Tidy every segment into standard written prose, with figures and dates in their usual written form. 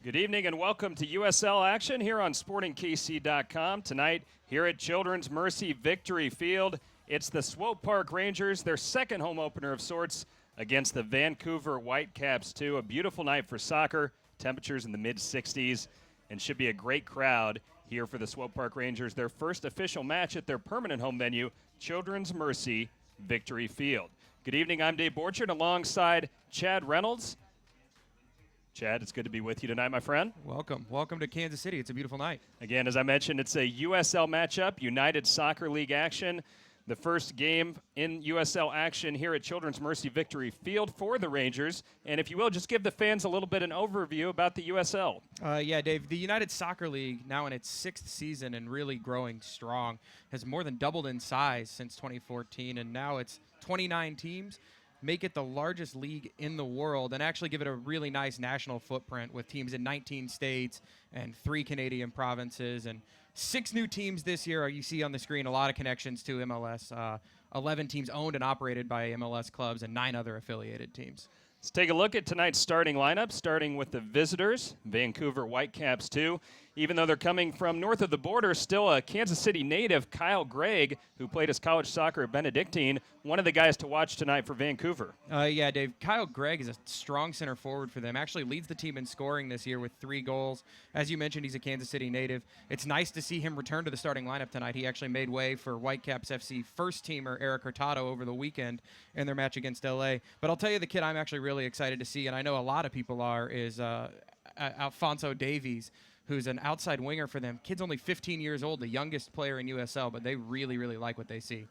Good evening and welcome to USL action here on SportingKC.com. Tonight, here at Children's Mercy Victory Field, it's the Swope Park Rangers, their second home opener of sorts against the Vancouver Whitecaps, too. A beautiful night for soccer, temperatures in the mid-60s, and should be a great crowd here for the Swope Park Rangers, their first official match at their permanent home venue, Children's Mercy Victory Field. Good evening, I'm Dave Borchard alongside Chad Reynolds. Chad, it's good to be with you tonight, my friend. Welcome. Welcome to Kansas City. It's a beautiful night. Again, as I mentioned, it's a USL matchup, United Soccer League action. The first game in USL action here at Children's Mercy Victory Field for the Rangers. And if you will, just give the fans a little bit an overview about the USL. Yeah, Dave, the United Soccer League, now in its sixth season and really growing strong, has more than doubled in size since 2014, and now it's 29 teams. Make it the largest league in the world and actually give it a really nice national footprint with teams in 19 states and 3 Canadian provinces and 6 new teams this year. You see on the screen a lot of connections to MLS, 11 teams owned and operated by MLS clubs and 9 other affiliated teams. Let's take a look at tonight's starting lineup, starting with the visitors, Vancouver Whitecaps 2. Even though they're coming from north of the border, still a Kansas City native, Kyle Gregg, who played his college soccer at Benedictine, one of the guys to watch tonight for Vancouver. Yeah, Dave, Kyle Gregg is a strong center forward for them. Actually leads the team in scoring this year with 3 goals. As you mentioned, he's a Kansas City native. It's nice to see him return to the starting lineup tonight. He actually made way for Whitecaps FC first-teamer Eric Hurtado over the weekend in their match against LA. But I'll tell you, the kid I'm actually really excited to see, and I know a lot of people are, is Alfonso Davies, who's an outside winger for them. Kid's only 15 years old, the youngest player in USL, but they really, really like what they see.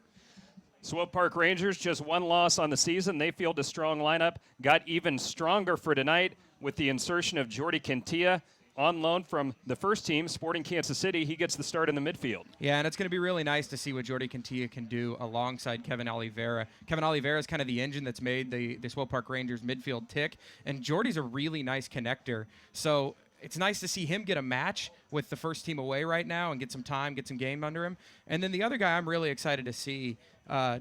Swope Park Rangers, just 1 loss on the season. They field a strong lineup. Got even stronger for tonight with the insertion of Jordy Quintilla on loan from the first team, Sporting Kansas City. He gets the start in the midfield. Yeah, and it's going to be really nice to see what Jordy Quintilla can do alongside Kevin Oliveira. Kevin Oliveira is kind of the engine that's made the Swope Park Rangers midfield tick, and Jordy's a really nice connector. So it's nice to see him get a match with the first team away right now and get some time, get some game under him. And then the other guy I'm really excited to see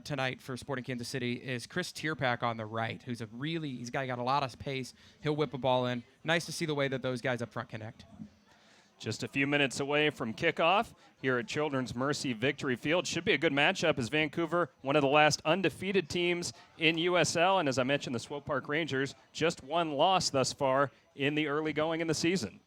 tonight for Sporting Kansas City is Chris Tierpak on the right, he's got a lot of pace. He'll whip a ball in. Nice to see the way that those guys up front connect. Just a few minutes away from kickoff here at Children's Mercy Victory Field. Should be a good matchup as Vancouver, one of the last undefeated teams in USL. And as I mentioned, the Swope Park Rangers, just 1 loss thus far in the early going in the season.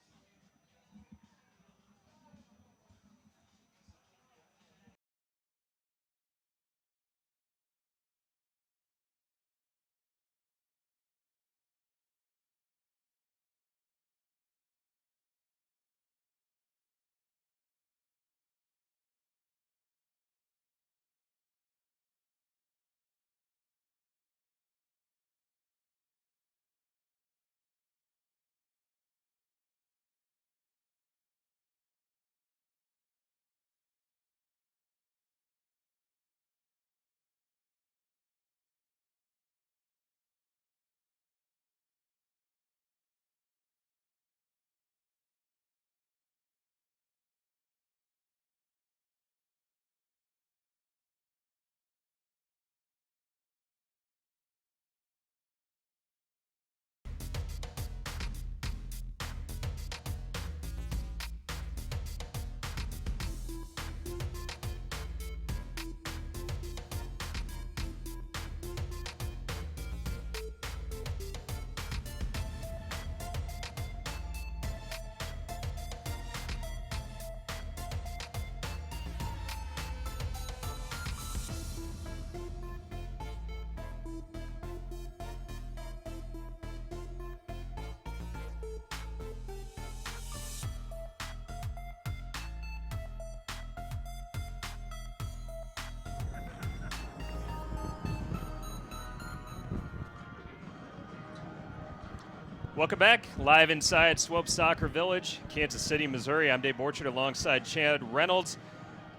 Welcome back, live inside Swope Soccer Village, Kansas City, Missouri. I'm Dave Borchard alongside Chad Reynolds.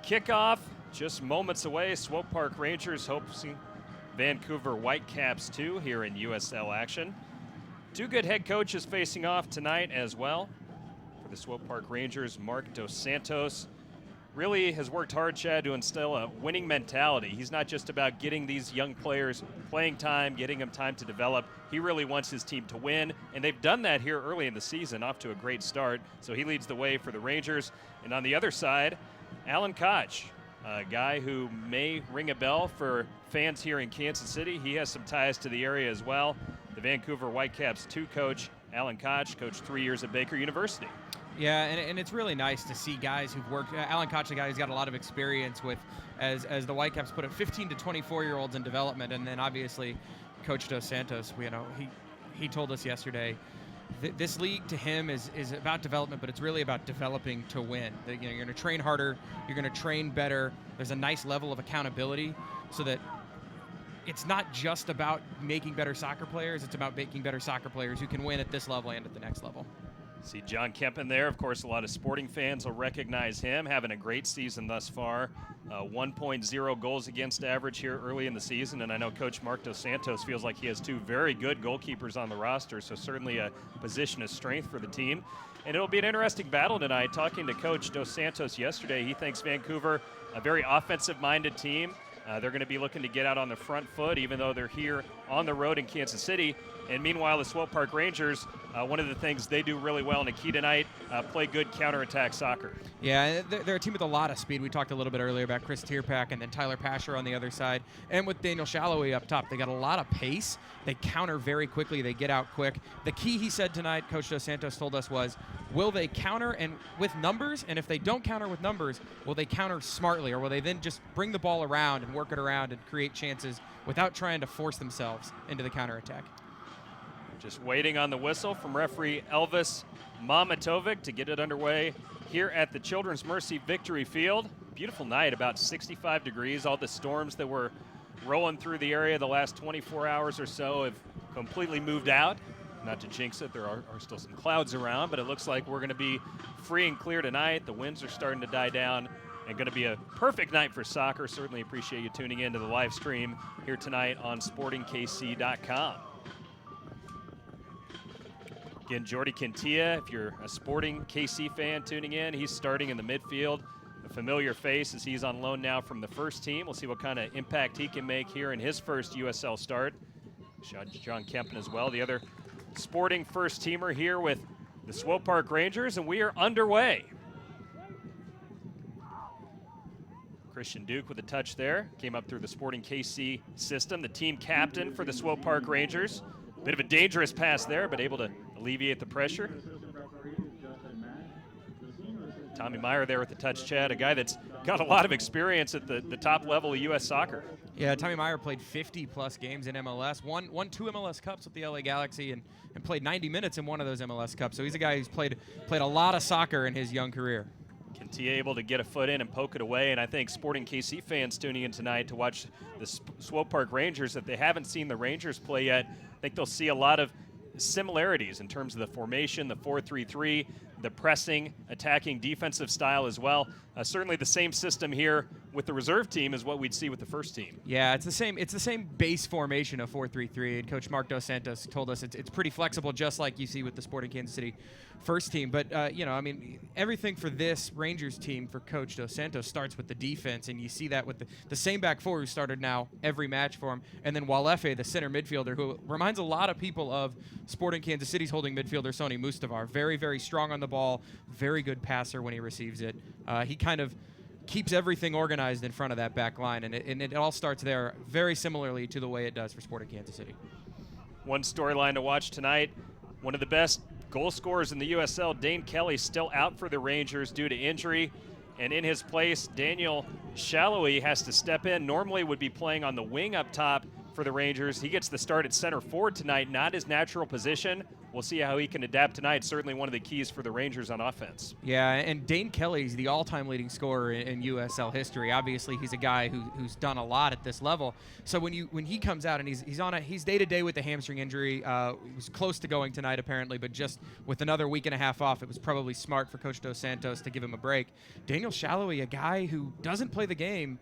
Kickoff just moments away. Swope Park Rangers hosting Vancouver Whitecaps 2 here in USL action. 2 good head coaches facing off tonight as well. For the Swope Park Rangers, Mark Dos Santos really has worked hard, Chad, to instill a winning mentality. He's not just about getting these young players playing time, getting them time to develop. He really wants his team to win, and they've done that here early in the season, off to a great start. So he leads the way for the Rangers. And on the other side, Alan Koch, a guy who may ring a bell for fans here in Kansas City. He has some ties to the area as well. The Vancouver Whitecaps 2 coach, Alan Koch, coached 3 years at Baker University. Yeah, and it's really nice to see guys who've worked. Alan Koch, a guy who's got a lot of experience with, as the Whitecaps put it, 15 to 24-year-olds in development, and then obviously Coach Dos Santos. He told us yesterday, this league to him is about development, but it's really about developing to win. You're going to train harder, you're going to train better. There's a nice level of accountability, so that it's not just about making better soccer players. It's about making better soccer players who can win at this level and at the next level. See John Kempen there. Of course, a lot of Sporting fans will recognize him, having a great season thus far. 1.0 goals against average here early in the season, and I know Coach Mark Dos Santos feels like he has 2 very good goalkeepers on the roster, so certainly a position of strength for the team. And it'll be an interesting battle tonight. Talking to Coach Dos Santos yesterday, he thinks Vancouver a very offensive-minded team. They're going to be looking to get out on the front foot, even though they're here on the road in Kansas City. And meanwhile, the Swope Park Rangers, one of the things they do really well, and a key tonight, play good counterattack soccer. Yeah, they're a team with a lot of speed. We talked a little bit earlier about Chris Tierpak and then Tyler Pasher on the other side. And with Daniel Shallowy up top, they got a lot of pace. They counter very quickly. They get out quick. The key, he said tonight, Coach Dos Santos told us, was will they counter and with numbers? And if they don't counter with numbers, will they counter smartly? Or will they then just bring the ball around and work it around and create chances without trying to force themselves into the counterattack? Just waiting on the whistle from referee Elvis Mamatovic to get it underway here at the Children's Mercy Victory Field. Beautiful night, about 65 degrees. All the storms that were rolling through the area the last 24 hours or so have completely moved out. Not to jinx it, there are still some clouds around, but it looks like we're going to be free and clear tonight. The winds are starting to die down and going to be a perfect night for soccer. Certainly appreciate you tuning in to the live stream here tonight on SportingKC.com. Again, Jordy Quintilla, if you're a Sporting KC fan tuning in, he's starting in the midfield. A familiar face as he's on loan now from the first team. We'll see what kind of impact he can make here in his first USL start. John Kempen as well, the other Sporting first teamer here with the Swope Park Rangers, and we are underway. Christian Duke with a touch there. Came up through the Sporting KC system, the team captain for the Swope Park Rangers. Bit of a dangerous pass there, but able to alleviate the pressure. Tommy Meyer there with the touch, Chad, a guy that's got a lot of experience at the top level of U.S. soccer. Yeah, Tommy Meyer played 50-plus games in MLS, won 2 MLS Cups with the LA Galaxy, and played 90 minutes in one of those MLS Cups. So he's a guy who's played a lot of soccer in his young career. Quintilla able to get a foot in and poke it away, and I think Sporting KC fans tuning in tonight to watch the Swope Park Rangers, if they haven't seen the Rangers play yet, I think they'll see a lot of similarities in terms of the formation, the 4-3-3, the pressing, attacking, defensive style as well. Certainly the same system here with the reserve team is what we'd see with the first team. Yeah, it's the same base formation of 4-3-3, and Coach Mark Dos Santos told us it's pretty flexible, just like you see with the Sporting Kansas City first team. But everything for this Rangers team for Coach Dos Santos starts with the defense, and you see that with the same back four who started now every match for him, and then Walefe, the center midfielder, who reminds a lot of people of Sporting Kansas City's holding midfielder Sonny Mustavar. Very, very strong on the ball, very good passer when he receives it. He kind of keeps everything organized in front of that back line, and it all starts there very similarly to the way it does for Sporting Kansas City. One storyline to watch tonight, one of the best goal scorers in the USL, Dane Kelly, still out for the Rangers due to injury, and in his place, Daniel Shallowy has to step in. Normally would be playing on the wing up top for the Rangers. He gets the start at center forward tonight, not his natural position. We'll see how he can adapt tonight. Certainly one of the keys for the Rangers on offense. Yeah, and Dane Kelly's the all-time leading scorer in USL history. Obviously, he's a guy who's done a lot at this level. So when he comes out and he's day-to-day with the hamstring injury, he was close to going tonight apparently, but just with another week and a half off, it was probably smart for Coach Dos Santos to give him a break. Daniel Shallowy, a guy who doesn't play the game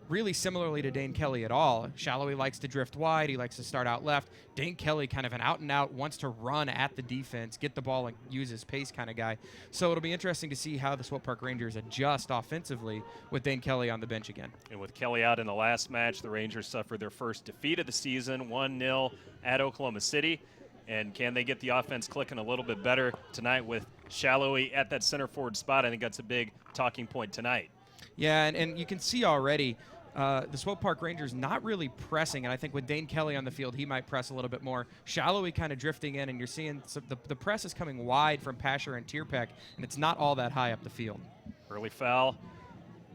really similarly to Dane Kelly at all. Shallowy likes to drift wide. He likes to start out left. Dane Kelly kind of an out-and-out, wants to run at the defense, get the ball and use his pace kind of guy. So it'll be interesting to see how the Swope Park Rangers adjust offensively with Dane Kelly on the bench again. And with Kelly out in the last match, the Rangers suffered their first defeat of the season, 1-0 at Oklahoma City. And can they get the offense clicking a little bit better tonight with Shallowy at that center forward spot? I think that's a big talking point tonight. Yeah, and you can see already the Swope Park Rangers not really pressing, and I think with Dane Kelly on the field, he might press a little bit more. Shallowy kind of drifting in, and you're seeing the press is coming wide from Pasher and Tierpeck, and it's not all that high up the field. Early foul,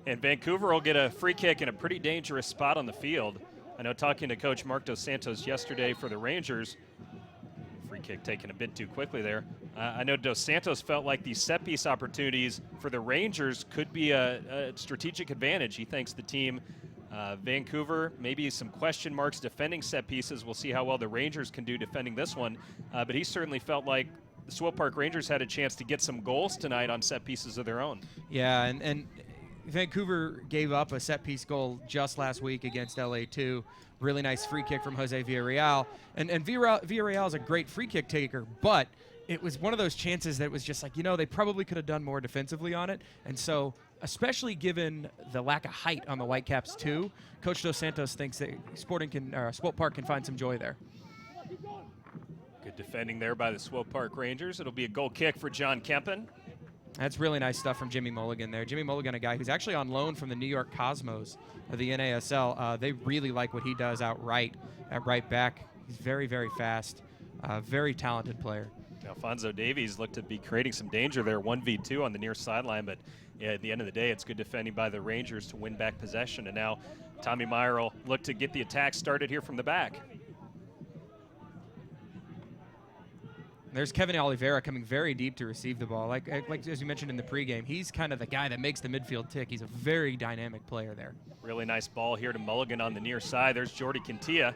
and Vancouver will get a free kick in a pretty dangerous spot on the field. I know talking to Coach Mark Dos Santos yesterday for the Rangers, free kick taken a bit too quickly there. I know Dos Santos felt like these set-piece opportunities for the Rangers could be a strategic advantage. He thinks the team, Vancouver, maybe some question marks defending set pieces. We'll see how well the Rangers can do defending this one. But he certainly felt like the Swope Park Rangers had a chance to get some goals tonight on set pieces of their own. Yeah, and Vancouver gave up a set-piece goal just last week against LA2. Really nice free kick from Jose Villarreal. And Villarreal is a great free kick taker, but it was one of those chances that was just like, they probably could have done more defensively on it. And so, especially given the lack of height on the Whitecaps too, Coach Dos Santos thinks that Swope Park can find some joy there. Good defending there by the Swope Park Rangers. It'll be a goal kick for John Kempen. That's really nice stuff from Jimmy Mulligan there. Jimmy Mulligan, a guy who's actually on loan from the New York Cosmos of the NASL. They really like what he does at right back. He's very, very fast, very talented player. Alfonso Davies looked to be creating some danger there, 1v2 on the near sideline, but yeah, at the end of the day, it's good defending by the Rangers to win back possession. And now Tommy Meyer will look to get the attack started here from the back. There's Kevin Oliveira coming very deep to receive the ball. Like as you mentioned in the pregame, he's kind of the guy that makes the midfield tick. He's a very dynamic player there. Really nice ball here to Mulligan on the near side. There's Jordy Quintilla.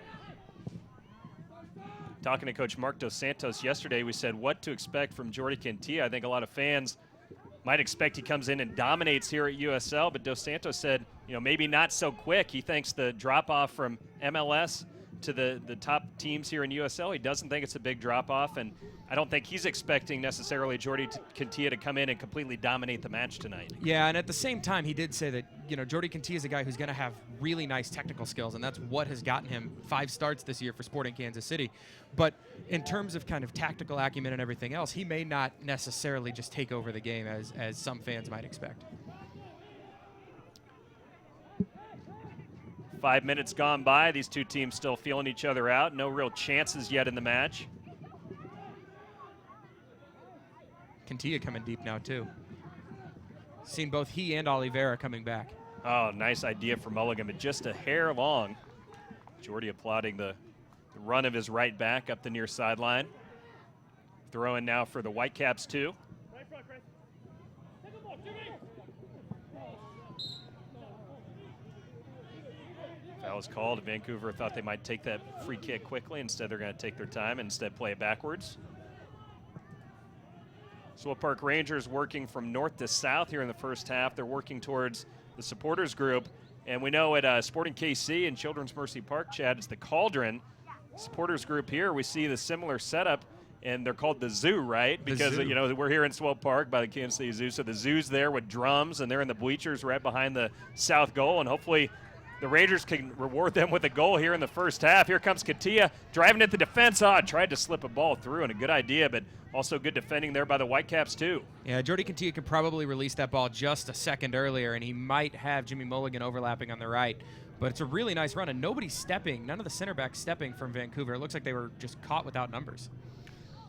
Talking to Coach Mark Dos Santos yesterday, we said what to expect from Jordy Quintilla. I think a lot of fans might expect he comes in and dominates here at USL, but Dos Santos said, maybe not so quick. He thinks the drop-off from MLS to the top teams here in USL, he doesn't think it's a big drop-off, and I don't think he's expecting necessarily Jordy Quintilla to come in and completely dominate the match tonight. Yeah, and at the same time, he did say that, Jordy Quintilla is a guy who's going to have really nice technical skills, and that's what has gotten him 5 starts this year for Sporting Kansas City. But in terms of kind of tactical acumen and everything else, he may not necessarily just take over the game as some fans might expect. 5 minutes gone by. These two teams still feeling each other out. No real chances yet in the match. Quintilla coming deep now, too. Seen both he and Oliveira coming back. Oh, nice idea for Mulligan, but just a hair long. Jordy applauding the run of his right back up the near sideline. Throw in now for the Whitecaps, too. Foul was called. Vancouver thought they might take that free kick quickly. Instead, they're going to take their time and instead play it backwards. Swope Park Rangers working from north to south here in the first half. They're working towards the supporters group. And we know at Sporting KC and Children's Mercy Park, Chad, it's the Cauldron. Supporters group here, we see the similar setup, and they're called the Zoo, right? Because, we're here in Swope Park by the Kansas City Zoo. So the Zoo's there with drums, and they're in the bleachers right behind the south goal. And hopefully the Rangers can reward them with a goal here in the first half. Here comes Quintilla driving at the defense. Tried to slip a ball through, and a good idea, but also good defending there by the Whitecaps, too. Yeah, Jordy Quintilla could probably release that ball just a second earlier, and he might have Jimmy Mulligan overlapping on the right. But it's a really nice run, and nobody's stepping. None of the center backs stepping from Vancouver. It looks like they were just caught without numbers.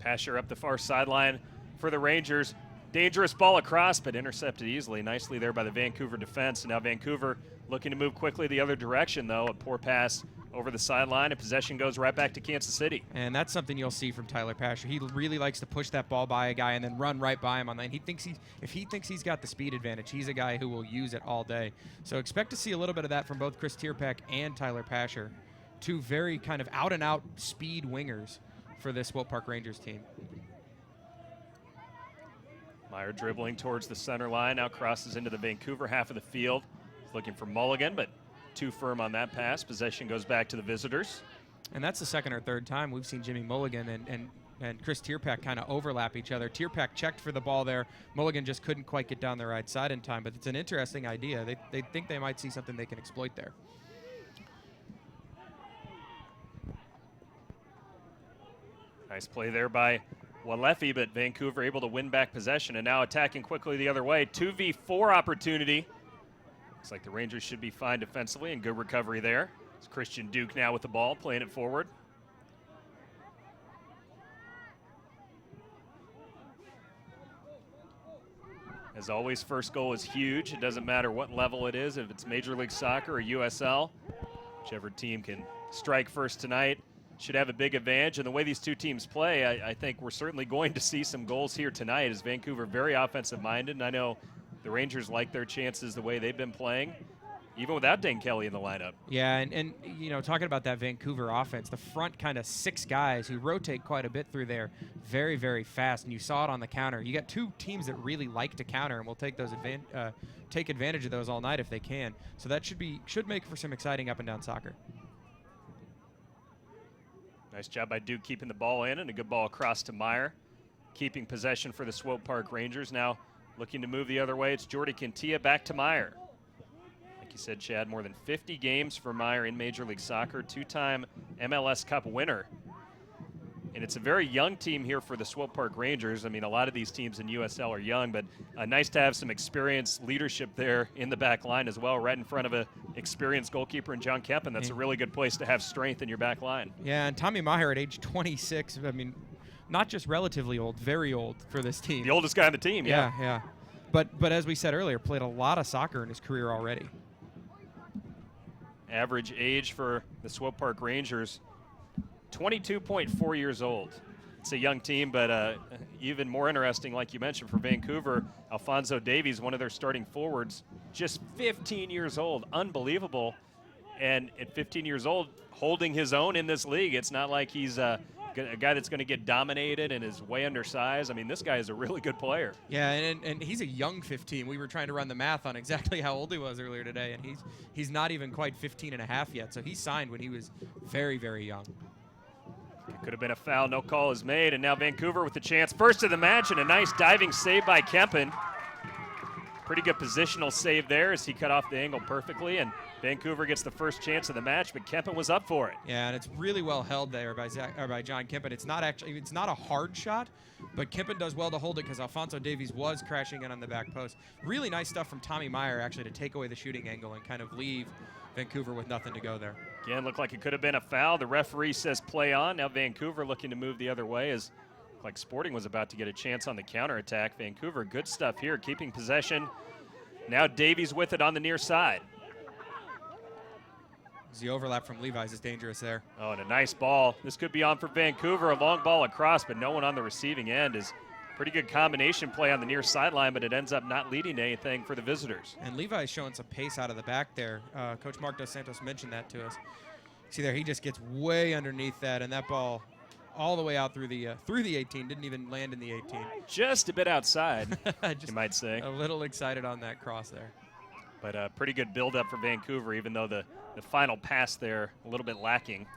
Pasher up the far sideline for the Rangers. Dangerous ball across, but intercepted easily. Nicely there by the Vancouver defense. And now Vancouver looking to move quickly the other direction, though. A poor pass over the sideline, and possession goes right back to Kansas City. And that's something you'll see from Tyler Pasher. He really likes to push that ball by a guy and then run right by him on that. And if he thinks he's got the speed advantage, he's a guy who will use it all day. So expect to see a little bit of that from both Chris Tierpeck and Tyler Pasher, two very kind of out-and-out speed wingers for this Swope Park Rangers team. Meyer dribbling towards the center line, now crosses into the Vancouver half of the field. He's looking for Mulligan, but too firm on that pass. Possession goes back to the visitors. And that's the second or third time we've seen Jimmy Mulligan and Chris Tierpak kind of overlap each other. Tierpak checked for the ball there. Mulligan just couldn't quite get down the right side in time, but it's an interesting idea. They think they might see something they can exploit there. Nice play there by Walefi, but Vancouver able to win back possession, and now attacking quickly the other way. 2v4 opportunity. Looks like the Rangers should be fine defensively, and good recovery there. It's Christian Duke now with the ball, playing it forward. As always, first goal is huge. It doesn't matter what level it is, if it's Major League Soccer or USL. Whichever team can strike first tonight should have a big advantage. And the way these two teams play, I think we're certainly going to see some goals here tonight, as Vancouver very offensive-minded. And I know the Rangers like their chances the way they've been playing, even without Dane Kelly in the lineup. Yeah, and you know, talking about that Vancouver offense, the front kind of 6 guys who rotate quite a bit through there, very, very fast, and you saw it on the counter. You got 2 teams that really like to counter, and will take those take advantage of those all night if they can. So that should make for some exciting up and down soccer. Nice job by Duke keeping the ball in, and a good ball across to Meyer, keeping possession for the Swope Park Rangers. Now looking to move the other way, it's Jordy Cantia back to Meyer. Like you said, Chad, more than 50 games for Meyer in Major League Soccer, 2-time MLS Cup winner. And it's a very young team here for the Swope Park Rangers. I mean, a lot of these teams in USL are young, but nice to have some experienced leadership there in the back line as well, right in front of an experienced goalkeeper in John Kempen. That's a really good place to have strength in your back line. Yeah, and Tommy Meyer at age 26, I mean, not just relatively old, very old for this team. The oldest guy on the team, yeah. Yeah. But as we said earlier, played a lot of soccer in his career already. Average age for the Swope Park Rangers, 22.4 years old. It's a young team, but even more interesting, like you mentioned, for Vancouver, Alphonso Davies, one of their starting forwards, just 15 years old. Unbelievable. And at 15 years old, holding his own in this league. It's not like he's a guy that's going to get dominated and is way undersized. I mean, this guy is a really good player. Yeah, and he's a young 15. We were trying to run the math on exactly how old he was earlier today, and he's not even quite 15 and a half yet. So he signed when he was very, very young. It could have been a foul. No call is made, and now Vancouver with the chance. First of the match, and a nice diving save by Kempen. Pretty good positional save there as he cut off the angle perfectly, and Vancouver gets the first chance of the match, but Kempen was up for it. Yeah, and it's really well held there by John Kempen. It's not a hard shot, but Kempen does well to hold it because Alphonso Davies was crashing in on the back post. Really nice stuff from Tommy Meyer, actually, to take away the shooting angle and kind of leave Vancouver with nothing to go there. Again, looked like it could have been a foul. The referee says play on. Now Vancouver looking to move the other way, as like Sporting was about to get a chance on the counterattack. Vancouver, good stuff here, keeping possession. Now Davies with it on the near side. The overlap from Levi's is dangerous there. Oh, and a nice ball. This could be on for Vancouver. A long ball across, but no one on the receiving end. Is pretty good combination play on the near sideline, but it ends up not leading to anything for the visitors. And Levi's showing some pace out of the back there. Coach Mark Dos Santos mentioned that to us. See there, he just gets way underneath that, and that ball all the way out through the 18. Didn't even land in the 18. Just a bit outside, you might say. A little excited on that cross there. But a pretty good build-up for Vancouver, even though the final pass there a little bit lacking.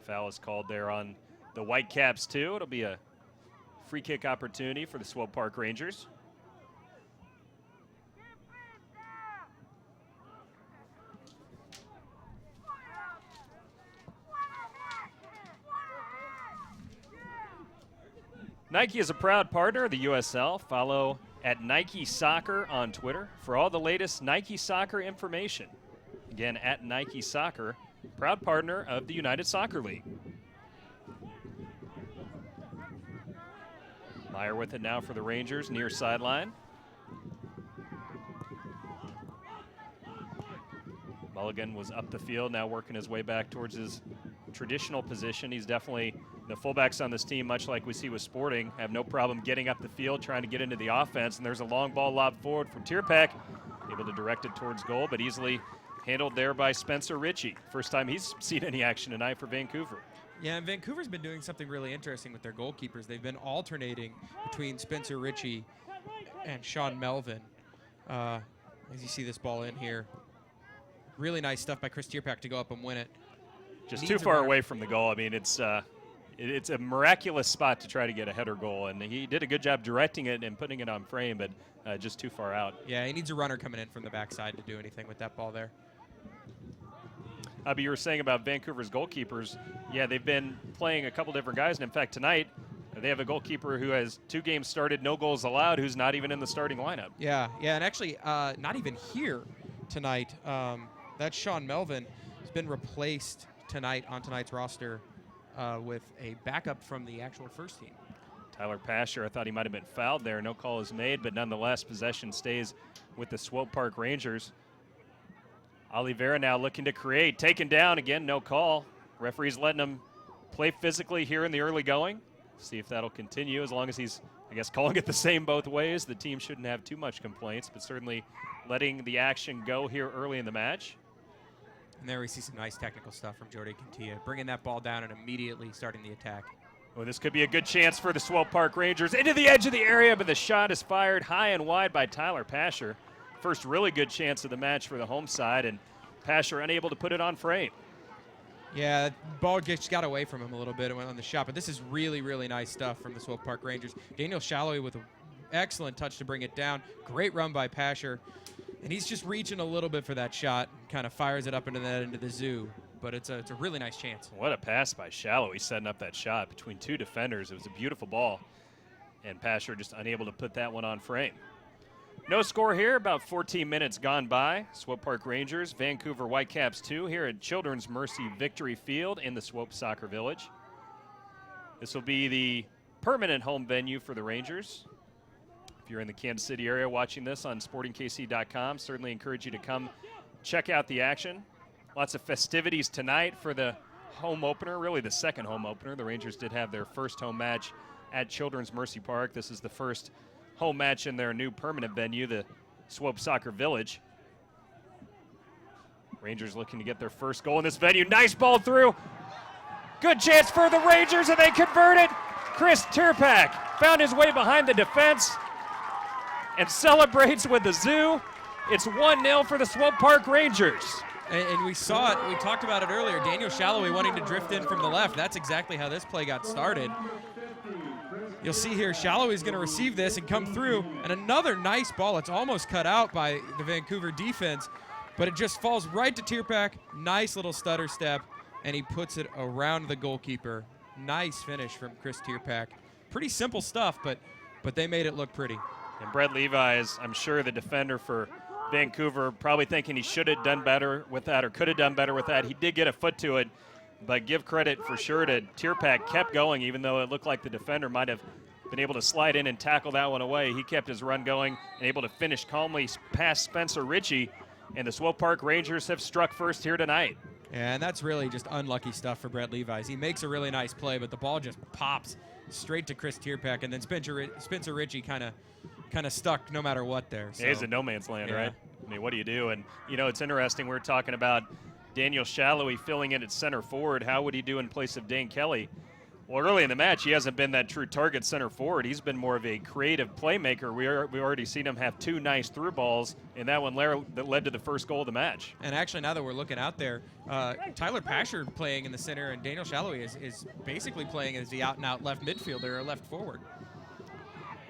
Foul is called there on the Whitecaps too. It'll be a free kick opportunity for the Swope Park Rangers. Nike is a proud partner of the USL. Follow at Nike Soccer on Twitter for all the latest Nike Soccer information. Again, at Nike Soccer, proud partner of the United Soccer League. Meyer with it now for the Rangers, near sideline. Mulligan was up the field, now working his way back towards his traditional position. He's definitely, the fullbacks on this team, much like we see with Sporting, have no problem getting up the field, trying to get into the offense. And there's a long ball lob forward from Tierpak, able to direct it towards goal, but easily handled there by Spencer Ritchie. First time he's seen any action tonight for Vancouver. Yeah, and Vancouver's been doing something really interesting with their goalkeepers. They've been alternating between Spencer Ritchie and Sean Melvin. As you see this ball in here, really nice stuff by Chris Tierpak to go up and win it. Just too far away from the goal. I mean, it's a miraculous spot to try to get a header goal, and he did a good job directing it and putting it on frame, but just too far out. Yeah, he needs a runner coming in from the backside to do anything with that ball there. But you were saying about Vancouver's goalkeepers. Yeah, they've been playing a couple different guys, and in fact, tonight they have a goalkeeper who has 2 games started, no goals allowed, who's not even in the starting lineup. Yeah, and actually not even here tonight. That's Sean Melvin. Has been replaced tonight on tonight's roster with a backup from the actual first team. Tyler Pasher, I thought he might have been fouled there. No call is made, but nonetheless, possession stays with the Swope Park Rangers. Oliveira now looking to create, taken down again, no call. Referee's letting him play physically here in the early going. See if that'll continue as long as he's, I guess, calling it the same both ways. The team shouldn't have too much complaints, but certainly letting the action go here early in the match. And there we see some nice technical stuff from Jordy Cantia, bringing that ball down and immediately starting the attack. Well, this could be a good chance for the Swope Park Rangers into the edge of the area, but the shot is fired high and wide by Tyler Pasher. First really good chance of the match for the home side, and Pasher unable to put it on frame. Yeah, the ball just got away from him a little bit and went on the shot, but this is really, really nice stuff from the Swope Park Rangers. Daniel Shallowy with an excellent touch to bring it down. Great run by Pasher, and he's just reaching a little bit for that shot, kind of fires it up into the zoo, but it's a really nice chance. What a pass by Shallowy setting up that shot between 2 defenders. It was a beautiful ball, and Pasher just unable to put that one on frame. No score here, about 14 minutes gone by. Swope Park Rangers, Vancouver Whitecaps 2 here at Children's Mercy Victory Field in the Swope Soccer Village. This will be the permanent home venue for the Rangers. If you're in the Kansas City area watching this on sportingkc.com, certainly encourage you to come check out the action. Lots of festivities tonight for the home opener, really the second home opener. The Rangers did have their first home match at Children's Mercy Park. This is the first home match in their new permanent venue, the Swope Soccer Village. Rangers looking to get their first goal in this venue. Nice ball through. Good chance for the Rangers, and they convert it. Chris Tierpak found his way behind the defense and celebrates with the zoo. It's 1-0 for the Swope Park Rangers. And we saw it, we talked about it earlier, Daniel Shallowy wanting to drift in from the left. That's exactly how this play got started. You'll see here, Shallowy's going to receive this and come through, and another nice ball. It's almost cut out by the Vancouver defense, but it just falls right to Tierpak. Nice little stutter step, and he puts it around the goalkeeper. Nice finish from Chris Tierpak. Pretty simple stuff, but they made it look pretty. And Brett Levi is, I'm sure, the defender for Vancouver, probably thinking he should have done better with that or could have done better with that. He did get a foot to it, but give credit for sure to Tierpak. Kept going, even though it looked like the defender might have been able to slide in and tackle that one away. He kept his run going and able to finish calmly past Spencer Ritchie, and the Swope Park Rangers have struck first here tonight. Yeah, and that's really just unlucky stuff for Brett Levi. He makes a really nice play, but the ball just pops straight to Chris Tierpak, and then Spencer Ritchie kind of stuck no matter what there. So. He's in no man's land, Yeah. right? I mean, what do you do? And, you know, it's interesting. We're talking about Daniel Shallowy filling in at center forward. How would he do in place of Dane Kelly? Well, early in the match, he hasn't been that true target center forward. He's been more of a creative playmaker. We already seen him have 2 nice through balls, and that one that led to the first goal of the match. And actually, now that we're looking out there, Tyler Pasher playing in the center, and Daniel Shallowy is basically playing as the out-and-out left midfielder or left forward.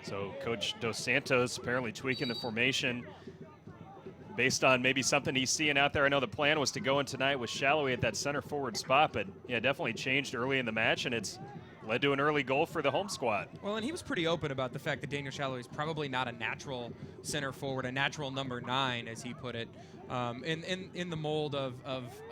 So Coach Dos Santos apparently tweaking the formation based on maybe something he's seeing out there. I know the plan was to go in tonight with Shallowy at that center forward spot, but yeah, definitely changed early in the match, and it's led to an early goal for the home squad. Well, and he was pretty open about the fact that Daniel Shallowy is probably not a natural center forward, a natural number 9, as he put it, in the mold of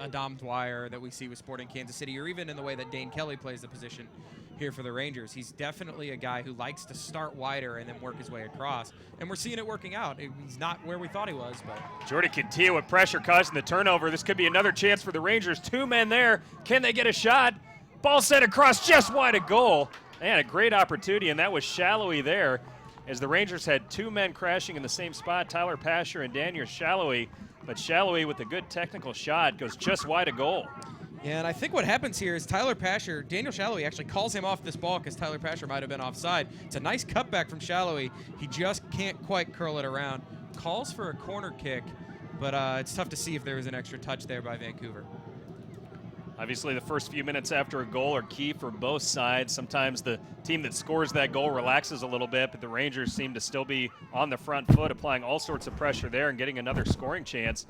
Adam Dwyer that we see with Sporting Kansas City, or even in the way that Dane Kelly plays the position here for the Rangers. He's definitely a guy who likes to start wider and then work his way across, and we're seeing it working out. He's not where we thought he was, but Jordy Cantia with pressure causing the turnover. This could be another chance for the Rangers. 2 men there. Can they get a shot? Ball sent across just wide of goal. They had a great opportunity, and that was Shallowy there, as the Rangers had 2 men crashing in the same spot, Tyler Pasher and Daniel Shallowy, but Shallowy with a good technical shot goes just wide of goal. Yeah, and I think what happens here is Daniel Shallowy actually calls him off this ball because Tyler Pasher might have been offside. It's a nice cutback from Shallowy. He just can't quite curl it around. Calls for a corner kick, but it's tough to see if there was an extra touch there by Vancouver. Obviously, the first few minutes after a goal are key for both sides. Sometimes the team that scores that goal relaxes a little bit, but the Rangers seem to still be on the front foot, applying all sorts of pressure there and getting another scoring chance.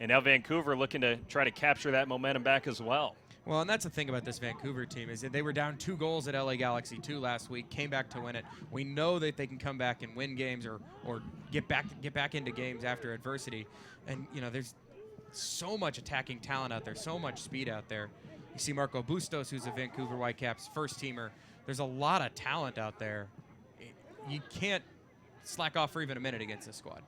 And now Vancouver looking to try to capture that momentum back as well. Well, and that's the thing about this Vancouver team is that they were down 2 goals at LA Galaxy 2 last week, came back to win it. We know that they can come back and win games or get back into games after adversity. And, you know, there's so much attacking talent out there, so much speed out there. You see Marco Bustos, who's a Vancouver Whitecaps first-teamer. There's a lot of talent out there. You can't slack off for even a minute against this squad.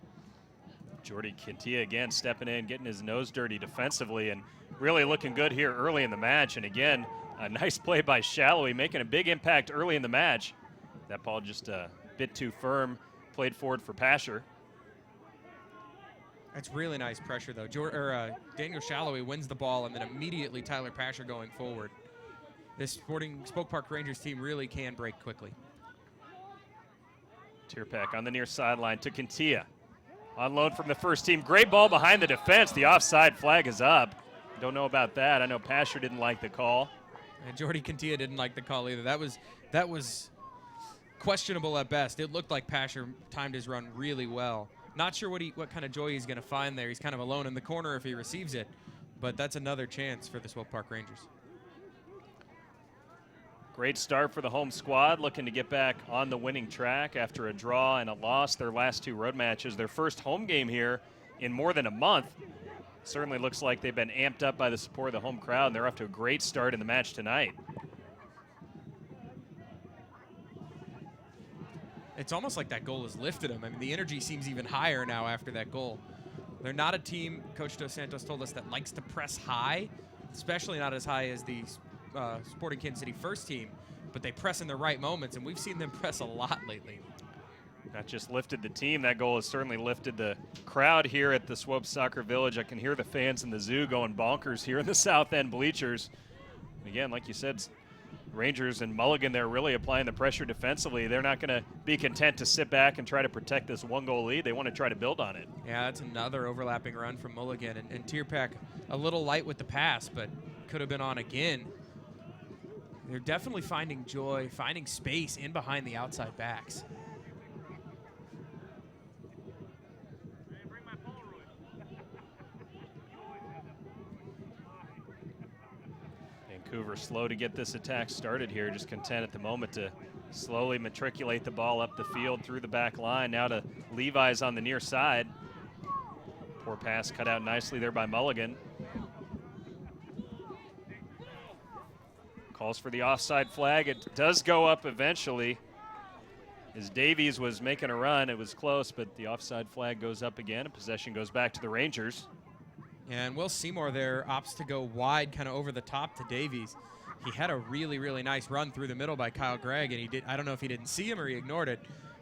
Jordy Quintilla again stepping in, getting his nose dirty defensively, and really looking good here early in the match. And again, a nice play by Shallowy, making a big impact early in the match. That ball just a bit too firm, played forward for Pasher. That's really nice pressure, though. Daniel Shallowy wins the ball, and then immediately Tyler Pasher going forward. This Swope Park Rangers team really can break quickly. Tierpak on the near sideline to Quintilla. On loan from the first team. Great ball behind the defense. The offside flag is up. Don't know about that. I know Pasher didn't like the call. And Jordy Quintilla didn't like the call either. That was questionable at best. It looked like Pasher timed his run really well. Not sure what kind of joy he's going to find there. He's kind of alone in the corner if he receives it, but that's another chance for the Swope Park Rangers. Great start for the home squad, looking to get back on the winning track after a draw and a loss their last 2 road matches. Their first home game here in more than a month. Certainly looks like they've been amped up by the support of the home crowd, and they're off to a great start in the match tonight. It's almost like that goal has lifted them. I mean, the energy seems even higher now after that goal. They're not a team, Coach Dos Santos told us, that likes to press high, especially not as high as the Sporting Kansas City first team, but they press in the right moments, and we've seen them press a lot lately. That just lifted the team. That goal has certainly lifted the crowd here at the Swope Soccer Village. I can hear the fans in the zoo going bonkers here in the south end bleachers. And again, like you said, Rangers and Mulligan, they're really applying the pressure defensively. They're not going to be content to sit back and try to protect this 1-goal lead. They want to try to build on it. Yeah, that's another overlapping run from Mulligan. And Tierpak a little light with the pass, but could have been on again. They're definitely finding joy, finding space in behind the outside backs. Vancouver slow to get this attack started here, just content at the moment to slowly matriculate the ball up the field through the back line. Now to Levi's on the near side. Poor pass cut out nicely there by Mulligan. Calls for the offside flag. It does go up eventually. As Davies was making a run, it was close, but the offside flag goes up again, and possession goes back to the Rangers. And Will Seymour there opts to go wide, kind of over the top to Davies. He had a really, really nice run through the middle by Kyle Gregg, and I don't know if he didn't see him or he ignored it.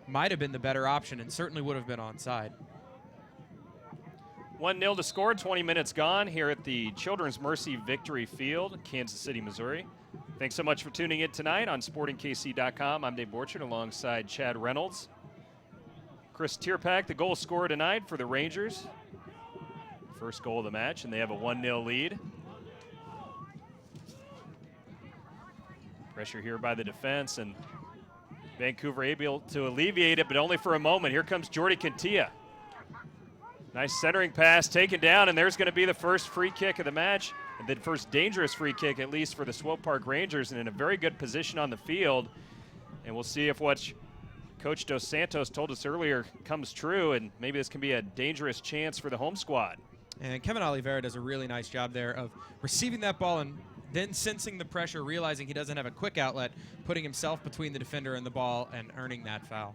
Might have been the better option and certainly would have been onside. 1-0 to score, 20 minutes gone here at the Children's Mercy Victory Field, Kansas City, Missouri. Thanks so much for tuning in tonight on SportingKC.com. I'm Dave Borchard alongside Chad Reynolds. Chris Tierpak, the goal scorer tonight for the Rangers. First goal of the match, and they have a 1-0 lead. Pressure here by the defense, and Vancouver able to alleviate it, but only for a moment. Here comes Jordy Quintilla. Nice centering pass taken down, and there's going to be the first free kick of the match, the first dangerous free kick at least for the Swope Park Rangers, and in a very good position on the field. And we'll see if what Coach Dos Santos told us earlier comes true, and maybe this can be a dangerous chance for the home squad. And Kevin Oliveira does a really nice job there of receiving that ball and then sensing the pressure, realizing he doesn't have a quick outlet, putting himself between the defender and the ball and earning that foul.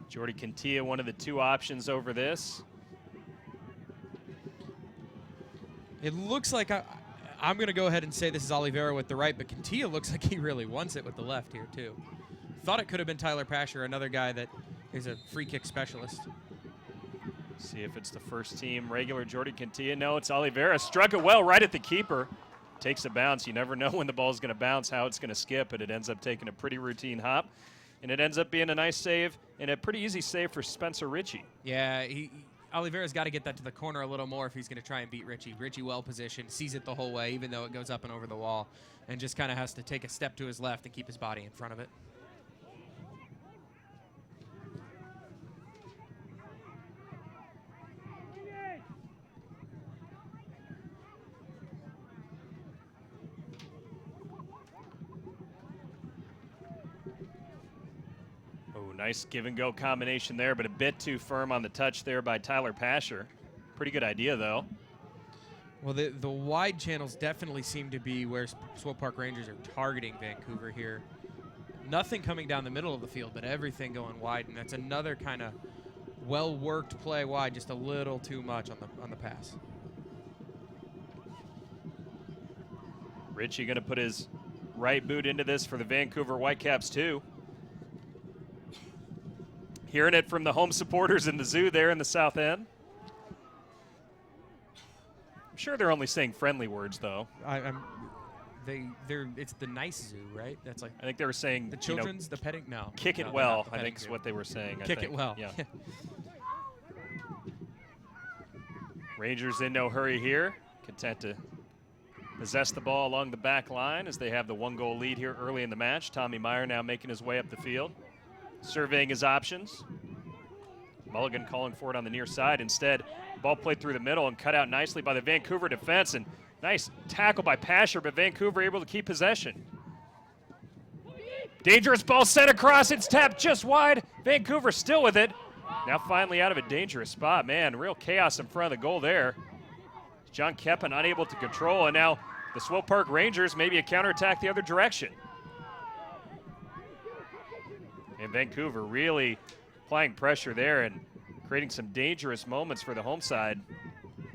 Jordy Quintilla, one of the 2 options over this. It looks like I'm going to go ahead and say this is Oliveira with the right, but Quintilla looks like he really wants it with the left here too. Thought it could have been Tyler Pasher, another guy that is a free kick specialist. See if it's the first team regular Jordy Quintilla. No, it's Oliveira. Struck it well right at the keeper. Takes a bounce. You never know when the ball's going to bounce, how it's going to skip, but it ends up taking a pretty routine hop. and it ends up being a nice save and a pretty easy save for Spencer Ritchie. Yeah, Oliveira's got to get that to the corner a little more if he's going to try and beat Ritchie. Ritchie well positioned, sees it the whole way, even though it goes up and over the wall, and just kind of has to take a step to his left and keep his body in front of it. Nice give-and-go combination there, but a bit too firm on the touch there by Tyler Pasher. Pretty good idea, though. Well, the wide channels definitely seem to be where Swope Park Rangers are targeting Vancouver here. Nothing coming down the middle of the field, but everything going wide, and that's another kind of well-worked play wide, just a little too much on the pass. Ritchie going to put his right boot into this for the Vancouver Whitecaps, too. Hearing it from the home supporters in the zoo there in the south end. I'm sure they're only saying friendly words, though. It's the nice zoo, right? That's like I think they were saying the children's, the petting. No, kick it well. I think is what they were saying. Kick it well. Yeah. Rangers in no hurry here, content to possess the ball along the back line as they have the 1-goal lead here early in the match. Tommy Meyer now making his way up the field, surveying his options. Mulligan calling for it on the near side. Instead, ball played through the middle and cut out nicely by the Vancouver defense. And nice tackle by Pasher, but Vancouver able to keep possession. Dangerous ball sent across. It's tapped just wide. Vancouver still with it. Now finally out of a dangerous spot. Man, real chaos in front of the goal there. John Keppen unable to control. And now the Swope Park Rangers maybe a counterattack the other direction. And Vancouver really applying pressure there and creating some dangerous moments for the home side.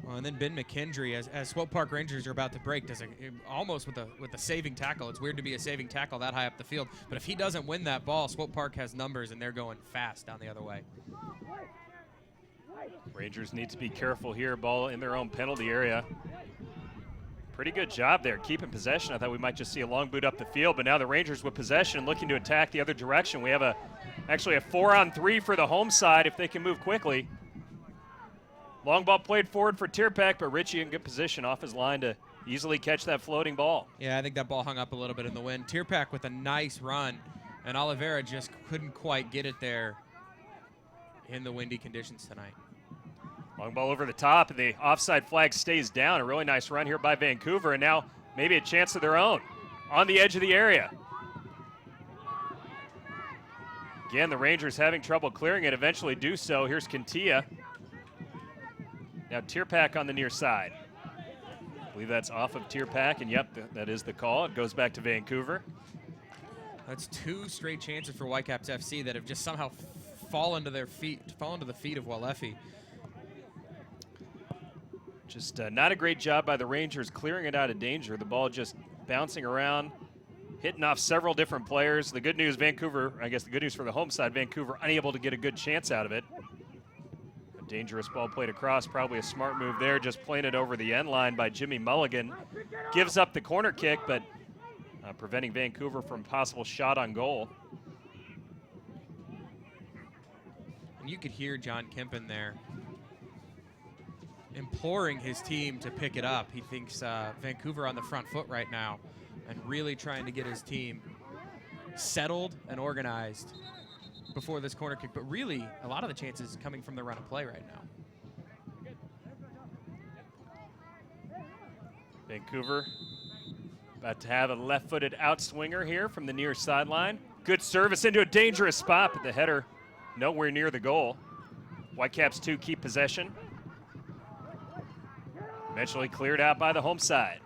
Well, and then Ben McKendry, as Swope Park Rangers are about to break, does almost with a saving tackle. It's weird to be a saving tackle that high up the field, but if he doesn't win that ball, Swope Park has numbers, and they're going fast down the other way. Rangers need to be careful here. Ball in their own penalty area. Pretty good job there, keeping possession. I thought we might just see a long boot up the field, but now the Rangers with possession looking to attack the other direction. We have actually a 4-on-3 for the home side if they can move quickly. Long ball played forward for Tierpak, but Ritchie in good position off his line to easily catch that floating ball. Yeah, I think that ball hung up a little bit in the wind. Tierpak with a nice run, and Oliveira just couldn't quite get it there in the windy conditions tonight. Long ball over the top, and the offside flag stays down. A really nice run here by Vancouver, and now maybe a chance of their own on the edge of the area. Again, the Rangers having trouble clearing it, eventually do so. Here's Cantilla. Now Tierpak on the near side. I believe that's off of Tierpak, and yep, that is the call. It goes back to Vancouver. That's 2 straight chances for Whitecaps FC that have just somehow fallen to the feet of Walefi. Just not a great job by the Rangers clearing it out of danger. The ball just bouncing around, hitting off several different players. The good news, Vancouver, I guess the good news for the home side, Vancouver unable to get a good chance out of it. A dangerous ball played across, probably a smart move there, just playing it over the end line by Jimmy Mulligan. Gives up the corner kick, but preventing Vancouver from possible shot on goal. And you could hear John Kempen there imploring his team to pick it up. He thinks Vancouver on the front foot right now and really trying to get his team settled and organized before this corner kick. But really, a lot of the chances coming from the run of play right now. Vancouver about to have a left-footed outswinger here from the near sideline. Good service into a dangerous spot, but the header nowhere near the goal. Whitecaps 2 keep possession. Eventually cleared out by the home side.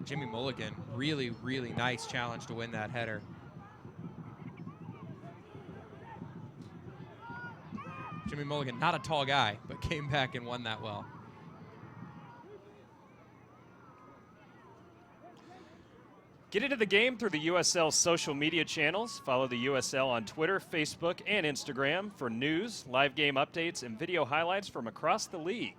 Jimmy Mulligan, really, really nice challenge to win that header. Jimmy Mulligan, not a tall guy, but came back and won that well. Get into the game through the USL social media channels. Follow the USL on Twitter, Facebook, and Instagram for news, live game updates, and video highlights from across the league.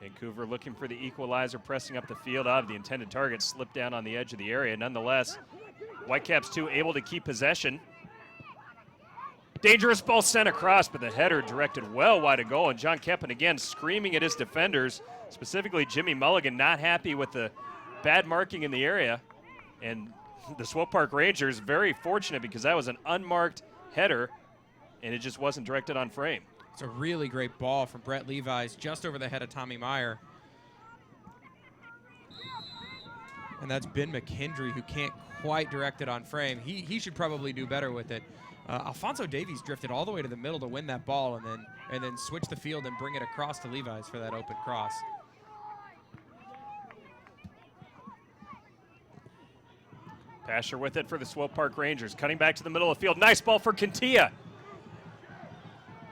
Vancouver looking for the equalizer, pressing up the field. The intended target slipped down on the edge of the area. Nonetheless, Whitecaps 2 able to keep possession. Dangerous ball sent across, but the header directed well wide of goal. And John Kempen again screaming at his defenders, specifically Jimmy Mulligan, not happy with the bad marking in the area. And the Swope Park Rangers very fortunate because that was an unmarked header, and it just wasn't directed on frame. It's a really great ball from Brett Levi's just over the head of Tommy Meyer. And that's Ben McKendry, who can't quite direct it on frame. He should probably do better with it. Alfonso Davies drifted all the way to the middle to win that ball and then switch the field and bring it across to Levi's for that open cross. Pasher with it for the Swope Park Rangers. Cutting back to the middle of the field. Nice ball for Cantia.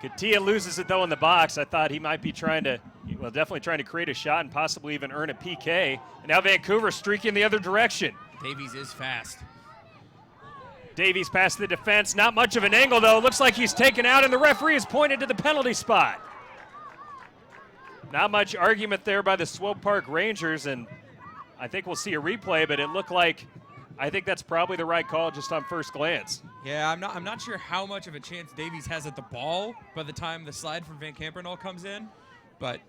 Cantia loses it, though, in the box. I thought he might be definitely trying to create a shot and possibly even earn a PK. And now Vancouver streaking the other direction. Davies is fast. Davies past the defense. Not much of an angle, though. Looks like he's taken out, and the referee is pointed to the penalty spot. Not much argument there by the Swope Park Rangers, and I think we'll see a replay, but it looked like I think that's probably the right call just on first glance. Yeah, I'm not sure how much of a chance Davies has at the ball by the time the slide from Van Campernoll comes in, but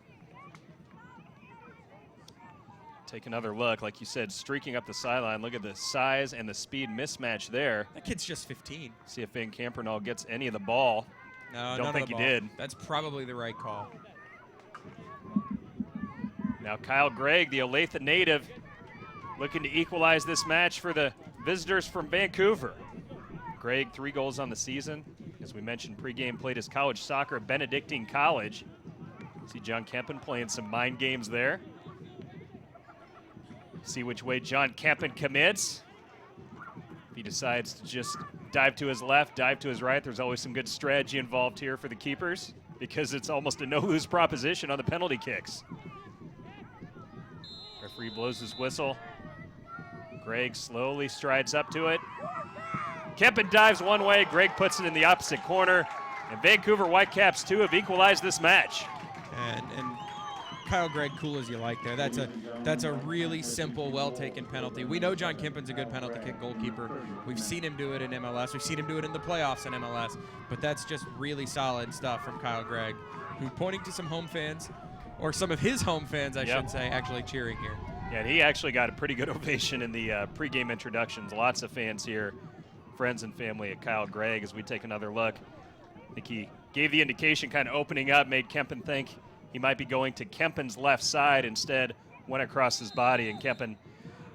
take another look. Like you said, streaking up the sideline. Look at the size and the speed mismatch there. That kid's just 15. See if Van Campernoll gets any of the ball. No, don't think he did. That's probably the right call. Now Kyle Gregg, the Olathe native, looking to equalize this match for the visitors from Vancouver. Gregg, 3 goals on the season. As we mentioned, pregame played his college soccer at Benedictine College. See John Kempen playing some mind games there. See which way John Kempen commits. If he decides to just dive to his left, dive to his right, there's always some good strategy involved here for the keepers because it's almost a no-lose proposition on the penalty kicks. Referee blows his whistle. Gregg slowly strides up to it. Kempen dives one way, Gregg puts it in the opposite corner, and Vancouver Whitecaps 2 have equalized this match. And Kyle Gregg, cool as you like there. That's a really simple, well-taken penalty. We know John Kempen's a good penalty kick goalkeeper. We've seen him do it in MLS. We've seen him do it in the playoffs in MLS. But that's just really solid stuff from Kyle Gregg, who's pointing to some home fans, or some of his home fans, I should say, actually cheering here. Yeah, and he actually got a pretty good ovation in the pregame introductions. Lots of fans here, friends and family at Kyle Gregg. As we take another look, I think he gave the indication kind of opening up, made Kempen think he might be going to Kempen's left side. Instead, went across his body, and Kempen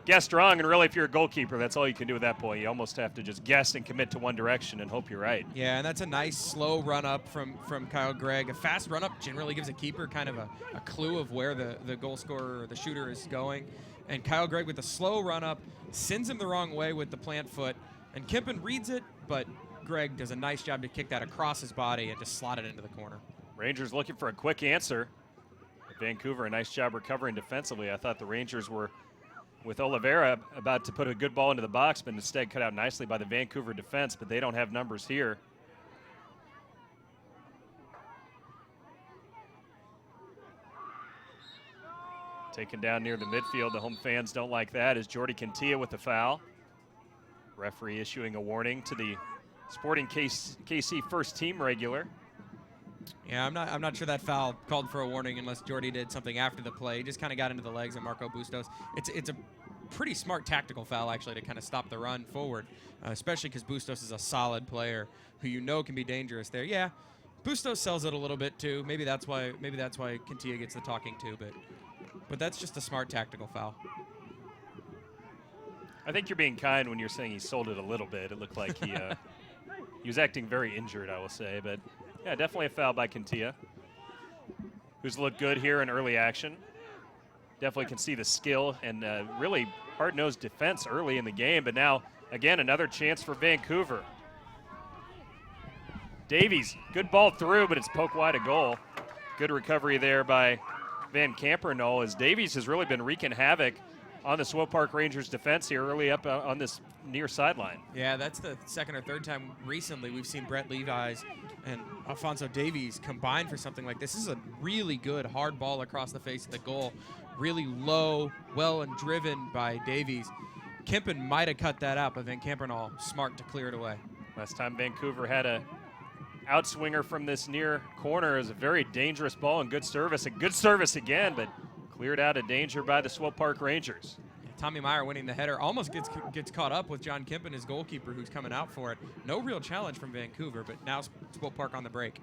guessed wrong. And really, if you're a goalkeeper, that's all you can do at that point. You almost have to just guess and commit to one direction and hope you're right. Yeah, and that's a nice slow run-up from Kyle Gregg. A fast run-up generally gives a keeper kind of a clue of where the goal scorer or the shooter is going. And Kyle Gregg with a slow run-up sends him the wrong way with the plant foot. And Kempen reads it, but Gregg does a nice job to kick that across his body and just slot it into the corner. Rangers looking for a quick answer. Vancouver, a nice job recovering defensively. I thought the Rangers were, with Oliveira, about to put a good ball into the box, but instead cut out nicely by the Vancouver defense, but they don't have numbers here. Taken down near the midfield. The home fans don't like that as Jordy Cantia with the foul. Referee issuing a warning to the Sporting KC first team regular. Yeah, I'm not sure that foul called for a warning unless Jordy did something after the play. He just kind of got into the legs of Marco Bustos. It's a pretty smart tactical foul actually to kind of stop the run forward, especially because Bustos is a solid player who you know can be dangerous there. Yeah, Bustos sells it a little bit too. Maybe that's why Cantia gets the talking to, but that's just a smart tactical foul. I think you're being kind when you're saying he sold it a little bit. It looked like he he was acting very injured, I will say, but yeah, definitely a foul by Cantia, who's looked good here in early action. Definitely can see the skill and really hard-nosed defense early in the game, but now, again, another chance for Vancouver. Davies, good ball through, but it's poked wide of goal. Good recovery there by Van Campernoll as Davies has really been wreaking havoc on the Swope Park Rangers defense here early up on this near sideline. Yeah, that's the second or third time recently we've seen Brett Levi's and Alfonso Davies combine for something like this. This is a really good hard ball across the face of the goal. Really low, well and driven by Davies. Kempen might have cut that out, but Van Campenol smart to clear it away. Last time Vancouver had a outswinger from this near corner. Is a very dangerous ball and good service. A good service again, but cleared out of danger by the Swope Park Rangers. Yeah, Tommy Meyer winning the header. Almost gets caught up with John Kempen, his goalkeeper, who's coming out for it. No real challenge from Vancouver, but now Swope Park on the break.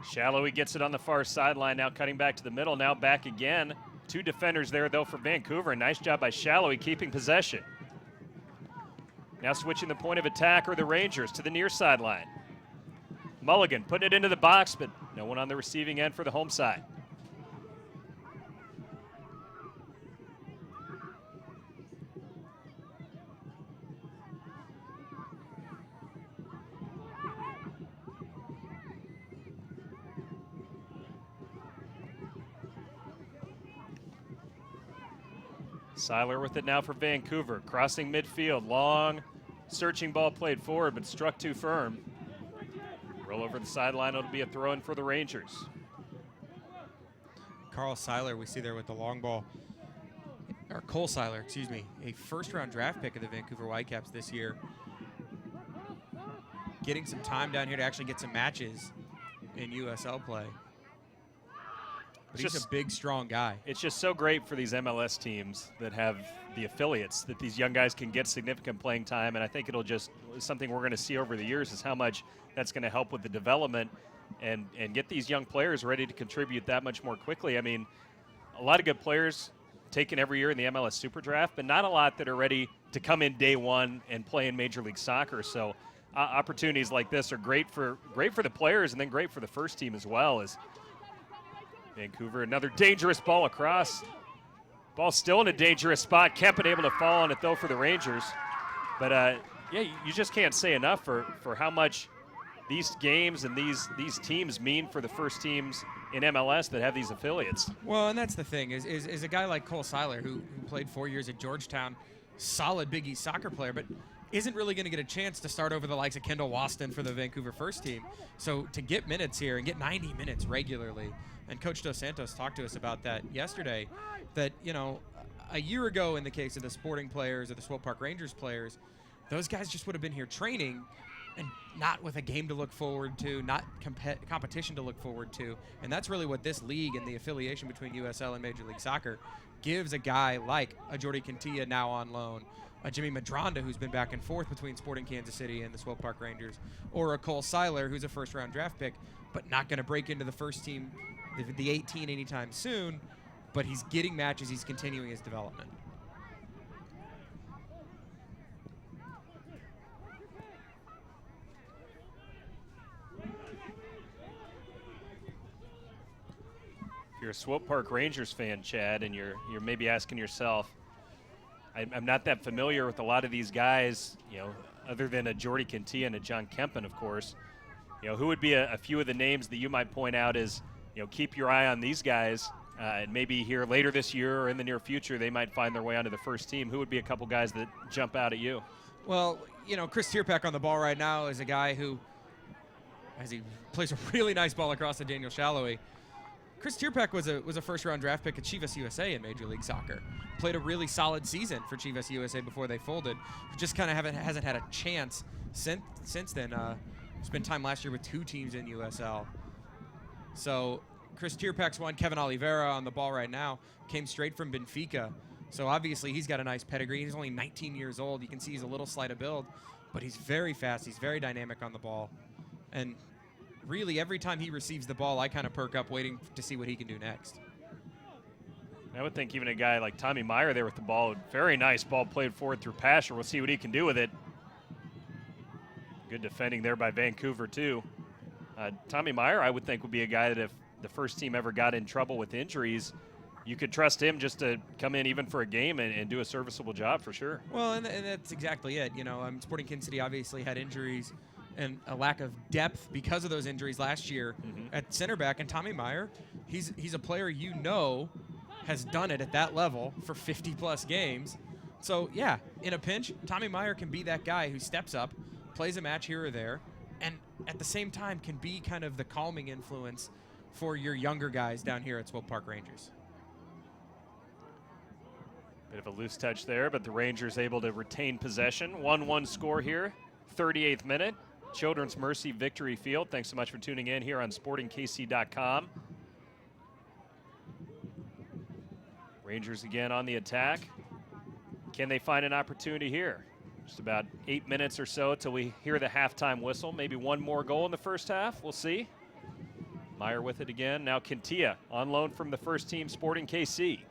Shallowy gets it on the far sideline, now cutting back to the middle, now back again. Two defenders there, though, for Vancouver. Nice job by Shallowy keeping possession. Now switching the point of attack are the Rangers to the near sideline. Mulligan putting it into the box, but no one on the receiving end for the home side. Seiler with it now for Vancouver, crossing midfield, long searching ball played forward, but struck too firm. Roll over the sideline, it'll be a throw-in for the Rangers. Carl Seiler, we see there with the long ball, or Cole Seiler, excuse me, a first-round draft pick of the Vancouver Whitecaps this year. Getting some time down here to actually get some matches in USL play. But he's a big, strong guy. It's just so great for these MLS teams that have the affiliates that these young guys can get significant playing time, and I think it'll just something we're going to see over the years is how much that's going to help with the development and get these young players ready to contribute that much more quickly. I mean, a lot of good players taken every year in the MLS Super Draft, but not a lot that are ready to come in day one and play in Major League Soccer. So opportunities like this are great for the players and then great for the first team as well. As Vancouver, another dangerous ball across. Ball still in a dangerous spot. Kempen able to fall on it, though, for the Rangers. But, yeah, you just can't say enough for how much these games and these teams mean for the first teams in MLS that have these affiliates. Well, and that's the thing, is a guy like Cole Seiler, who played 4 years at Georgetown, solid Big East soccer player, but isn't really going to get a chance to start over the likes of Kendall Waston for the Vancouver first team. So to get minutes here and get 90 minutes regularly, and Coach Dos Santos talked to us about that yesterday, that, you know, a year ago in the case of the Sporting players or the Swope Park Rangers players, those guys just would have been here training and not with a game to look forward to, not competition to look forward to. And that's really what this league and the affiliation between USL and Major League Soccer gives a guy like a Jordi Cantilla now on loan, a Jimmy Madronda who's been back and forth between Sporting Kansas City and the Swope Park Rangers, or a Cole Seiler who's a first-round draft pick, but not going to break into the first team, the 18 anytime soon, but he's getting matches, he's continuing his development. If you're a Swope Park Rangers fan, Chad, and you're maybe asking yourself, I'm not that familiar with a lot of these guys, you know, other than a Jordi Cantilla and a John Kempen, of course. You know, who would be a few of the names that you might point out as, you know, keep your eye on these guys, and maybe here later this year or in the near future they might find their way onto the first team. Who would be a couple guys that jump out at you? Well, you know, Chris Tierpak on the ball right now is a guy who, as he plays a really nice ball across to Daniel Shallowy. Chris Tierpak was a first-round draft pick at Chivas USA in Major League Soccer. Played a really solid season for Chivas USA before they folded. Just kind of hasn't had a chance since then. Spent time last year with 2 teams in USL. So Chris Tierpak's one. Kevin Oliveira on the ball right now came straight from Benfica. So obviously he's got a nice pedigree. He's only 19 years old. You can see he's a little slight of build, but he's very fast. He's very dynamic on the ball. And really, every time he receives the ball, I kind of perk up waiting to see what he can do next. I would think even a guy like Tommy Meyer there with the ball, very nice ball played forward through Pasher. We'll see what he can do with it. Good defending there by Vancouver, too. Tommy Meyer, I would think, would be a guy that if the first team ever got in trouble with injuries, you could trust him just to come in even for a game and do a serviceable job for sure. Well, and that's exactly it. You know, Sporting Kansas City obviously had injuries and a lack of depth because of those injuries last year at center back. And Tommy Meyer, he's a player you know has done it at that level for 50-plus games. So, yeah, in a pinch, Tommy Meyer can be that guy who steps up, plays a match here or there, and at the same time can be kind of the calming influence for your younger guys down here at Swope Park Rangers. Bit of a loose touch there, but the Rangers able to retain possession. 1-1 score here, 38th minute. Children's Mercy Victory Field. Thanks so much for tuning in here on SportingKC.com. Rangers again on the attack. Can they find an opportunity here? Just about 8 minutes or so till we hear the halftime whistle. Maybe one more goal in the first half. We'll see. Meyer with it again. Now Quintilla on loan from the first team Sporting KC.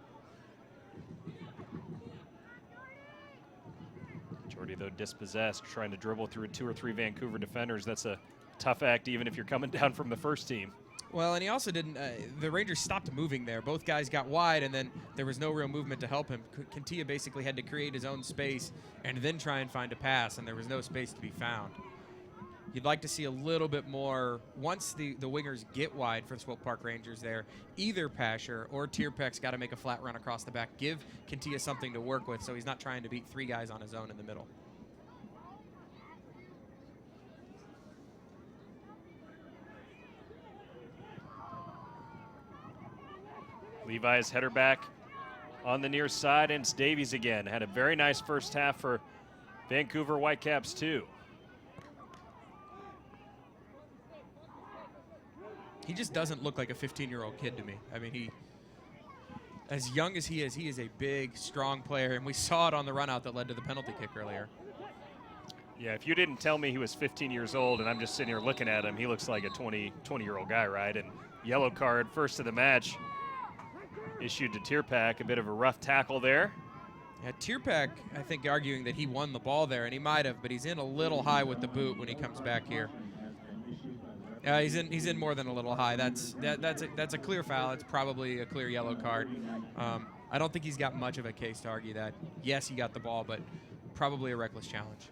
Jordy, though, dispossessed, trying to dribble through 2 or 3 Vancouver defenders. That's a tough act even if you're coming down from the first team. Well, and he also didn't, the Rangers stopped moving there. Both guys got wide, and then there was no real movement to help him. Quintilla basically had to create his own space and then try and find a pass, and there was no space to be found. You'd like to see a little bit more, once the wingers get wide for the Swope Park Rangers there, either Pasher or Tierpek's got to make a flat run across the back. Give Quintilla something to work with so he's not trying to beat 3 guys on his own in the middle. Levi's header back on the near side, and it's Davies again. Had a very nice first half for Vancouver Whitecaps too. He just doesn't look like a 15-year-old kid to me. I mean, as young as he is a big, strong player, and we saw it on the run-out that led to the penalty kick earlier. Yeah, if you didn't tell me he was 15 years old and I'm just sitting here looking at him, he looks like a 20-year-old guy, right? And yellow card first of the match issued to Tierpek. A bit of a rough tackle there. Yeah, Tierpek, I think, arguing that he won the ball there, and he might have, but he's in a little high with the boot when he comes back here. He's in more than a little high. That's a clear foul. It's probably a clear yellow card. I don't think he's got much of a case to argue that. Yes, he got the ball, but probably a reckless challenge.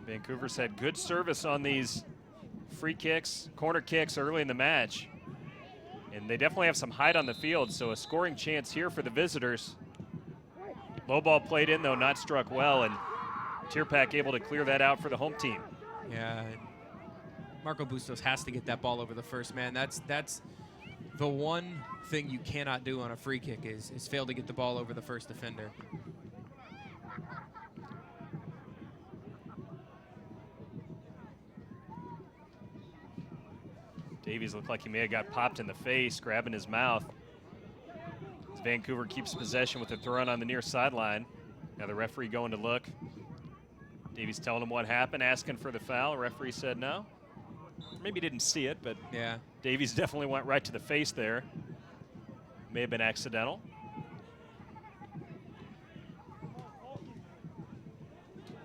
Vancouver's had good service on these free kicks, corner kicks early in the match. And they definitely have some height on the field, so a scoring chance here for the visitors. Low ball played in, though, not struck well, and Tierpek able to clear that out for the home team. Yeah, Marco Bustos has to get that ball over the first man. That's the one thing you cannot do on a free kick is fail to get the ball over the first defender. Davies looked like he may have got popped in the face, grabbing his mouth. As Vancouver keeps possession with a throw on the near sideline. Now the referee going to look. Davies telling him what happened, asking for the foul. Referee said no. Maybe didn't see it, but yeah, Davies definitely went right to the face there. May have been accidental.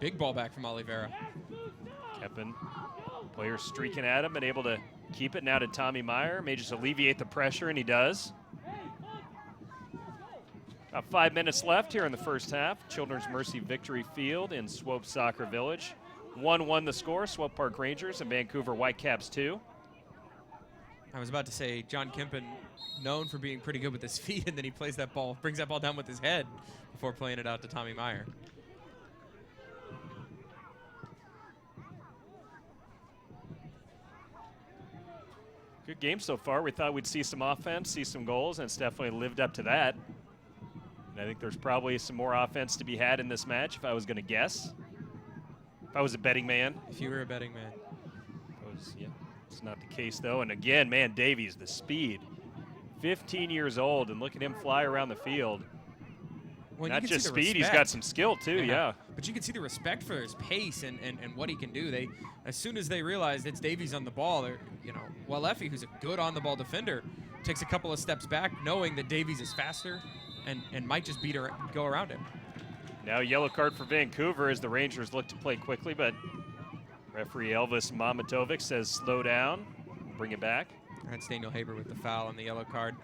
Big ball back from Oliveira. Keppen, players streaking at him and able to keep it now to Tommy Meyer. May just alleviate the pressure, and he does. About 5 minutes left here in the first half. Children's Mercy Victory Field in Swope Soccer Village. 1-1 the score. Swope Park Rangers and Vancouver Whitecaps 2. I was about to say John Kempen, known for being pretty good with his feet, and then he plays that ball, brings that ball down with his head before playing it out to Tommy Meyer. Good game so far. We thought we'd see some offense, see some goals, and it's definitely lived up to that. And I think there's probably some more offense to be had in this match, if I was going to guess. If I was a betting man. If you were a betting man. Yeah, it's not the case, though. And again, man, Davies, the speed. 15 years old, and look at him fly around the field. Well, not just speed, he's got some skill, too, yeah. But you can see the respect for his pace and what he can do. As soon as they realized it's Davies on the ball, Walefi, who's a good on-the-ball defender, takes a couple of steps back, knowing that Davies is faster and might just go around him. Now yellow card for Vancouver as the Rangers look to play quickly, but referee Elvis Mamatovic says slow down, bring it back. That's Daniel Haber with the foul and the yellow card.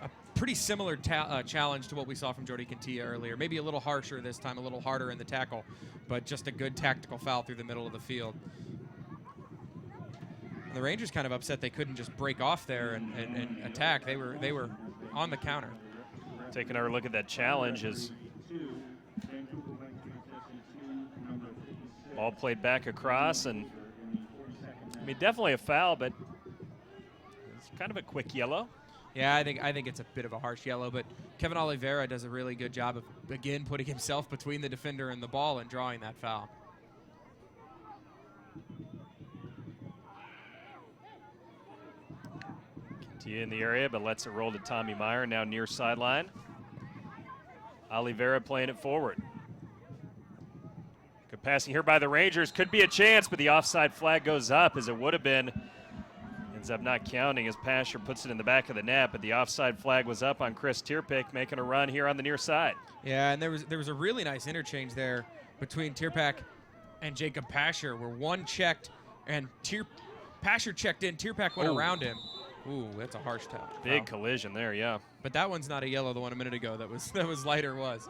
A pretty similar challenge to what we saw from Jordy Quintilla earlier. Maybe a little harsher this time, a little harder in the tackle, but just a good tactical foul through the middle of the field. And the Rangers kind of upset they couldn't just break off there and attack. They were on the counter. Taking our look at that challenge as ball played back across, and I mean definitely a foul, but it's kind of a quick yellow. Yeah, I think it's a bit of a harsh yellow, but Kevin Oliveira does a really good job of, again, putting himself between the defender and the ball and drawing that foul. Continue in the area, but lets it roll to Tommy Meyer, now near sideline. Oliveira playing it forward. Good passing here by the Rangers. Could be a chance, but the offside flag goes up as it would have been. Ends up not counting as Pasher puts it in the back of the net, but the offside flag was up on Chris Tierpick, making a run here on the near side. Yeah, and there was a really nice interchange there between Tierpick and Jacob Pasher, where one checked and Pasher checked in, Tierpick went around him. Ooh, that's a harsh foul. Big collision there, yeah. But that one's not a yellow. The one a minute ago that was lighter was.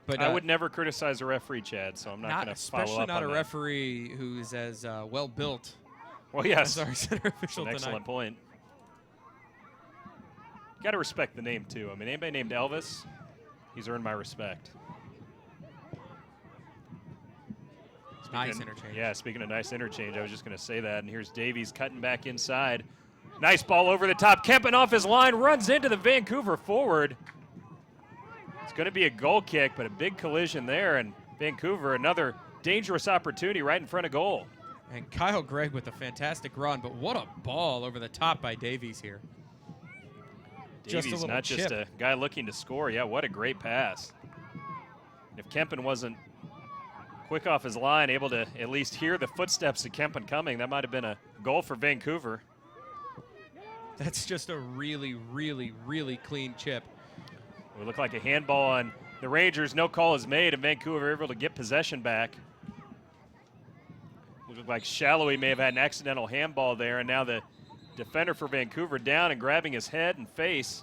But I would never criticize a referee, Chad, so I'm not going to follow up on that. Especially not a referee who's as well built. Well, yes. As our center official That's an excellent point. You got to respect the name too. I mean, anybody named Elvis, he's earned my respect. Nice interchange. Yeah, speaking of nice interchange, I was just going to say that. And here's Davies cutting back inside. Nice ball over the top. Kempen off his line, runs into the Vancouver forward. It's going to be a goal kick, but a big collision there. And Vancouver, another dangerous opportunity right in front of goal. And Kyle Gregg with a fantastic run, but what a ball over the top by Davies here. Davies, not just a guy looking to score. Yeah, what a great pass. If Kempen wasn't quick off his line, able to at least hear the footsteps of Kempen coming, that might have been a goal for Vancouver. That's just a really, really, really clean chip. It looked like a handball on the Rangers. No call is made, and Vancouver able to get possession back. Looked like Shallowy may have had an accidental handball there, and now the defender for Vancouver down and grabbing his head and face.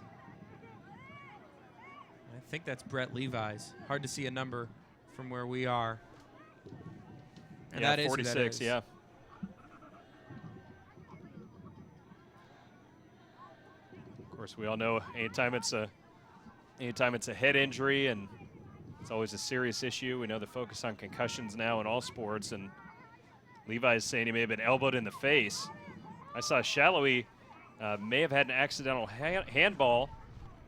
I think that's Brett Levi's. Hard to see a number from where we are. And yeah, that is 46, yeah. Of course, we all know anytime it's a head injury, and it's always a serious issue. We know the focus on concussions now in all sports, and Levi is saying he may have been elbowed in the face. I saw Shallowy may have had an accidental handball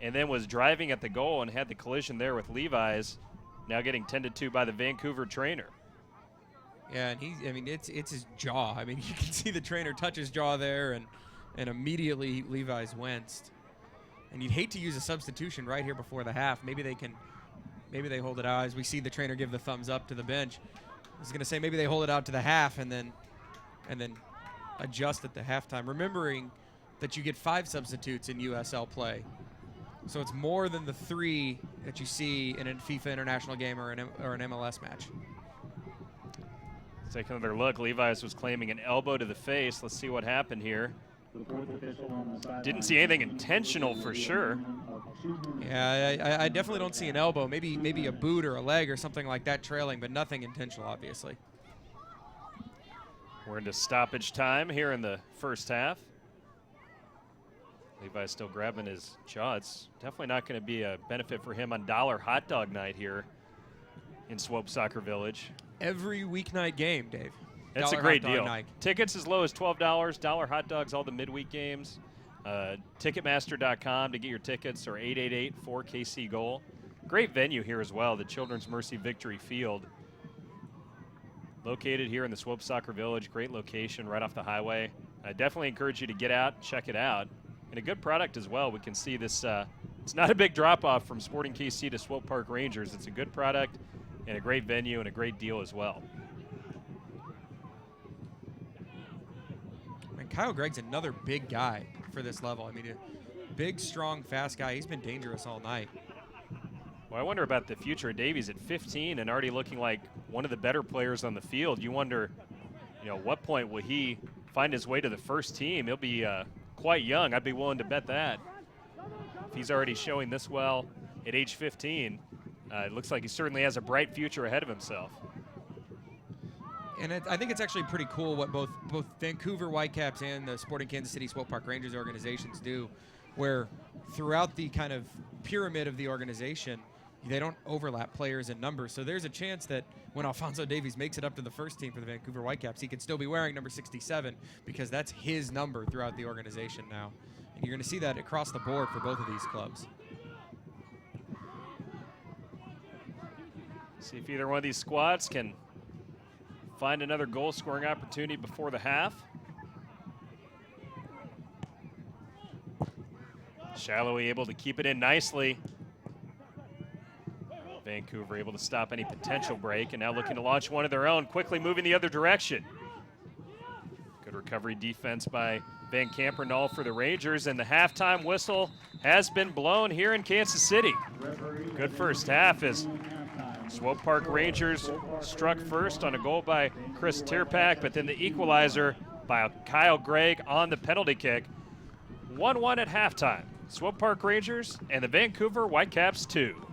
and then was driving at the goal and had the collision there with Levi's, now getting tended to by the Vancouver trainer. Yeah, and it's his jaw. I mean, you can see the trainer touch his jaw there, and immediately Levi's winced. And you'd hate to use a substitution right here before the half. Maybe they hold it out as we see the trainer give the thumbs up to the bench. I was going to say maybe they hold it out to the half and then adjust at the halftime, remembering that you get 5 substitutes in USL play. So it's more than the 3 that you see in a FIFA international game or an MLS match. Let's take another look. Levi's was claiming an elbow to the face. Let's see what happened here. Didn't see anything intentional for sure. Yeah, I definitely don't see an elbow. Maybe a boot or a leg or something like that trailing, but nothing intentional, obviously. We're into stoppage time here in the first half. Levi's still grabbing his jaw. It's definitely not going to be a benefit for him on Dollar Hot Dog Night here in Swope Soccer Village. Every weeknight game, Dave. That's Dollar a great Hot Dog deal. Night. Tickets as low as $12. Dollar Hot Dogs, all the midweek games. Ticketmaster.com to get your tickets, or 888-4KC-GOAL. Great venue here as well, the Children's Mercy Victory Field. Located here in the Swope Soccer Village. Great location right off the highway. I definitely encourage you to get out and check it out. And a good product as well. We can see this, it's not a big drop-off from Sporting KC to Swope Park Rangers. It's a good product and a great venue and a great deal as well. And Kyle Gregg's another big guy for this level. I mean, a big, strong, fast guy. He's been dangerous all night. Well, I wonder about the future of Davies at 15 and already looking like one of the better players on the field. You wonder, at what point will he find his way to the first team? He'll be quite young. I'd be willing to bet that. If he's already showing this well at age 15, it looks like he certainly has a bright future ahead of himself. And I think it's actually pretty cool what both Vancouver Whitecaps and the Sporting Kansas City Swope Park Rangers organizations do, where throughout the kind of pyramid of the organization, they don't overlap players and numbers. So there's a chance that when Alphonso Davies makes it up to the first team for the Vancouver Whitecaps, he can still be wearing number 67 because that's his number throughout the organization now. And you're going to see that across the board for both of these clubs. See if either one of these squads can find another goal-scoring opportunity before the half. Shallowy able to keep it in nicely. Vancouver able to stop any potential break, and now looking to launch one of their own, quickly moving the other direction. Good recovery defense by Van Kampernal for the Rangers, and the halftime whistle has been blown here in Kansas City. Good first half as Swope Park Rangers struck first on a goal by Chris Tierpak, but then the equalizer by Kyle Gregg on the penalty kick. 1-1 at halftime. Swope Park Rangers and the Vancouver Whitecaps 2.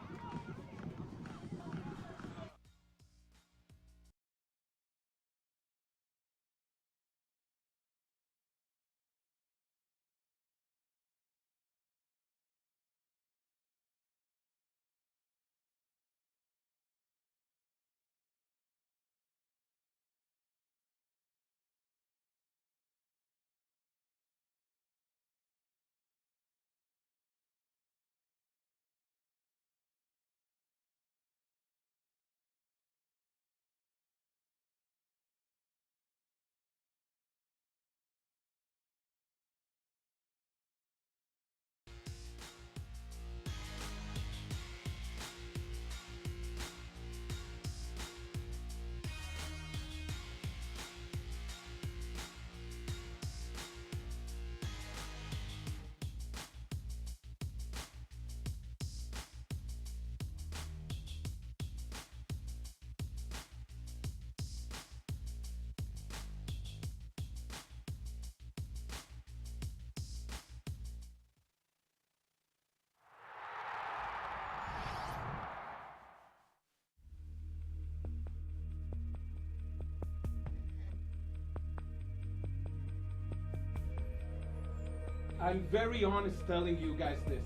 I'm very honest telling you guys this.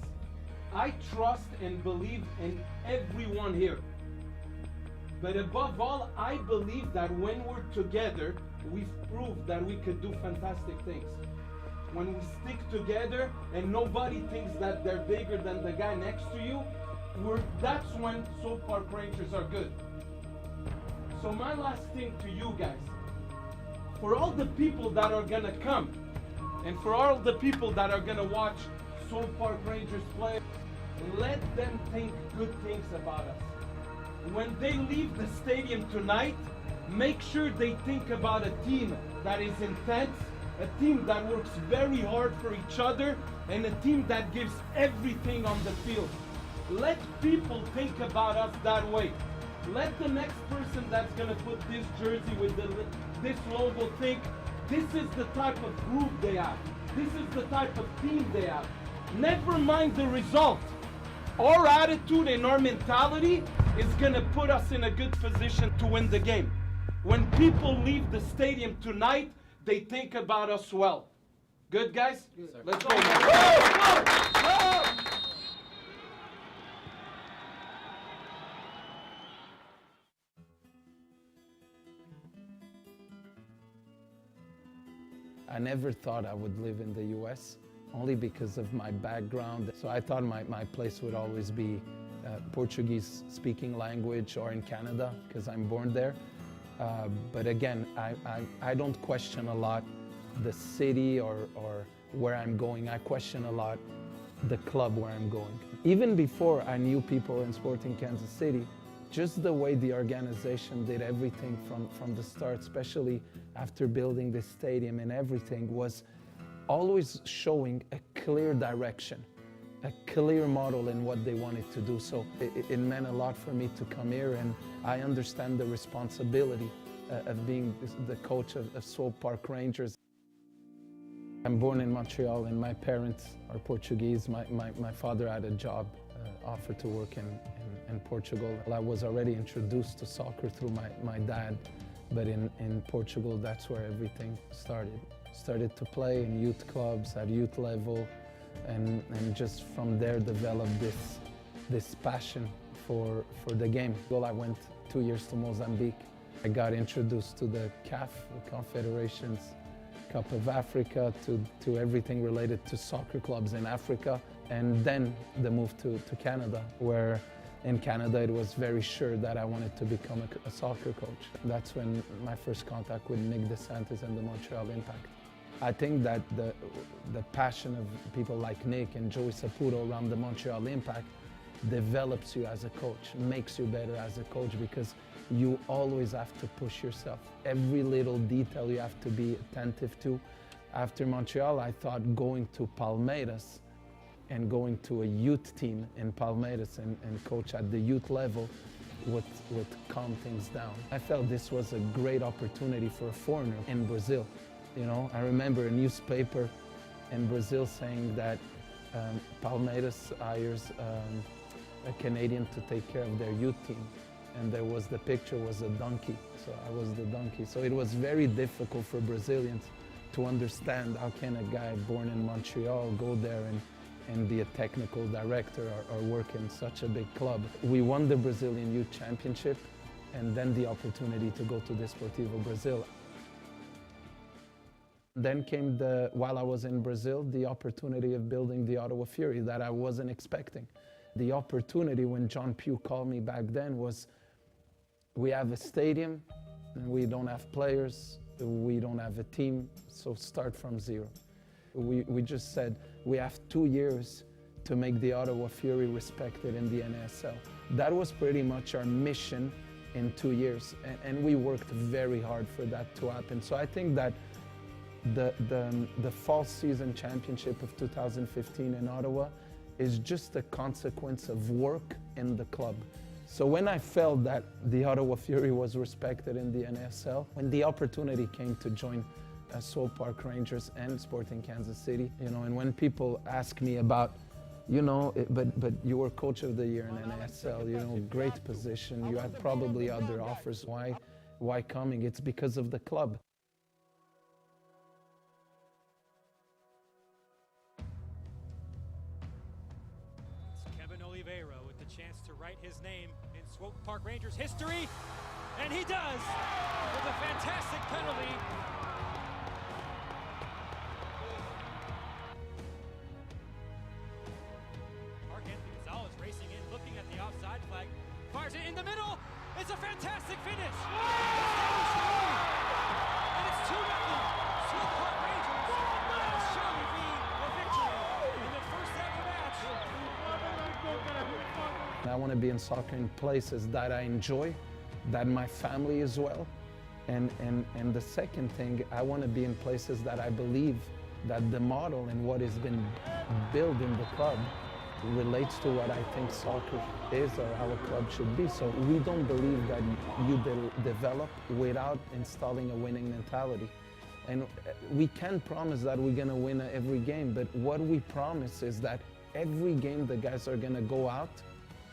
I trust and believe in everyone here. But above all, I believe that when we're together, we've proved that we could do fantastic things. When we stick together and nobody thinks that they're bigger than the guy next to you, that's when Swope Park Rangers are good. So my last thing to you guys, for all the people that are gonna come, and for all the people that are gonna watch Swope Park Rangers play, let them think good things about us. When they leave the stadium tonight, make sure they think about a team that is intense, a team that works very hard for each other, and a team that gives everything on the field. Let people think about us that way. Let the next person that's gonna put this jersey with this logo think, this is the type of group they have. This is the type of team they have. Never mind the result. Our attitude and our mentality is gonna put us in a good position to win the game. When people leave the stadium tonight, they think about us well. Good, guys? Good. Let's go. Go! I never thought I would live in the US, only because of my background. So I thought my place would always be Portuguese speaking language or in Canada, because I'm born there. But again, I don't question a lot the city or where I'm going. I question a lot the club where I'm going. Even before I knew people in Sporting Kansas City, just the way the organization did everything from the start, especially after building this stadium and everything, was always showing a clear direction, a clear model in what they wanted to do. So it meant a lot for me to come here, and I understand the responsibility of being the coach of Swope Park Rangers. I'm born in Montreal, and my parents are Portuguese. My father had a job offer to work in Portugal. I was already introduced to soccer through my dad, But in Portugal, that's where everything started. Started to play in youth clubs at youth level, and just from there developed this passion for the game. Well, I went 2 years to Mozambique. I got introduced to the CAF, the Confederations Cup of Africa, to everything related to soccer clubs in Africa, and then the move to Canada, where in Canada it was very sure that I wanted to become a soccer coach. That's when my first contact with Nick DeSantis and the Montreal Impact. I think that the passion of people like Nick and Joey Saputo around the Montreal Impact develops you as a coach, makes you better as a coach, because you always have to push yourself. Every little detail you have to be attentive to. After Montreal, I thought going to Palmeiras and going to a youth team in Palmeiras and coach at the youth level would calm things down. I felt this was a great opportunity for a foreigner in Brazil. You know, I remember a newspaper in Brazil saying that Palmeiras hires a Canadian to take care of their youth team. And the picture was a donkey, so I was the donkey. So it was very difficult for Brazilians to understand how can a guy born in Montreal go there and be a technical director or work in such a big club. We won the Brazilian Youth Championship, and then the opportunity to go to Desportivo Brazil. Then came, while I was in Brazil, the opportunity of building the Ottawa Fury that I wasn't expecting. The opportunity when John Pugh called me back then was, we have a stadium, and we don't have players, we don't have a team, so start from zero. We just said, we have 2 years to make the Ottawa Fury respected in the NASL. That was pretty much our mission in 2 years, and we worked very hard for that to happen. So I think that the fall season championship of 2015 in Ottawa is just a consequence of work in the club. So when I felt that the Ottawa Fury was respected in the NASL, when the opportunity came to join Swope Park Rangers and Sporting Kansas City, you know, and when people ask me about, you know, but you were coach of the year in NASL, you know, great position, you had probably other offers, why coming? It's because of the club. With the chance to write his name in Swope Park Rangers history, and he does with a fantastic penalty. Mark Anthony Gonzalez racing in, looking at the offside flag, fires it in the middle. It's a fantastic finish. And it's 2-0. Swope Park Rangers will surely be the victory in the first ever match. I want to be in soccer in places that I enjoy, that my family is well. And the second thing, I want to be in places that I believe that the model and what has been built in the club relates to what I think soccer is or how a club should be. So we don't believe that you develop without installing a winning mentality. And we can't promise that we're going to win every game, but what we promise is that every game the guys are going to go out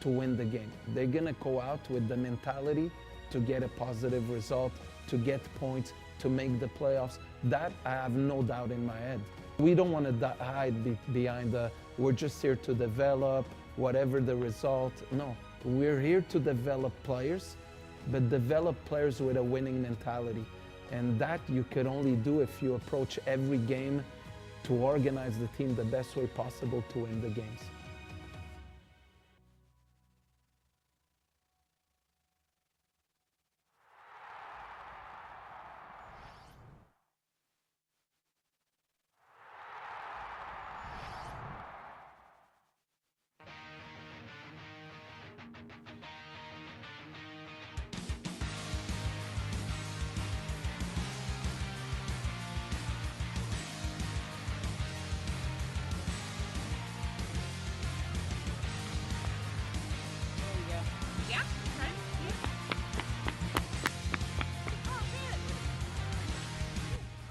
to win the game. They're going to go out with the mentality to get a positive result, to get points, to make the playoffs. That I have no doubt in my head. We don't want to hide behind we're just here to develop whatever the result. No, we're here to develop players, but develop players with a winning mentality. And that you could only do if you approach every game to organize the team the best way possible to win the games.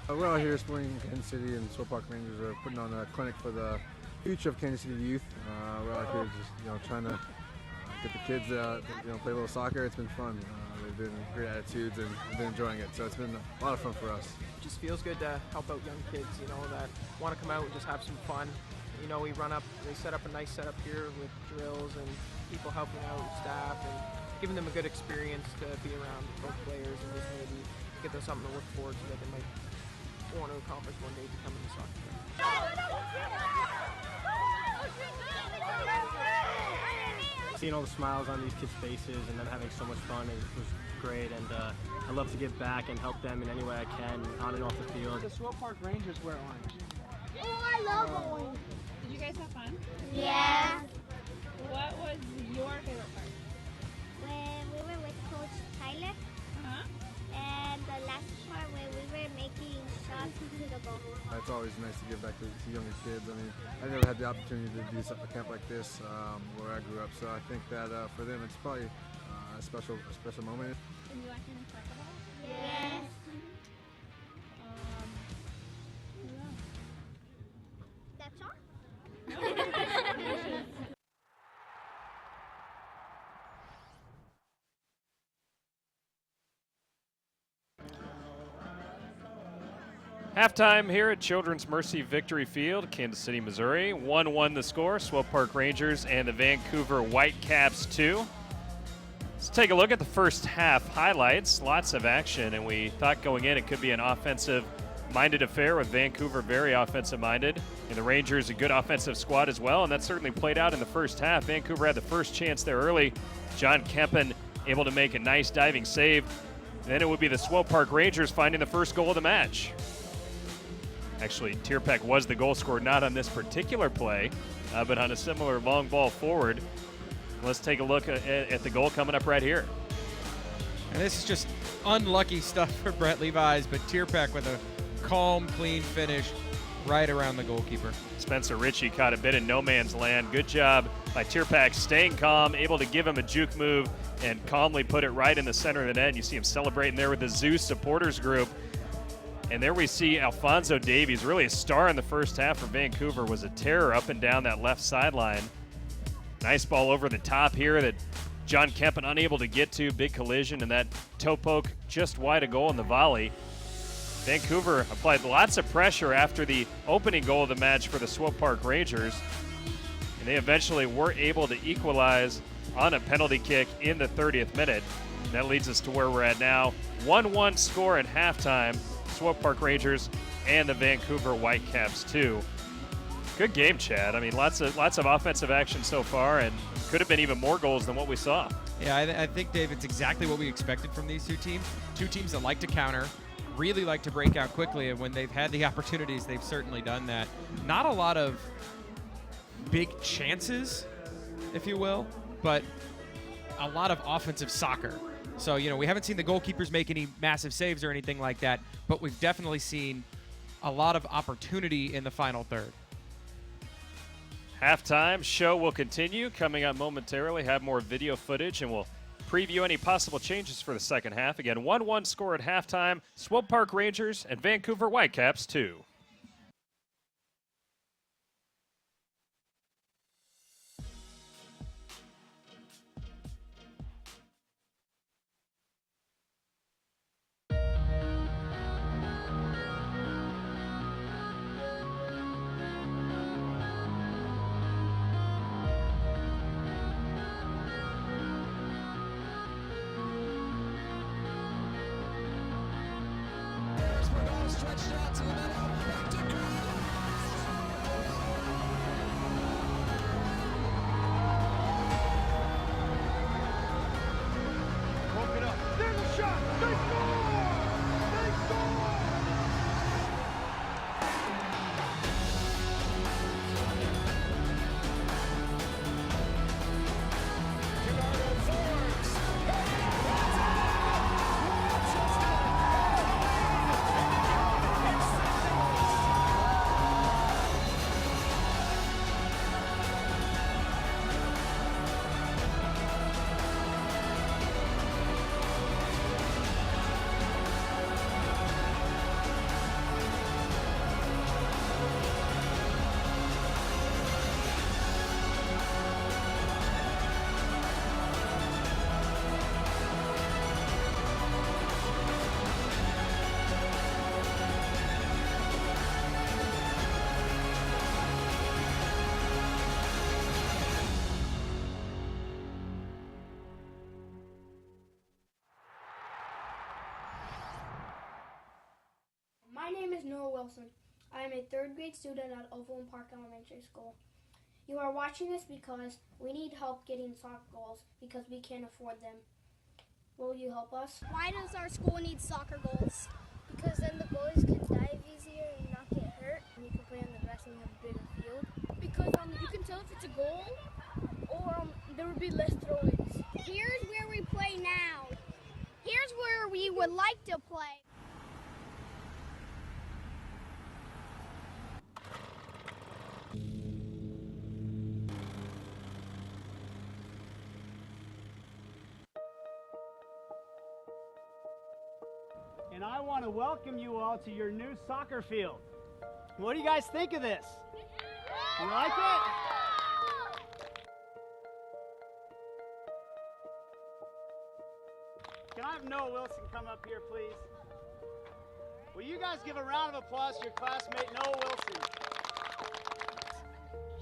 We're out here supporting Kansas City, and Swope Park Rangers are putting on a clinic for the future of Kansas City youth. We're out here just trying to get the kids play a little soccer. It's been fun. They've been great attitudes and I've been enjoying it. So it's been a lot of fun for us. It just feels good to help out young kids, you know, that want to come out and just have some fun. You know, they set up a nice setup here with drills and people helping out staff and giving them a good experience to be around both players and just maybe get them something to look forward to that they might want to accomplish one day becoming a soccer player. Seeing all the smiles on these kids' faces and them having so much fun was great, and I love to give back and help them in any way I can, on and off the field. The Swope Park Rangers wear orange. Oh, I love orange. Did you guys have fun? Yeah. What was your favorite part? When we were with Coach Tyler, and the last part when we were making shots into the goal. It's always nice to give back to younger kids. I mean, I never had the opportunity to do a camp like this where I grew up, so I think that for them it's probably a special moment. Did you watch any basketball? Yes. That's all? Halftime here at Children's Mercy Victory Field, Kansas City, Missouri. 1-1 the score, Swope Park Rangers and the Vancouver Whitecaps 2. Let's take a look at the first half highlights. Lots of action, and we thought going in it could be an offensive-minded affair with Vancouver very offensive-minded, and the Rangers a good offensive squad as well, and that certainly played out in the first half. Vancouver had the first chance there early. John Kempen able to make a nice diving save. And then it would be the Swope Park Rangers finding the first goal of the match. Actually, Tierpek was the goal scorer, not on this particular play, but on a similar long ball forward. Let's take a look at the goal coming up right here. And this is just unlucky stuff for Brett Levi's, but Tierpek with a calm, clean finish right around the goalkeeper. Spencer Ritchie caught a bit in no man's land. Good job by Tierpek staying calm, able to give him a juke move and calmly put it right in the center of the net. You see him celebrating there with the Zeus supporters group. And there we see Alphonso Davies, really a star in the first half for Vancouver, was a terror up and down that left sideline. Nice ball over the top here that John Kempen unable to get to. Big collision, and that toe poke just wide a goal in the volley. Vancouver applied lots of pressure after the opening goal of the match for the Swope Park Rangers, and they eventually were able to equalize on a penalty kick in the 30th minute. And that leads us to where we're at now. 1-1 score at halftime. Swope Park Rangers and the Vancouver Whitecaps 2. Good game, Chad. I mean, lots of offensive action so far, and could have been even more goals than what we saw. Yeah, I think, Dave, it's exactly what we expected from these two teams. Two teams that like to counter, really like to break out quickly, and when they've had the opportunities, they've certainly done that. Not a lot of big chances, if you will, but a lot of offensive soccer. So, you know, we haven't seen the goalkeepers make any massive saves or anything like that, but we've definitely seen a lot of opportunity in the final third. Halftime show will continue. Coming up momentarily, have more video footage, and we'll preview any possible changes for the second half. Again, 1-1 score at halftime. Swope Park Rangers and Vancouver Whitecaps 2. Stretched out to the middle. Noah Wilson. I am a third grade student at Swope Park Elementary School. You are watching this because we need help getting soccer goals because we can't afford them. Will you help us? Why does our school need soccer goals? Because then the goalies can dive easier and not get hurt. And you can play on the grass and have a bigger field. Because you can tell if it's a goal or there would be less throw-ins. Here's where we play now. Here's where we would like to play. And I want to welcome you all to your new soccer field. What do you guys think of this? You like it? Can I have Noah Wilson come up here, please? Will you guys give a round of applause to your classmate, Noah Wilson?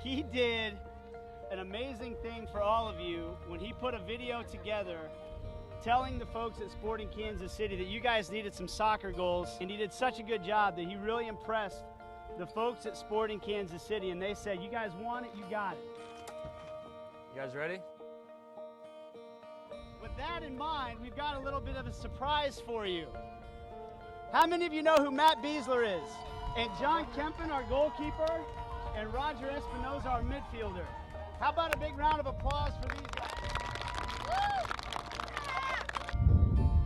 He did an amazing thing for all of you when he put a video together telling the folks at Sporting Kansas City that you guys needed some soccer goals, and he did such a good job that he really impressed the folks at Sporting Kansas City, and they said, you guys want it, you got it. You guys ready? With that in mind, we've got a little bit of a surprise for you. How many of you know who Matt Beasler is? And John Kempen, our goalkeeper, and Roger Espinoza, our midfielder. How about a big round of applause for these guys?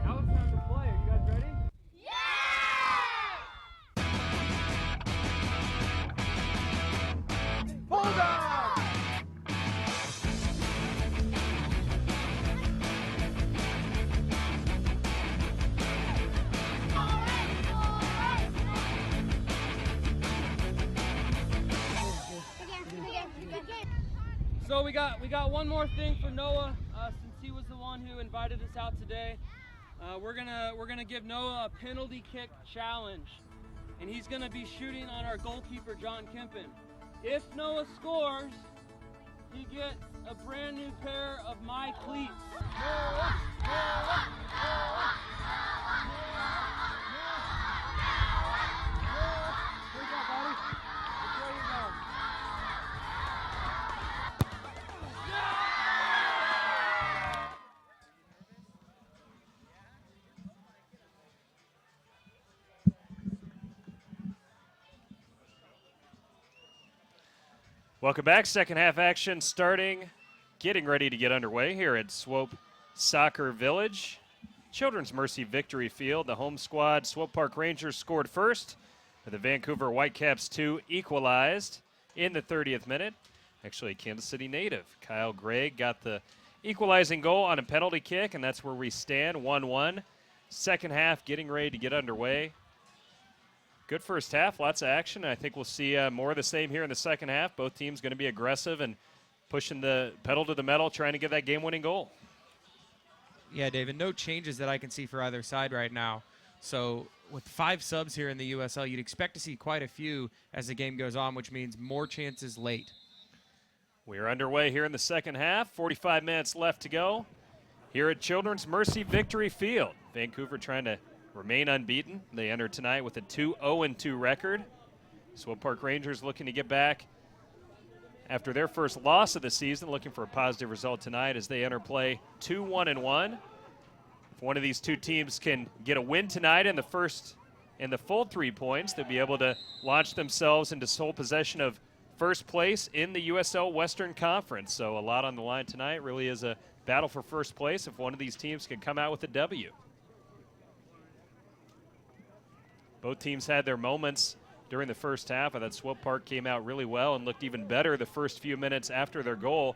Now it's time to play. Are you guys ready? Yeah! Bulldog! So we got one more thing for Noah, since he was the one who invited us out today. We're gonna give Noah a penalty kick challenge, and he's gonna be shooting on our goalkeeper John Kempen. If Noah scores, he gets a brand new pair of my cleats. Noah, Noah, Noah. Welcome back. Second half action starting, getting ready to get underway here at Swope Soccer Village. Children's Mercy Victory Field. The home squad, Swope Park Rangers, scored first. The Vancouver Whitecaps 2 equalized in the 30th minute. Actually, a Kansas City native. Kyle Gregg got the equalizing goal on a penalty kick, and that's where we stand, 1-1. Second half getting ready to get underway. Good first half, lots of action. I think we'll see more of the same here in the second half. Both teams going to be aggressive and pushing the pedal to the metal, trying to get that game-winning goal. Yeah, David, no changes that I can see for either side right now. So with 5 subs here in the USL, you'd expect to see quite a few as the game goes on, which means more chances late. We are underway here in the second half. 45 minutes left to go here at Children's Mercy Victory Field. Vancouver trying to remain unbeaten. They enter tonight with a 2-0-2 record. Swope Park Rangers looking to get back after their first loss of the season, looking for a positive result tonight as they enter play 2-1-1. If one of these two teams can get a win tonight in the full 3 points, they'll be able to launch themselves into sole possession of first place in the USL Western Conference. So a lot on the line tonight. Really is a battle for first place if one of these teams can come out with a W. Both teams had their moments during the first half. I thought Swope Park came out really well and looked even better the first few minutes after their goal.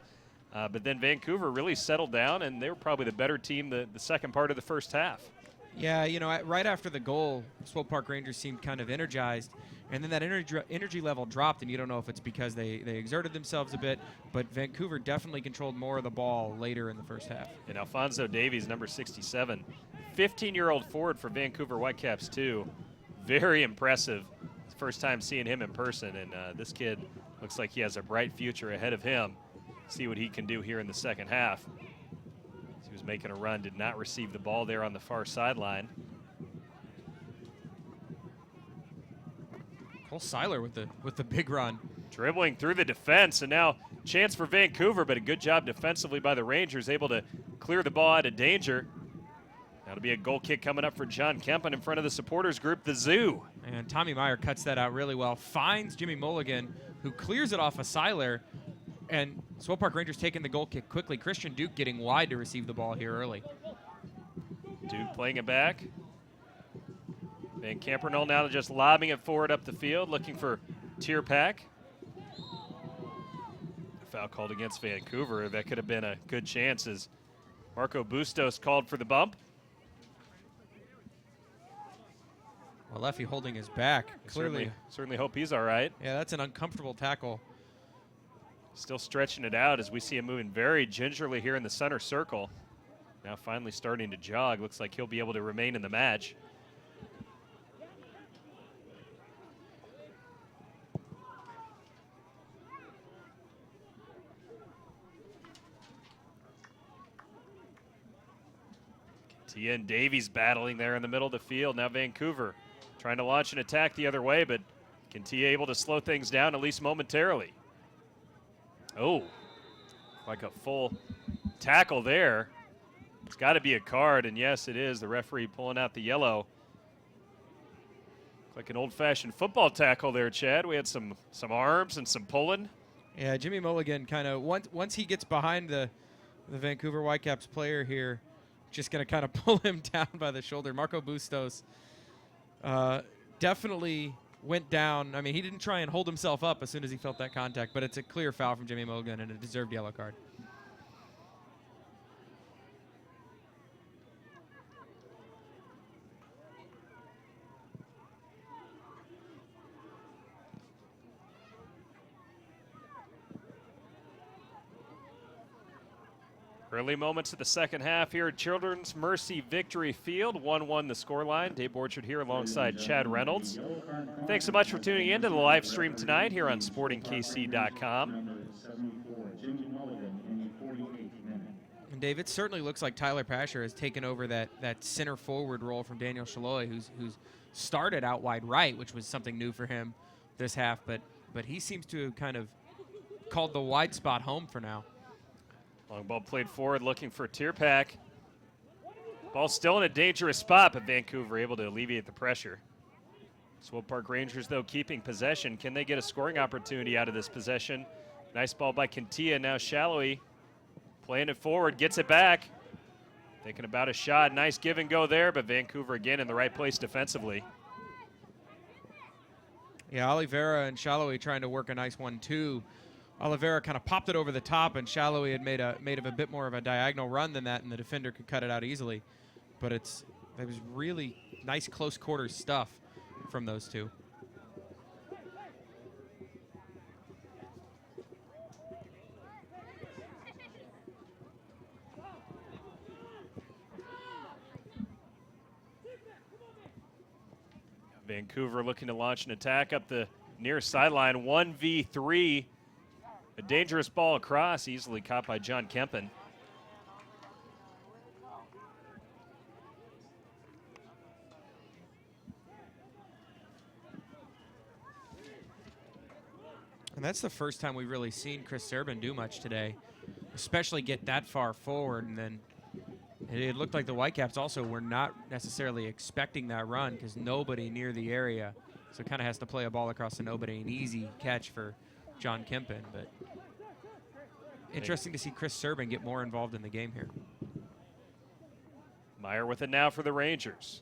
But then Vancouver really settled down, and they were probably the better team the second part of the first half. Yeah, you know, right after the goal, Swope Park Rangers seemed kind of energized, and then that energy level dropped, and you don't know if it's because they exerted themselves a bit, but Vancouver definitely controlled more of the ball later in the first half. And Alfonso Davies, number 67, 15-year-old forward for Vancouver Whitecaps too. Very impressive. First time seeing him in person, and this kid looks like he has a bright future ahead of him. See what he can do here in the second half. He was making a run, did not receive the ball there on the far sideline. Cole Seiler with the big run. Dribbling through the defense, and now chance for Vancouver, but a good job defensively by the Rangers, able to clear the ball out of danger. That'll be a goal kick coming up for John Kempen in front of the supporters group, the Zoo. And Tommy Meyer cuts that out really well, finds Jimmy Mulligan, who clears it off of Seiler, and Swope Park Rangers taking the goal kick quickly. Christian Duke getting wide to receive the ball here early. Duke playing it back. Van Campernoll now just lobbing it forward up the field, looking for Tierpak. Foul called against Vancouver. That could have been a good chance as Marco Bustos called for the bump. Well, Leffy holding his back. Clearly. Certainly hope he's all right. Yeah, that's an uncomfortable tackle. Still stretching it out as we see him moving very gingerly here in the center circle. Now finally starting to jog. Looks like he'll be able to remain in the match. Tia and Davies battling there in the middle of the field. Now Vancouver trying to launch an attack the other way, but Tia able to slow things down at least momentarily. Oh, like a full tackle there. It's got to be a card, and yes, it is. The referee pulling out the yellow. Like an old-fashioned football tackle there, Chad. We had some arms and some pulling. Yeah, Jimmy Mulligan kind of, once he gets behind the Vancouver Whitecaps player here, just going to kind of pull him down by the shoulder. Marco Bustos definitely went down. I mean, he didn't try and hold himself up as soon as he felt that contact, but it's a clear foul from Jimmy Mulligan and a deserved yellow card. Early moments of the second half here at Children's Mercy Victory Field. 1-1 the scoreline. Dave Borchard here alongside Chad Reynolds. Thanks so much for tuning in to the live stream tonight here on SportingKC.com. And Dave, it certainly looks like Tyler Pasher has taken over that center forward role from Daniel Shaloy, who's started out wide right, which was something new for him this half, but he seems to have kind of called the wide spot home for now. Long ball played forward, looking for Tierpak. Ball still in a dangerous spot, but Vancouver able to alleviate the pressure. Swope Park Rangers, though, keeping possession. Can they get a scoring opportunity out of this possession? Nice ball by Kintia. Now Shallowy playing it forward, gets it back. Thinking about a shot. Nice give and go there, but Vancouver again in the right place defensively. Yeah, Oliveira and Shallowy trying to work a nice 1-2. Oliveira kind of popped it over the top, and Shallowy had made a bit more of a diagonal run than that, and the defender could cut it out easily. But it was really nice close quarters stuff from those two. Vancouver looking to launch an attack up the near sideline. 1v3. A dangerous ball across, easily caught by John Kempen. And that's the first time we've really seen Chris Serban do much today, especially get that far forward. And then it looked like the Whitecaps also were not necessarily expecting that run because nobody near the area. So kind of has to play a ball across to nobody, an easy catch for John Kempen. But interesting to see Chris Serban get more involved in the game here. Meyer with it now for the Rangers.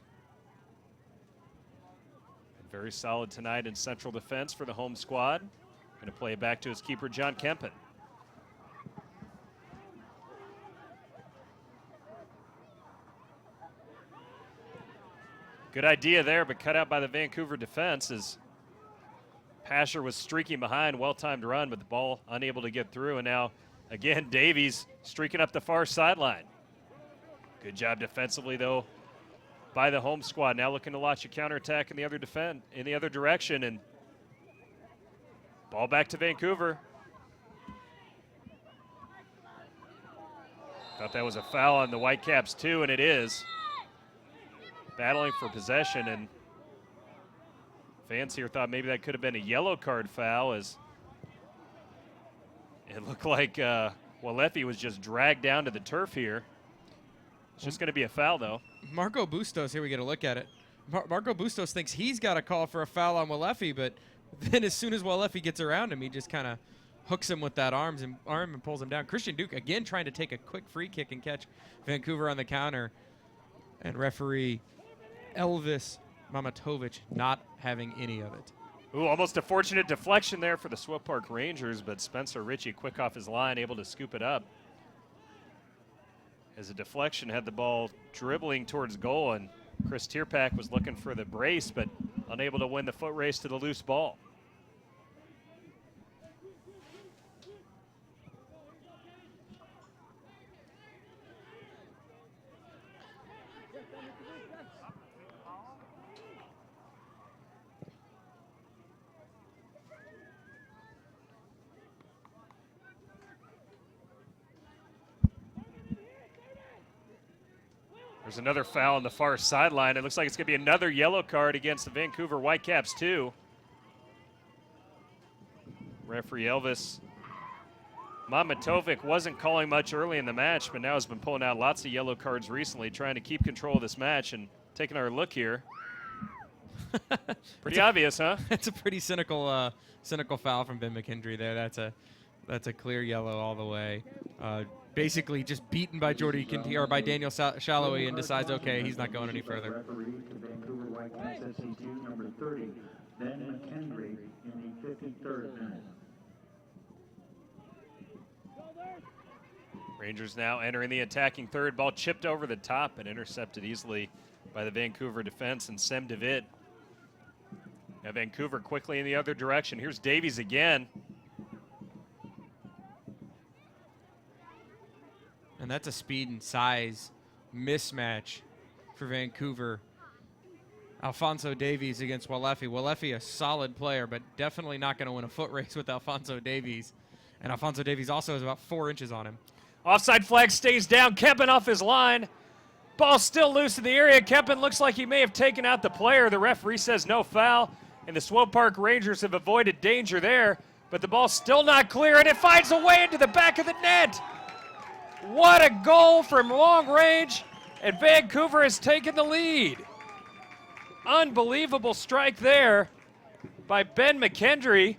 Very solid tonight in central defense for the home squad. Going to play it back to his keeper, John Kempen. Good idea there, but cut out by the Vancouver defense as Pasher was streaking behind. Well-timed run, but the ball unable to get through. And now, again, Davies streaking up the far sideline. Good job defensively, though, by the home squad. Now looking to launch a counterattack in the other direction, and ball back to Vancouver. Thought that was a foul on the Whitecaps too, and it is. Battling for possession, and Fans here thought maybe that could have been a yellow card foul, as it looked like Walefi was just dragged down to the turf here. It's just going to be a foul, though. Marco Bustos, here we get a look at it. Marco Bustos thinks he's got a call for a foul on Walefi, but then as soon as Walefi gets around him, he just kind of hooks him with that arm and pulls him down. Christian Duke, again, trying to take a quick free kick and catch Vancouver on the counter. And referee Elvis Mamatovic not having any of it. Ooh, almost a fortunate deflection there for the Swope Park Rangers, but Spencer Ritchie, quick off his line, able to scoop it up. As a deflection had the ball dribbling towards goal, and Chris Tierpak was looking for the brace, but unable to win the foot race to the loose ball. There's another foul on the far sideline. It looks like it's going to be another yellow card against the Vancouver Whitecaps, too. Referee Elvis Mamatovic wasn't calling much early in the match, but now has been pulling out lots of yellow cards recently, trying to keep control of this match. And taking our look here. Pretty obvious, huh? It's a pretty cynical foul from Ben McKendry there. That's a clear yellow all the way. Basically just beaten by by Daniel Shalloway, and decides, okay, he's not going any further. Referee to Vancouver Whitecaps SC2, number 30, Ben McKendry, in the 53rd minute. Rangers now entering the attacking third. Ball chipped over the top and intercepted easily by the Vancouver defense and Sem DeVitt. Now Vancouver quickly in the other direction. Here's Davies again. And that's a speed and size mismatch for Vancouver. Alphonso Davies against Walefi. Walefi, a solid player, but definitely not going to win a foot race with Alphonso Davies. And Alphonso Davies also has about 4 inches on him. Offside flag stays down. Kempen off his line. Ball still loose in the area. Kempen looks like he may have taken out the player. The referee says no foul. And the Swope Park Rangers have avoided danger there. But the ball's still not clear, and it finds a way into the back of the net. What a goal from long range, and Vancouver has taken the lead. Unbelievable strike there by Ben McKendry.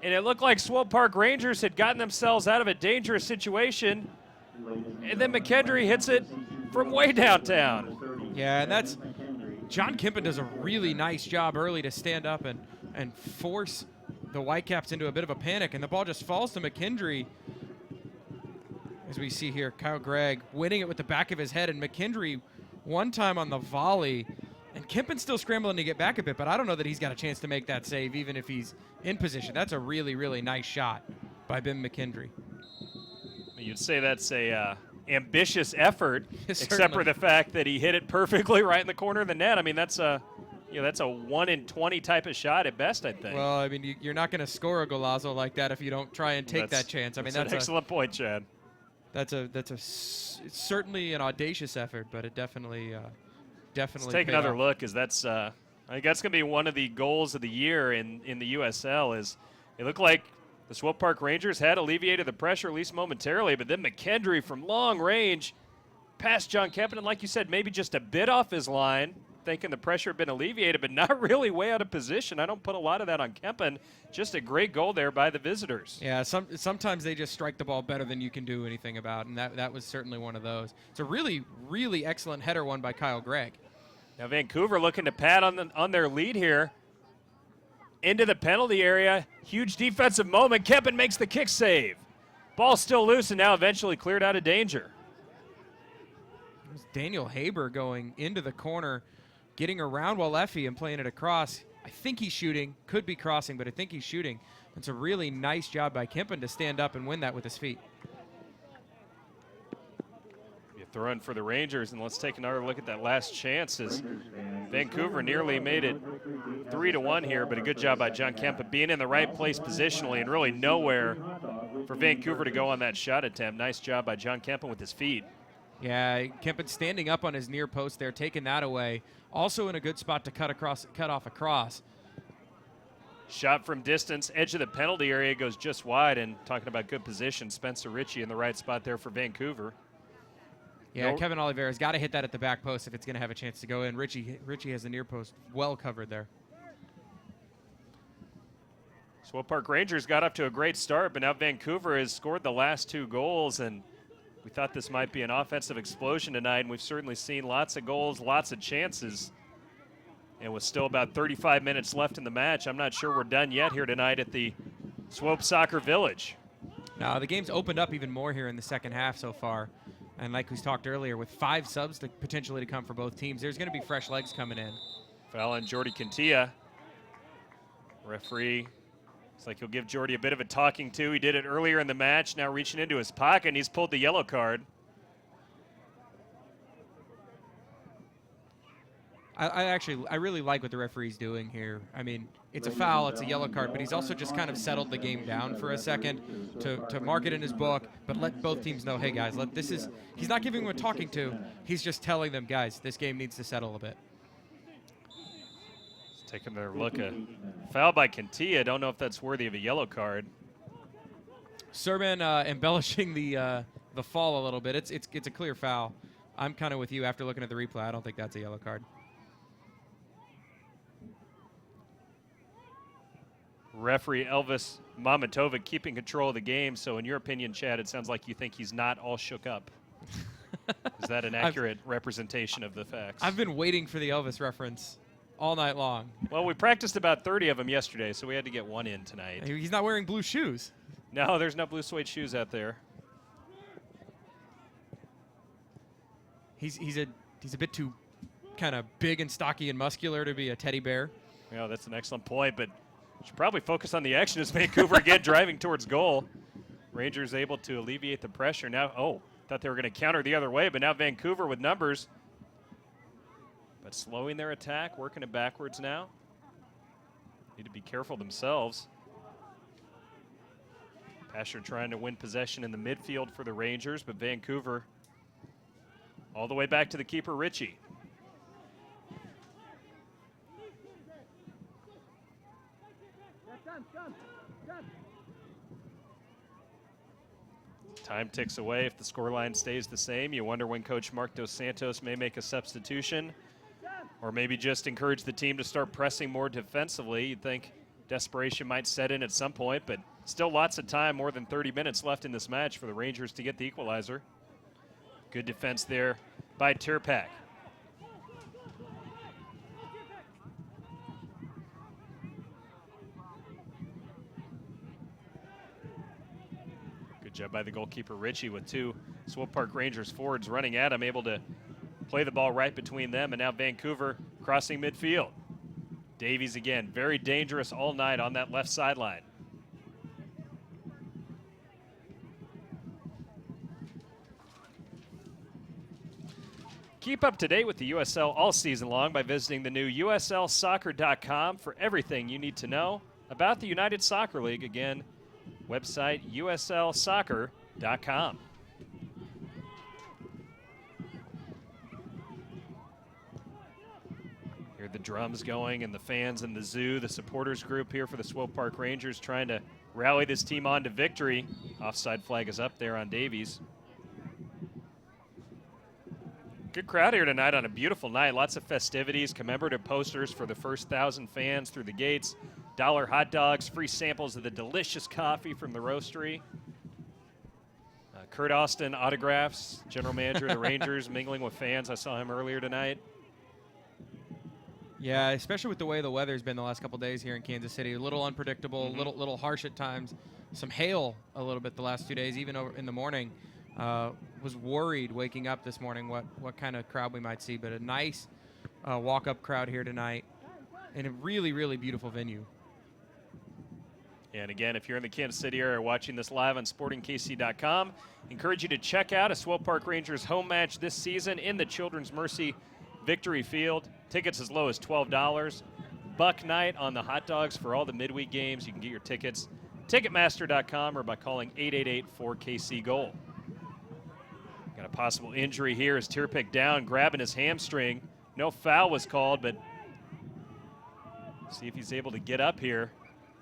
And it looked like Swope Park Rangers had gotten themselves out of a dangerous situation. And then McKendry hits it from way downtown. Yeah, and that's John Kempen does a really nice job early to stand up and force the Whitecaps into a bit of a panic, and the ball just falls to McKendry. As we see here, Kyle Gregg winning it with the back of his head, and McKendry one time on the volley. And Kempen's still scrambling to get back a bit, but I don't know that he's got a chance to make that save even if he's in position. That's a really, really nice shot by Ben McKendry. You'd say that's a ambitious effort, Yes, except for certainly. the fact that he hit it perfectly right in the corner of the net. I mean, that's a 1 in 20 type of shot at best, I think. Well, I mean, you're not going to score a golazo like that if you don't try and take that chance. I mean, that's an excellent point, Chad. It's certainly an audacious effort, but it definitely Let's take another look, as that's I think that's going to be one of the goals of the year in the USL. Is it looked like the Swope Park Rangers had alleviated the pressure, at least momentarily, but then McKendry from long range past John Kempen, and like you said, maybe just a bit off his line, thinking the pressure had been alleviated, but not really way out of position. I don't put a lot of that on Kempen. Just a great goal there by the visitors. Yeah, sometimes they just strike the ball better than you can do anything about, and that was certainly one of those. It's a really, really excellent header won by Kyle Gregg. Now Vancouver looking to pad on their lead here. Into the penalty area. Huge defensive moment. Kempen makes the kick save. Ball still loose and now eventually cleared out of danger. There's Daniel Haber going into the corner, getting around Walefi and playing it across. I think he's shooting. Could be crossing, but I think he's shooting. It's a really nice job by Kempen to stand up and win that with his feet. Throw in for the Rangers, and let's take another look at that last chance as Vancouver nearly made it 3-1 here, but a good job by John Kempen being in the right place positionally and really nowhere for Vancouver to go on that shot attempt. Nice job by John Kempen with his feet. Yeah, Kempin standing up on his near post there, taking that away. Also in a good spot to cut off a cross. Shot from distance, edge of the penalty area goes just wide, and talking about good position, Spencer Ritchie in the right spot there for Vancouver. Yeah, Kevin Oliveira's got to hit that at the back post if it's going to have a chance to go in. Ritchie has the near post well covered there. Swope Park Rangers got up to a great start, but now Vancouver has scored the last 2 goals, and we thought this might be an offensive explosion tonight, and we've certainly seen lots of goals, lots of chances. And with still about 35 minutes left in the match, I'm not sure we're done yet here tonight at the Swope Soccer Village. Now, the game's opened up even more here in the second half so far. And like we talked earlier, with 5 subs potentially to come for both teams, there's going to be fresh legs coming in. Foul on Jordy Cantilla. Referee, it's like he'll give Jordy a bit of a talking to. He did it earlier in the match, now reaching into his pocket, and he's pulled the yellow card. I really like what the referee's doing here. I mean, it's a foul, it's a yellow card, but he's also just kind of settled the game down for a second to mark it in his book, but let both teams know, hey guys, he's not giving them a talking to, he's just telling them, guys, this game needs to settle a bit. Just taking their look at foul by Cantilla. Don't know if that's worthy of a yellow card. Serban embellishing the fall a little bit. It's a clear foul. I'm kind of with you after looking at the replay. I don't think that's a yellow card. Referee Elvis Mamatovic keeping control of the game. So in your opinion, Chad, it sounds like you think he's not all shook up. Is that an accurate representation of the facts? I've been waiting for the Elvis reference all night long. Well, we practiced about 30 of them yesterday, so we had to get one in tonight. He's not wearing blue shoes. No, there's no blue suede shoes out there. He's a bit too kind of big and stocky and muscular to be a teddy bear. Yeah, that's an excellent point, but should probably focus on the action as Vancouver again driving towards goal. Rangers able to alleviate the pressure. Now, thought they were going to counter the other way, but now Vancouver with numbers. But slowing their attack, working it backwards now. Need to be careful themselves. Pasher trying to win possession in the midfield for the Rangers, but Vancouver all the way back to the keeper, Ritchie. Time ticks away. If the scoreline stays the same, you wonder when Coach Mark Dos Santos may make a substitution or maybe just encourage the team to start pressing more defensively. You'd think desperation might set in at some point, but still lots of time, more than 30 minutes left in this match for the Rangers to get the equalizer. Good defense there by Tirpak. Good job by the goalkeeper Ritchie with 2 Swope Park Rangers forwards running at him, able to play the ball right between them, and now Vancouver crossing midfield. Davies again, very dangerous all night on that left sideline. Keep up to date with the USL all season long by visiting the new USLsoccer.com for everything you need to know about the United Soccer League. Again, website USLsoccer.com. Hear the drums going and the fans in the zoo, the supporters group here for the Swope Park Rangers trying to rally this team on to victory. Offside flag is up there on Davies. Good crowd here tonight on a beautiful night. Lots of festivities, commemorative posters for the first 1,000 fans through the gates, $1 hot dogs, free samples of the delicious coffee from the roastery. Kurt Austin autographs, general manager of the Rangers, mingling with fans. I saw him earlier tonight. Yeah, especially with the way the weather's been the last couple days here in Kansas City. A little unpredictable, little harsh at times. Some hail a little bit the last 2 days, even over in the morning. Was worried waking up this morning what kind of crowd we might see, but a nice walk-up crowd here tonight in a really, really beautiful venue. And again, if you're in the Kansas City area watching this live on SportingKC.com, encourage you to check out a Swope Park Rangers home match this season in the Children's Mercy Victory Field. Tickets as low as $12. Buck night on the hot dogs for all the midweek games. You can get your tickets Ticketmaster.com or by calling 888-4KC-GOAL. Got a possible injury here as Tierpick down, grabbing his hamstring. No foul was called, but see if he's able to get up here.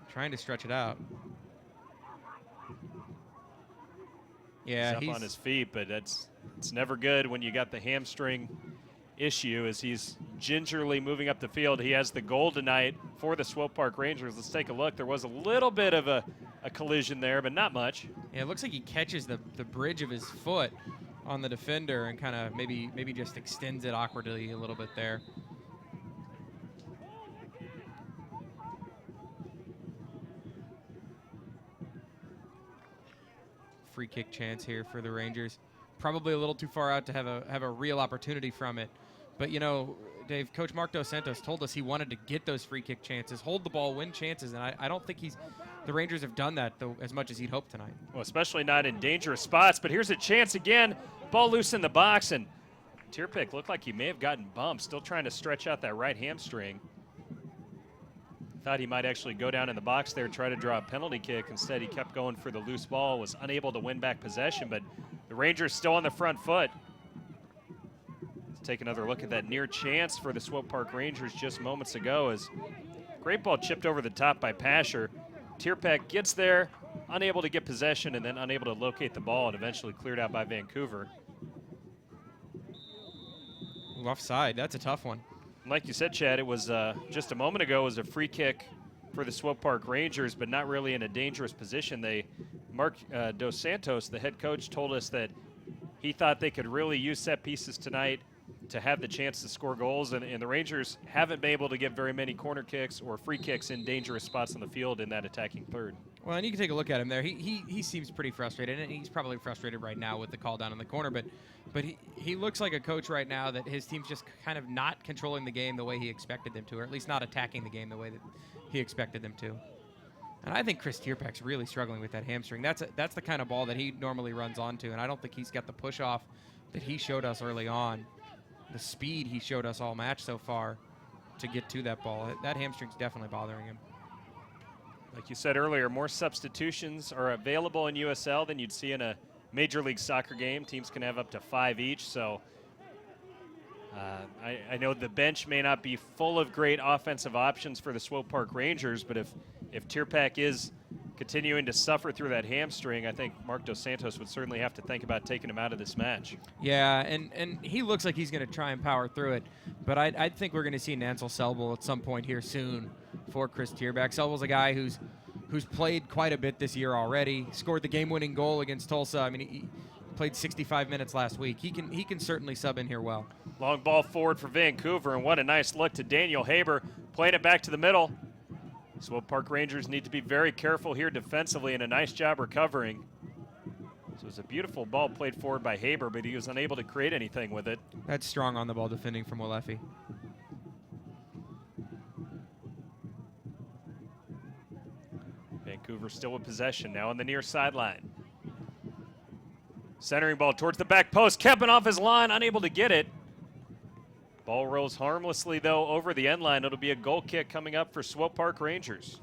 Trying to stretch it out. Yeah, he's up on his feet, but it's never good when you got the hamstring issue as he's gingerly moving up the field. He has the goal tonight for the Swope Park Rangers. Let's take a look. There was a little bit of a collision there, but not much. Yeah, it looks like he catches the bridge of his foot on the defender and kind of maybe just extends it awkwardly a little bit there. Free kick chance here for the Rangers. Probably a little too far out to have a real opportunity from it. But, you know, Dave, Coach Mark Dos Santos told us he wanted to get those free kick chances, hold the ball, win chances, and I don't think the Rangers have done that though as much as he'd hoped tonight. Well, especially not in dangerous spots, but here's a chance again. Ball loose in the box, and Tierpick looked like he may have gotten bumped, still trying to stretch out that right hamstring. Thought he might actually go down in the box there, try to draw a penalty kick. Instead, he kept going for the loose ball, was unable to win back possession, but the Rangers still on the front foot. Let's take another look at that near chance for the Swope Park Rangers just moments ago as great ball chipped over the top by Pasher. Tierpick gets there, unable to get possession, and then unable to locate the ball and eventually cleared out by Vancouver. Ooh, offside, that's a tough one. Like you said, Chad, it was just a moment ago was a free kick for the Swope Park Rangers, but not really in a dangerous position. Mark Dos Santos, the head coach, told us that he thought they could really use set pieces tonight to have the chance to score goals, and the Rangers haven't been able to get very many corner kicks or free kicks in dangerous spots on the field in that attacking third. Well, and you can take a look at him there. He seems pretty frustrated, and he's probably frustrated right now with the call down in the corner, but he looks like a coach right now that his team's just kind of not controlling the game the way he expected them to, or at least not attacking the game the way that he expected them to. And I think Chris Tierpick's really struggling with that hamstring. That's the kind of ball that he normally runs onto, and I don't think he's got the push-off that he showed us early on, the speed he showed us all match so far to get to that ball. That hamstring's definitely bothering him. Like you said earlier, more substitutions are available in USL than you'd see in a Major League Soccer game. Teams can have up to 5 each, so I know the bench may not be full of great offensive options for the Swope Park Rangers, but if Tierpick is continuing to suffer through that hamstring, I think Mark Dos Santos would certainly have to think about taking him out of this match. Yeah, and he looks like he's going to try and power through it, but I think we're going to see Nancel Selbel at some point here soon for Chris Tierpick. Selbel's a guy who's played quite a bit this year already, scored the game-winning goal against Tulsa. I mean, he played 65 minutes last week. He can certainly sub in here well. Long ball forward for Vancouver, and what a nice look to Daniel Haber, playing it back to the middle. Swope Park Rangers need to be very careful here defensively, and a nice job recovering. So it's a beautiful ball played forward by Haber, but he was unable to create anything with it. That's strong on the ball defending from Walefi. Vancouver still with possession now on the near sideline. Centering ball towards the back post. Kempin off his line, unable to get it. Ball rolls harmlessly, though, over the end line. It'll be a goal kick coming up for Swope Park Rangers.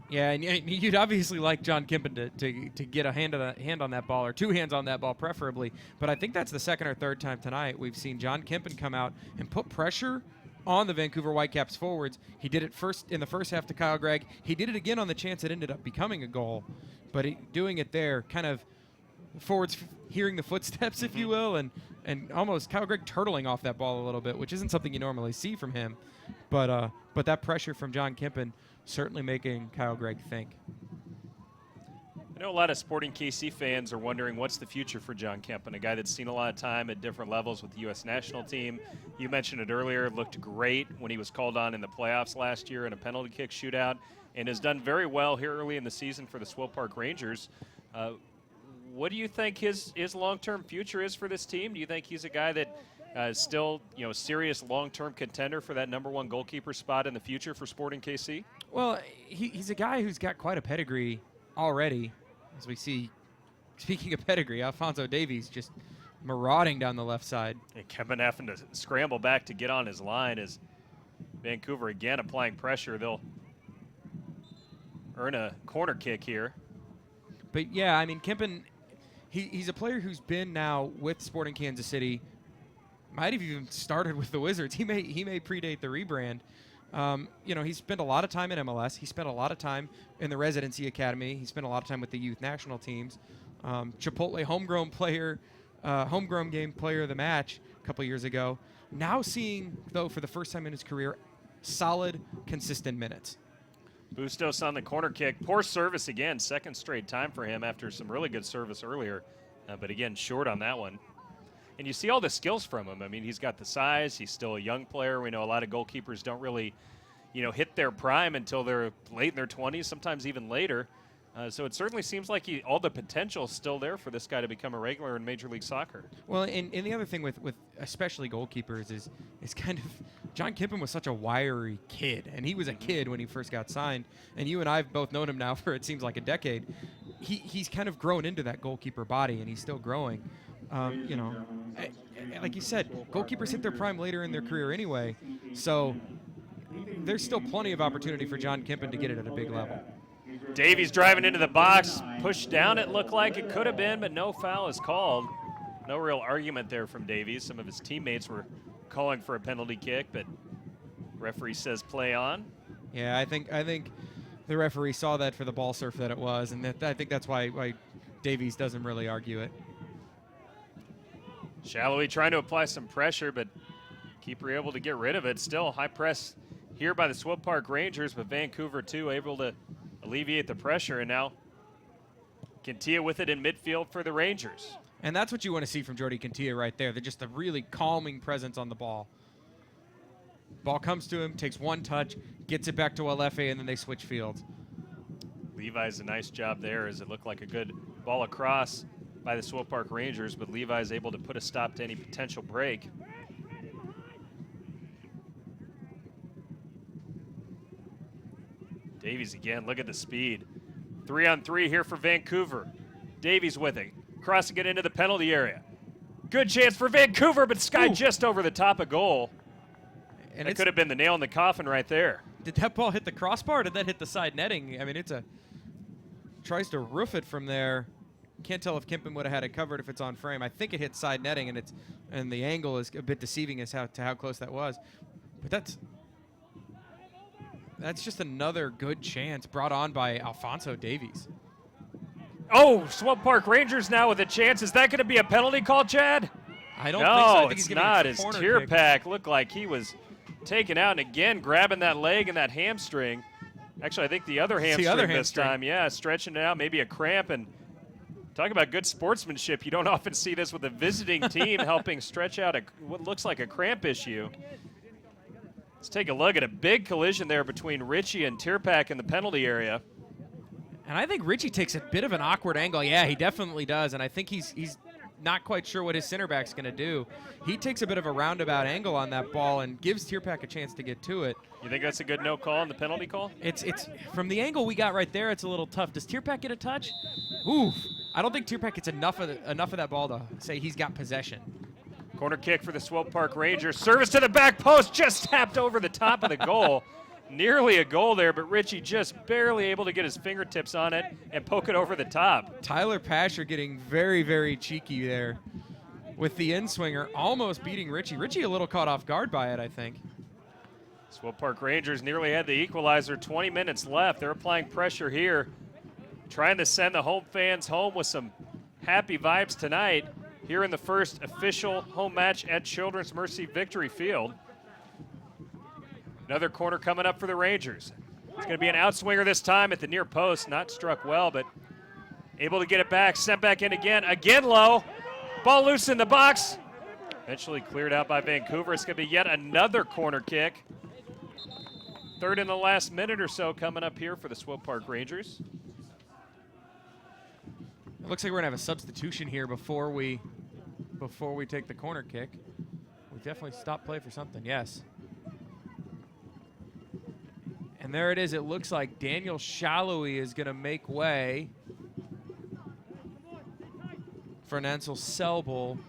Yeah, and you'd obviously like John Kempin to get a hand on that ball, or two hands on that ball preferably. But I think that's the second or third time tonight we've seen John Kempin come out and put pressure on the Vancouver Whitecaps forwards. He did it first in the first half to Kyle Gregg. He did it again on the chance it ended up becoming a goal. But doing it there, kind of forwards hearing the footsteps, if you will, and almost Kyle Gregg turtling off that ball a little bit, which isn't something you normally see from him. But that pressure from John Kempin certainly making Kyle Gregg think. I know a lot of Sporting KC fans are wondering what's the future for John Kempin, a guy that's seen a lot of time at different levels with the U.S. national team. You mentioned it earlier, looked great when he was called on in the playoffs last year in a penalty kick shootout, and has done very well here early in the season for the Swope Park Rangers. What do you think his long-term future is for this team? Do you think he's a guy that is still, a serious long-term contender for that number one goalkeeper spot in the future for Sporting KC? Well, he's a guy who's got quite a pedigree already. As we see, speaking of pedigree, Alphonso Davies just marauding down the left side. And Kempin having to scramble back to get on his line as Vancouver again applying pressure. They'll earn a corner kick here. But yeah, I mean, Kempin, he's a player who's been now with Sporting Kansas City. Might have even started with the Wizards. He may predate the rebrand. You know, he spent a lot of time in MLS. He spent a lot of time in the residency academy. He spent a lot of time with the youth national teams. Chipotle homegrown game player of the match a couple years ago. Now seeing, though, for the first time in his career, solid, consistent minutes. Bustos on the corner kick. Poor service again. Second straight time for him after some really good service earlier. But again, short on that one. And you see all the skills from him. I mean, he's got the size. He's still a young player. We know a lot of goalkeepers don't really, hit their prime until they're late in their 20s, sometimes even later. So it certainly seems like all the potential is still there for this guy to become a regular in Major League Soccer. Well, and the other thing with especially goalkeepers is kind of John Kippen was such a wiry kid, and he was a kid when he first got signed. And you and I have both known him now for it seems like a decade. He's kind of grown into that goalkeeper body, and he's still growing. Like you said, goalkeepers hit their prime later in their career anyway, so there's still plenty of opportunity for John Kippen to get it at a big level. Davies driving into the box, pushed down it looked like it could have been, but no foul is called. No real argument there from Davies. Some of his teammates were calling for a penalty kick, but referee says play on. Yeah, I think the referee saw that for the ball surf that it was, and I think that's why Davies doesn't really argue it. Shallowy trying to apply some pressure, but keeper able to get rid of it. Still high press here by the Swope Park Rangers, but Vancouver too able to alleviate the pressure, and now Quintilla with it in midfield for the Rangers. And that's what you want to see from Jordy Quintilla right there. They're just a really calming presence on the ball. Ball comes to him, takes one touch, gets it back to Alefe, and then they switch fields. Levi's a nice job there as it looked like a good ball across by the Swope Park Rangers, but Levi's able to put a stop to any potential break. Davies again, look at the speed. 3-on-3 here for Vancouver. Davies with it, crossing it into the penalty area. Good chance for Vancouver, but Sky just over the top of goal. And it could have been the nail in the coffin right there. Did that ball hit the crossbar or did that hit the side netting? I mean, tries to roof it from there. Can't tell if Kippen would have had it covered if it's on frame. I think it hit side netting, and the angle is a bit deceiving as to how close that was. But that's just another good chance brought on by Alphonso Davies. Oh, Swope Park Rangers now with a chance. Is that going to be a penalty call, Chad? I don't think so. I think it's not. As Tierpak looked like he was taken out, and again grabbing that leg and that hamstring. Actually, I think the other hamstring this time. Yeah, stretching it out, maybe a cramp. And talk about good sportsmanship. You don't often see this with a visiting team helping stretch out what looks like a cramp issue. Let's take a look at a big collision there between Richie and Tierpak in the penalty area. And I think Richie takes a bit of an awkward angle. Yeah, he definitely does. And I think he's not quite sure what his center back's going to do. He takes a bit of a roundabout angle on that ball and gives Tierpak a chance to get to it. You think that's a good no call on the penalty call? It's from the angle we got right there, it's a little tough. Does Tierpak get a touch? Oof. I don't think Tierpak gets enough of that ball to say he's got possession. Corner kick for the Swope Park Rangers. Service to the back post, just tapped over the top of the goal. Nearly a goal there, but Richie just barely able to get his fingertips on it and poke it over the top. Tyler Pasher getting very, very cheeky there with the in-swinger, almost beating Richie. Richie a little caught off guard by it, I think. Swope Park Rangers nearly had the equalizer, 20 minutes left. They're applying pressure here, trying to send the home fans home with some happy vibes tonight here in the first official home match at Children's Mercy Victory Field. Another corner coming up for the Rangers. It's going to be an outswinger this time at the near post. Not struck well, but able to get it back. Sent back in again. Again low. Ball loose in the box. Eventually cleared out by Vancouver. It's going to be yet another corner kick. Third in the last minute or so coming up here for the Swope Park Rangers. It looks like we're going to have a substitution here before we take the corner kick. We definitely stopped play for something, yes. And there it is. It looks like Daniel Shallowy is going to make way for Nancel Selbel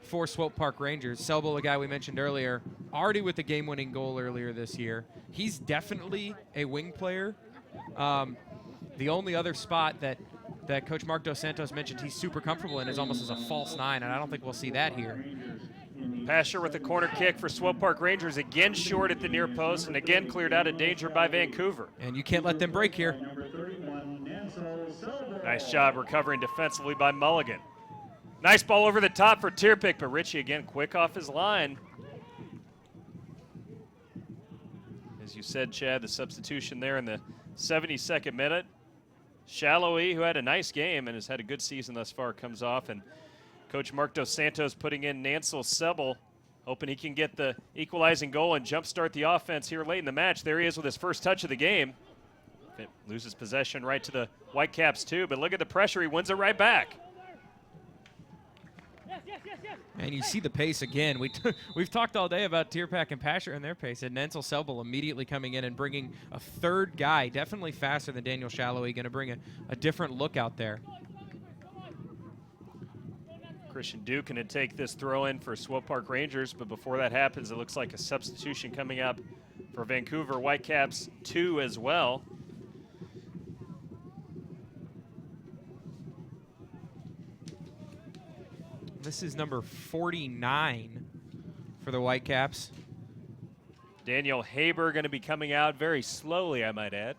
for Swope Park Rangers. Selbel, a guy we mentioned earlier, already with the game-winning goal earlier this year. He's definitely a wing player. The only other spot that that Coach Mark Dos Santos mentioned he's super comfortable in is almost as a false 9, and I don't think we'll see that here. Pasher with a corner kick for Swope Park Rangers, again short at the near post, and again cleared out of danger by Vancouver. And you can't let them break here. Nice job recovering defensively by Mulligan. Nice ball over the top for Tierpick, but Ritchie again quick off his line. As you said, Chad, the substitution there in the 72nd minute. Shallowy, who had a nice game and has had a good season thus far, comes off, and Coach Mark Dos Santos putting in Nancel Sebel, hoping he can get the equalizing goal and jumpstart the offense here late in the match. There he is with his first touch of the game. It loses possession right to the Whitecaps too, but look at the pressure. He wins it right back. And you see the pace again. We've talked all day about Tierpack and Pasher and their pace, and Nancel Sebel immediately coming in and bringing a third guy, definitely faster than Daniel Shallowy, going to bring a different look out there. Christian Duke going to take this throw in for Swope Park Rangers, but before that happens, it looks like a substitution coming up for Vancouver Whitecaps 2 as well. This is number 49 for the Whitecaps. Daniel Haber going to be coming out very slowly, I might add.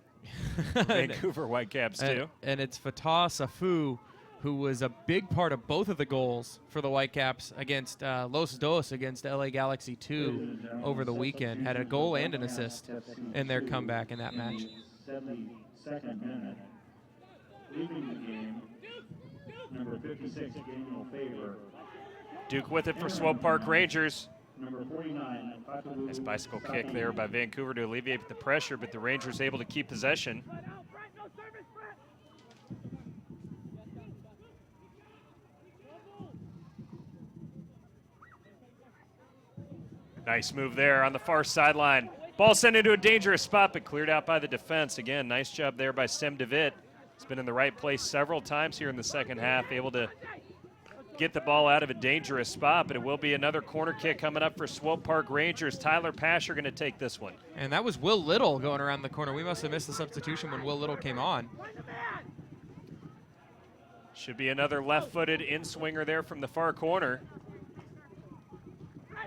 Vancouver Whitecaps too. And it's Fatah Safu, who was a big part of both of the goals for the Whitecaps against Los Dos against LA Galaxy 2 over the weekend. Had a goal and an assist in their comeback in that match. 72nd minute. Leaving the game, number 56, Daniel Faber. Duke with it for Swope Park Rangers. Number 49. Nice bicycle kick there by Vancouver to alleviate the pressure, but the Rangers able to keep possession. Nice move there on the far sideline. Ball sent into a dangerous spot, but cleared out by the defense. Again, nice job there by Sem DeVitt. He's been in the right place several times here in the second half, able to get the ball out of a dangerous spot, but it will be another corner kick coming up for Swope Park Rangers. Tyler Pasher going to take this one. And that was Will Little going around the corner. We must have missed the substitution when Will Little came on. Should be another left-footed in-swinger there from the far corner.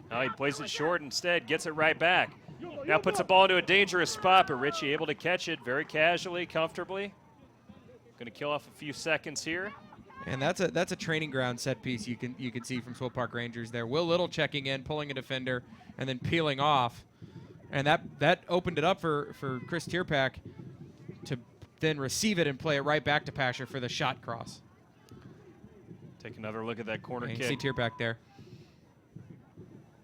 Now he plays it short instead, gets it right back. Now puts the ball into a dangerous spot, but Ritchie able to catch it very casually, comfortably. Going to kill off a few seconds here. And that's a training ground set piece you can see from Swope Park Rangers there. Will Little checking in, pulling a defender, and then peeling off. And that opened it up for Chris Tierpack to then receive it and play it right back to Pasher for the shot cross. Take another look at that corner kick. You see Tierpack there.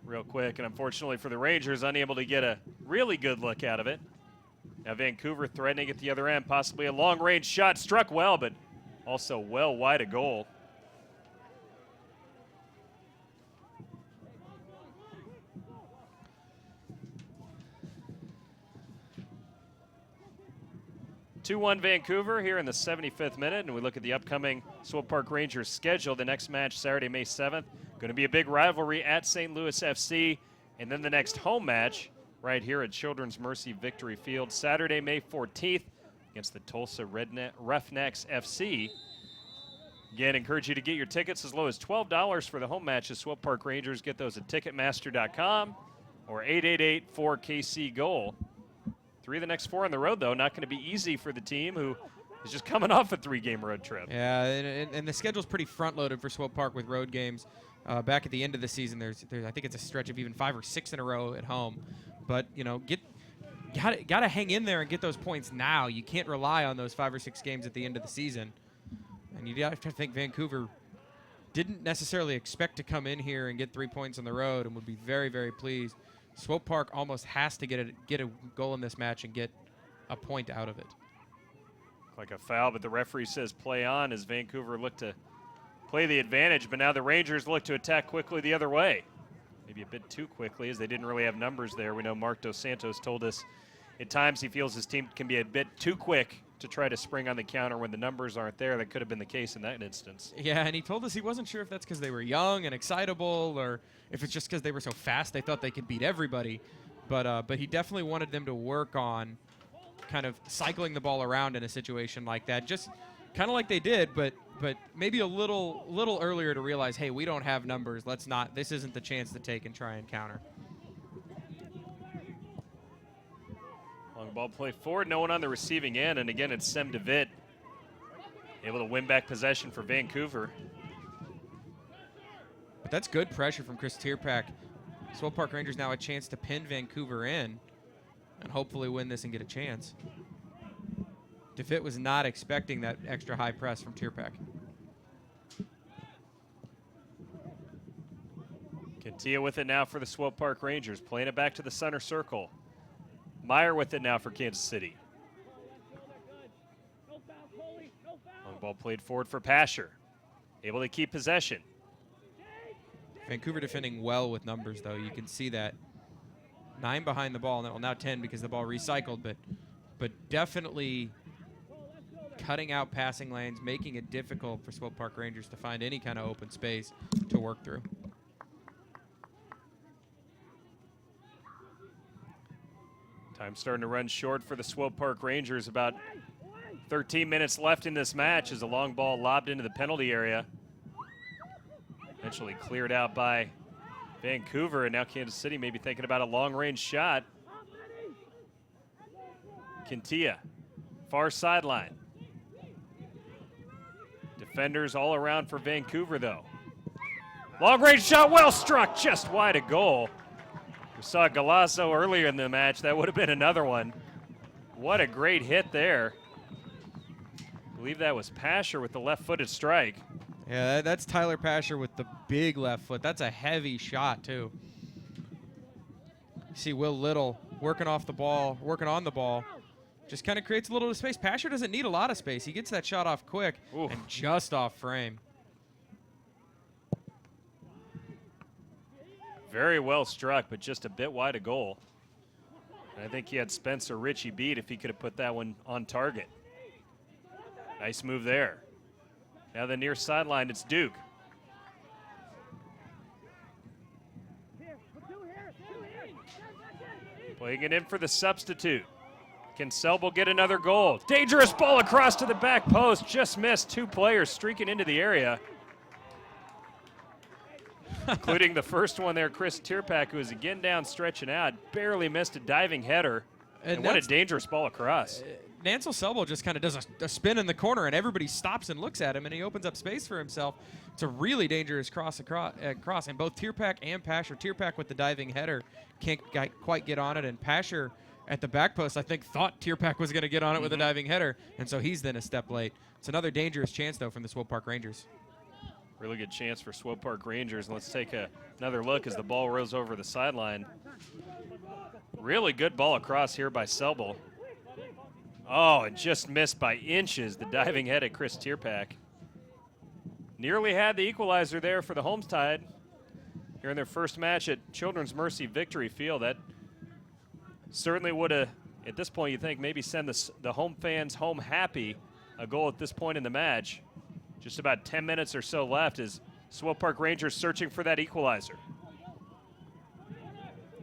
Real quick, and unfortunately for the Rangers, unable to get a really good look out of it. Now Vancouver threatening at the other end, possibly a long-range shot, struck well, but also well wide of goal. (2-1) Vancouver here in the 75th minute, and we look at the upcoming Swope Park Rangers schedule. The next match, Saturday, May 7th, going to be a big rivalry at St. Louis FC, and then the next home match right here at Children's Mercy Victory Field, Saturday, May 14th, against the Tulsa Roughnecks FC. Again, encourage you to get your tickets as low as $12 for the home matches. Swope Park Rangers, get those at Ticketmaster.com or 888-4KC-GOAL. 3 of the next 4 on the road, though, not going to be easy for the team who is just coming off a 3-game road trip. Yeah, and the schedule's pretty front-loaded for Swope Park with road games. Back at the end of the season, there's I think it's a stretch of even 5 or 6 in a row at home. But, you know, gotta hang in there and get those points now. You can't rely on those 5 or 6 games at the end of the season. And you have to think Vancouver didn't necessarily expect to come in here and get 3 points on the road and would be very, very pleased. Swope Park almost has to get a goal in this match and get a point out of it. Like a foul, but the referee says play on as Vancouver look to play the advantage, but now the Rangers look to attack quickly the other way. Maybe a bit too quickly as they didn't really have numbers there. We know Mark Dos Santos told us at times he feels his team can be a bit too quick to try to spring on the counter when the numbers aren't there. That could have been the case in that instance. Yeah, and he told us he wasn't sure if that's because they were young and excitable or if it's just because they were so fast they thought they could beat everybody. But he definitely wanted them to work on kind of cycling the ball around in a situation like that. Just kind of like they did, but maybe a little earlier to realize, hey, we don't have numbers. Let's not. This isn't the chance to take and try and counter. Long ball play forward. No one on the receiving end, and again, it's Sem DeVitt able to win back possession for Vancouver. But that's good pressure from Chris Tierpak. Swope Park Rangers now a chance to pin Vancouver in and hopefully win this and get a chance. DeVitt was not expecting that extra high press from Tierpak. Kentia with it now for the Swope Park Rangers, playing it back to the center circle. Meyer with it now for Kansas City. Long ball played forward for Pasher. Able to keep possession. Vancouver defending well with numbers, though. You can see that. 9 behind the ball. Well, now 10 because the ball recycled, but definitely cutting out passing lanes, making it difficult for Swope Park Rangers to find any kind of open space to work through. Time starting to run short for the Swope Park Rangers. About 13 minutes left in this match as a long ball lobbed into the penalty area. Eventually cleared out by Vancouver, and now Kansas City may be thinking about a long-range shot. Kentia, far sideline. Defenders all around for Vancouver, though. Long-range shot, well struck, just wide of goal. We saw Galasso earlier in the match. That would have been another one. What a great hit there. I believe that was Pasher with the left-footed strike. Yeah, that's Tyler Pasher with the big left foot. That's a heavy shot, too. You see Will Little working off the ball, working on the ball. Just kind of creates a little space. Pasher doesn't need a lot of space. He gets that shot off quick and just off frame. Very well struck, but just a bit wide of goal. And I think he had Spencer Ritchie beat if he could have put that one on target. Nice move there. Now the near sideline, it's Duke. Playing it in for the substitute. Can Selbel get another goal? Dangerous ball across to the back post. Just missed. 2 players streaking into the area. Including the first one there, Chris Tierpak, who is again down stretching out. Barely missed a diving header. And what a dangerous ball across. Nancel Selbel just kind of does a spin in the corner, and everybody stops and looks at him, and he opens up space for himself. It's a really dangerous cross, and both Tierpak and Pasher. Tierpak with the diving header can't quite get on it, and Pasher at the back post, I think, thought Tierpak was going to get on it with a diving header, and so he's then a step late. It's another dangerous chance, though, from the Swope Park Rangers. Really good chance for Swope Park Rangers. And let's take another look as the ball rolls over the sideline. Really good ball across here by Selbel. Oh, and just missed by inches, the diving head at Chris Tierpak. Nearly had the equalizer there for the Hometide here in their first match at Children's Mercy Victory Field. That certainly would have, at this point, you think maybe send the home fans home happy. A goal at this point in the match. Just about 10 minutes or so left as Swope Park Rangers searching for that equalizer.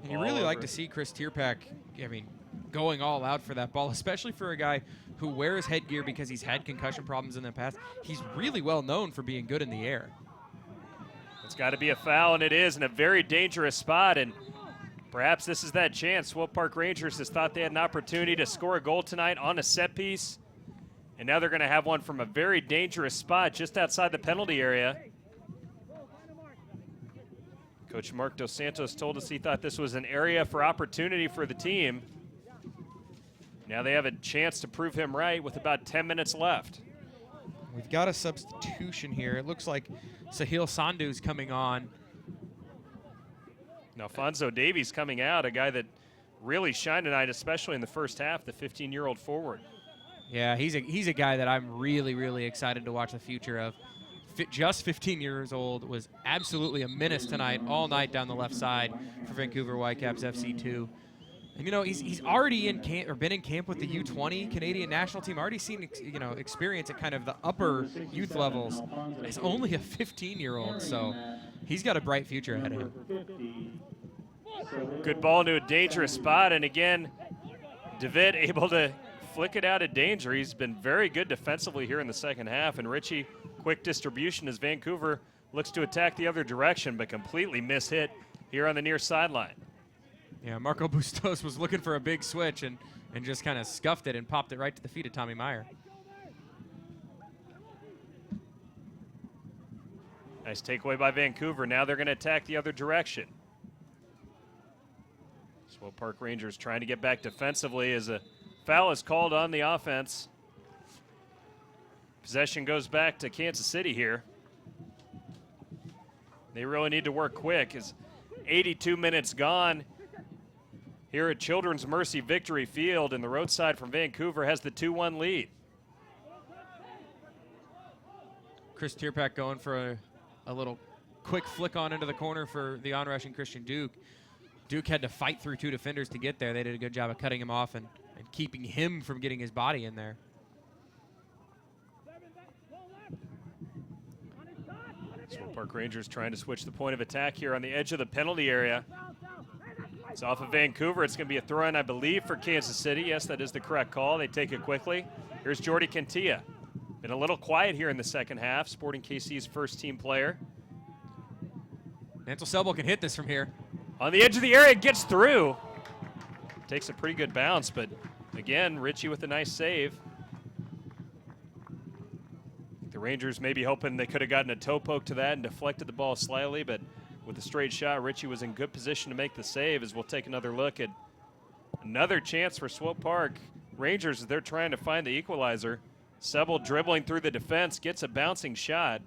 And you really like to see Chris Tierpak, I mean, going all out for that ball, especially for a guy who wears headgear because he's had concussion problems in the past. He's really well known for being good in the air. It's got to be a foul, and it is in a very dangerous spot. And perhaps this is that chance. Swope Park Rangers has thought they had an opportunity to score a goal tonight on a set piece. And now they're going to have one from a very dangerous spot just outside the penalty area. Coach Mark Dos Santos told us he thought this was an area for opportunity for the team. Now they have a chance to prove him right with about 10 minutes left. We've got a substitution here. It looks like Sahil Sandhu's coming on. Now Alfonso Davies coming out, a guy that really shined tonight, especially in the first half, the 15-year-old forward. Yeah, he's a guy that I'm really, really excited to watch the future of. Just 15 years old, was absolutely a menace tonight, all night down the left side for Vancouver Whitecaps FC2. And, you know, he's already in camp, or been in camp with the U20 Canadian national team, already seen, you know, experience at kind of the upper youth levels. He's only a 15-year-old, so he's got a bright future ahead of him. Good ball into a dangerous spot, and again, DeVitt able to flick it out of danger. He's been very good defensively here in the second half, and Ritchie, quick distribution as Vancouver looks to attack the other direction, but completely mishit here on the near sideline. Yeah, Marco Bustos was looking for a big switch and just kind of scuffed it and popped it right to the feet of Tommy Meyer. Nice takeaway by Vancouver. Now they're going to attack the other direction. Swope Park Rangers trying to get back defensively as a foul is called on the offense. Possession goes back to Kansas City here. They really need to work quick as 82 minutes gone here at Children's Mercy Victory Field, and the road side from Vancouver has the 2-1 lead. Chris Tierpak going for a little quick flick on into the corner for the on-rushing Christian Duke. Duke had to fight through 2 defenders to get there. They did a good job of cutting him off and keeping him from getting his body in there. Swope Park Rangers trying to switch the point of attack here on the edge of the penalty area. It's off of Vancouver. It's going to be a throw-in, I believe, for Kansas City. Yes, that is the correct call. They take it quickly. Here's Jordy Cantilla. Been a little quiet here in the second half. Sporting KC's first-team player. Nancel Selbel can hit this from here. On the edge of the area, gets through. Takes a pretty good bounce, but again, Ritchie with a nice save. The Rangers maybe hoping they could have gotten a toe poke to that and deflected the ball slightly, but with a straight shot, Ritchie was in good position to make the save. As we'll take another look at another chance for Swope Park Rangers as they're trying to find the equalizer. Sebel dribbling through the defense, gets a bouncing shot,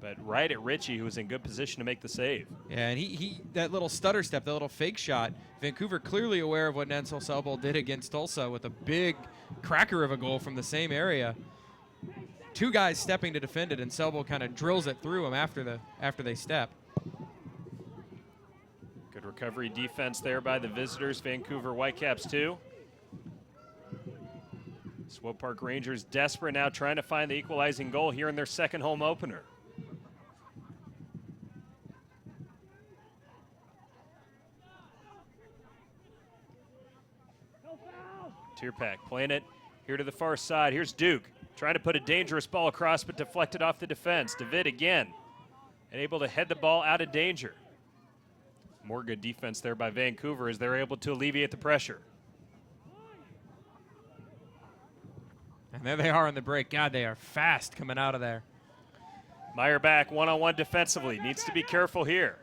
but right at Ritchie, who was in good position to make the save. Yeah, and he that little stutter step, that little fake shot, Vancouver clearly aware of what Nancel Selbel did against Tulsa with a big cracker of a goal from the same area. 2 guys stepping to defend it, and Selbel kind of drills it through him after they step. Good recovery defense there by the visitors, Vancouver Whitecaps 2. Swope Park Rangers desperate now, trying to find the equalizing goal here in their second home opener. Tierpak playing it here to the far side. Here's Duke trying to put a dangerous ball across, but deflected off the defense. David again, and able to head the ball out of danger. More good defense there by Vancouver as they're able to alleviate the pressure. And there they are on the break. God, they are fast coming out of there. Meyer back one-on-one defensively. Needs to be careful here.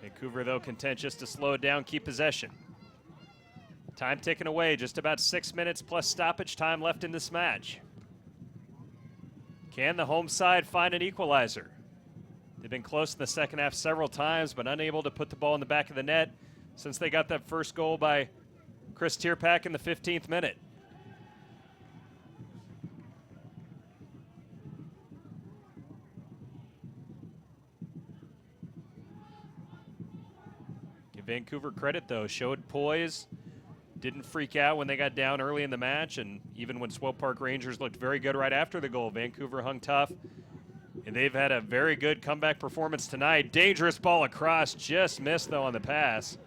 Vancouver, though, content just to slow it down, keep possession. Time ticking away, just about 6 minutes plus stoppage time left in this match. Can the home side find an equalizer? They've been close in the second half several times, but unable to put the ball in the back of the net since they got that first goal by Chris Tierpak in the 15th minute. Give Vancouver credit, though. Showed poise. Didn't freak out when they got down early in the match, and even when Swope Park Rangers looked very good right after the goal, Vancouver hung tough, and they've had a very good comeback performance tonight. Dangerous ball across, just missed, though, on the pass.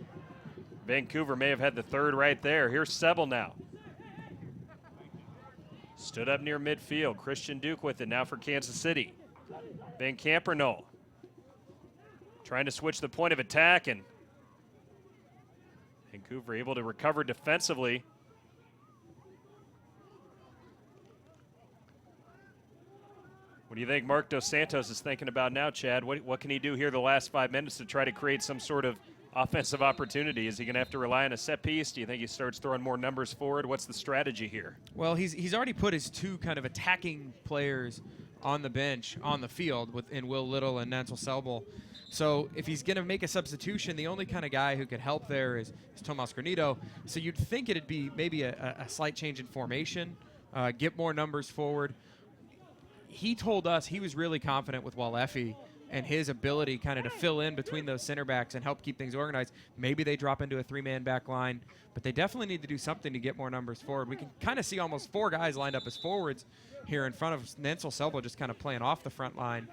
Vancouver may have had the third right there. Here's Sebel now. Stood up near midfield. Christian Duke with it now for Kansas City. Van Campernoll trying to switch the point of attack, and Vancouver able to recover defensively. What do you think Mark Dos Santos is thinking about now, Chad? What can he do here the last 5 minutes to try to create some sort of offensive opportunity? Is he going to have to rely on a set piece? Do you think he starts throwing more numbers forward? What's the strategy here? Well, he's already put his 2 kind of attacking players on the bench, on the field, in Will Little and Nancel Selbel. So if he's going to make a substitution, the only kind of guy who could help there is Tomas Granito. So you'd think it'd be maybe a slight change in formation, get more numbers forward. He told us he was really confident with Walefi and his ability kind of to fill in between those center backs and help keep things organized. Maybe they drop into a 3-man back line, but they definitely need to do something to get more numbers forward. We can kind of see almost 4 guys lined up as forwards here in front of Nancel Selbel, just kind of playing off the front line.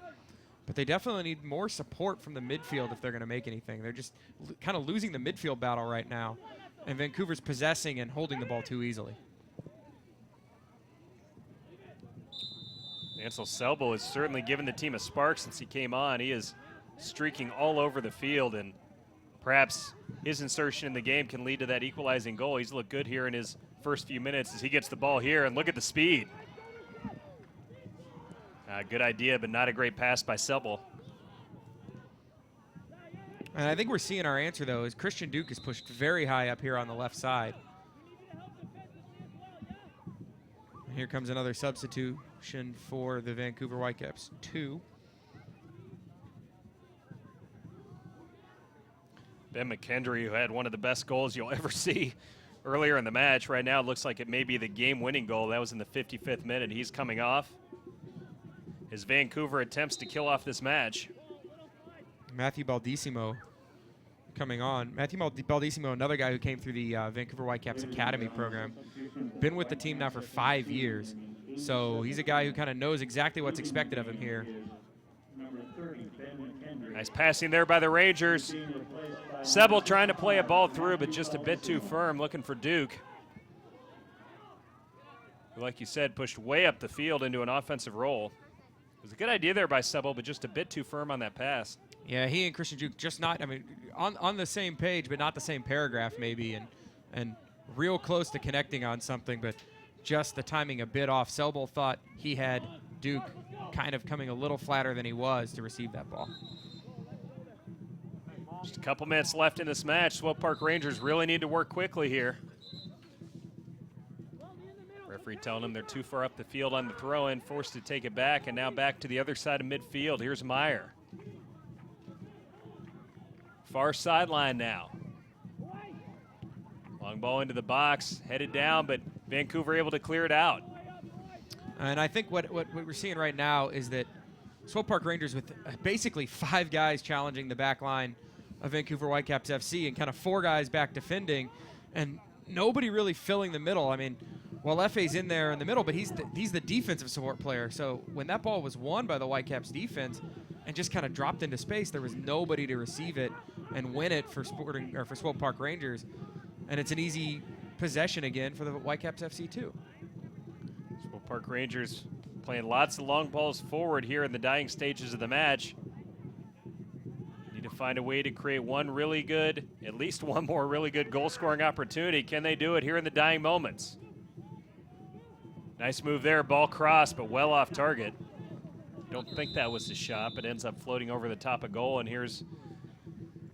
But they definitely need more support from the midfield if they're going to make anything. They're just kind of losing the midfield battle right now. and Vancouver's possessing and holding the ball too easily. Ansel Selbel has certainly given the team a spark since he came on. He is streaking all over the field, and perhaps his insertion in the game can lead to that equalizing goal. He's looked good here in his first few minutes as he gets the ball here, and look at the speed. Good idea, but not a great pass by Selbel. And I think we're seeing our answer, though, is Christian Duke is pushed very high up here on the left side. And here comes another substitution for the Vancouver Whitecaps, 2. Ben McKendry, who had one of the best goals you'll ever see earlier in the match. Right now it looks like it may be the game-winning goal. That was in the 55th minute. He's coming off as Vancouver attempts to kill off this match. Matthew Baldissimo coming on. Matthew Baldissimo, another guy who came through the Vancouver Whitecaps Academy program. Been with the team now for 5 years. So he's a guy who kind of knows exactly what's expected of him here. Nice passing there by the Rangers. Selbel trying to play a ball through, but just a bit too firm, looking for Duke. Who, like you said, pushed way up the field into an offensive role. It was a good idea there by Selbel, but just a bit too firm on that pass. Yeah, he and Christian Duke just not, I mean, on the same page, but not the same paragraph maybe, and real close to connecting on something, but just the timing a bit off. Selbel thought he had Duke kind of coming a little flatter than he was to receive that ball. Just a couple minutes left in this match. Swope Park Rangers really need to work quickly here. Referee telling them they're too far up the field on the throw-in, forced to take it back, and now back to the other side of midfield. Here's Meyer. Far sideline now. Long ball into the box, headed down, but Vancouver able to clear it out. And I think what we're seeing right now is that Swope Park Rangers with basically 5 guys challenging the back line of Vancouver Whitecaps FC and kind of 4 guys back defending, and nobody really filling the middle. I mean, well, Efe's in there in the middle, but he's the defensive support player. So when that ball was won by the Whitecaps defense and just kind of dropped into space, there was nobody to receive it and win it for Swope Park Rangers, and it's an easy possession again for the Whitecaps FC too. Swope Park Rangers playing lots of long balls forward here in the dying stages of the match. Need to find a way to create at least one more really good goal-scoring opportunity. Can they do it here in the dying moments? Nice move there, ball crossed, but well off target. Don't think that was a shot, but ends up floating over the top of goal. And here's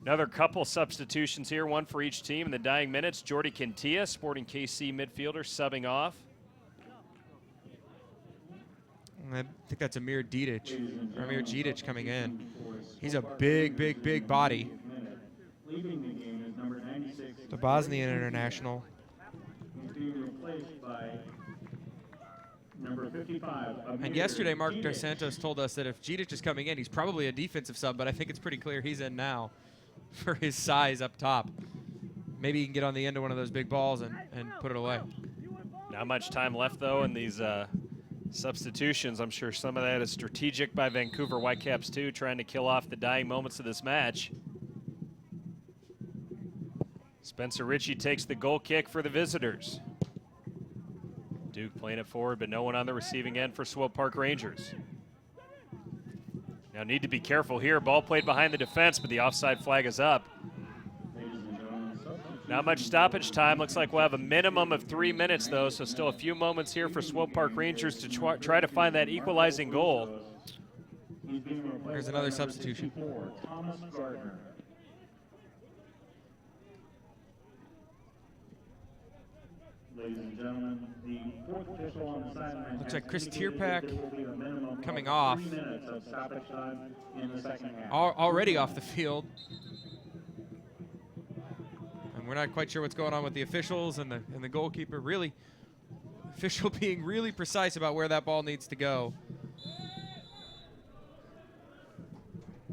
another couple substitutions here, one for each team in the dying minutes. Jordy Quintilla, Sporting KC midfielder, subbing off. I think that's Amir Djidic coming in. He's a big body. The Bosnian international. And yesterday, Mark Dos Santos told us that if Djidic is coming in, he's probably a defensive sub, but I think it's pretty clear he's in now for his size up top. Maybe he can get on the end of one of those big balls and put it away. Not much time left, though, in these substitutions. I'm sure some of that is strategic by Vancouver Whitecaps, too, trying to kill off the dying moments of this match. Spencer Ritchie takes the goal kick for the visitors. Duke playing it forward, but no one on the receiving end for Swope Park Rangers. Now need to be careful here. Ball played behind the defense, but the offside flag is up. Not much stoppage time. Looks like we'll have a minimum of 3 minutes, though, so still a few moments here for Swope Park Rangers to try to find that equalizing goal. Here's another substitution. Ladies and gentlemen, the fourth official on the sideline. Looks like Chris Tierpak coming off. 3 minutes of stoppage time in the second half. Already off the field. And we're not quite sure what's going on with the officials and the goalkeeper. Really, official being really precise about where that ball needs to go.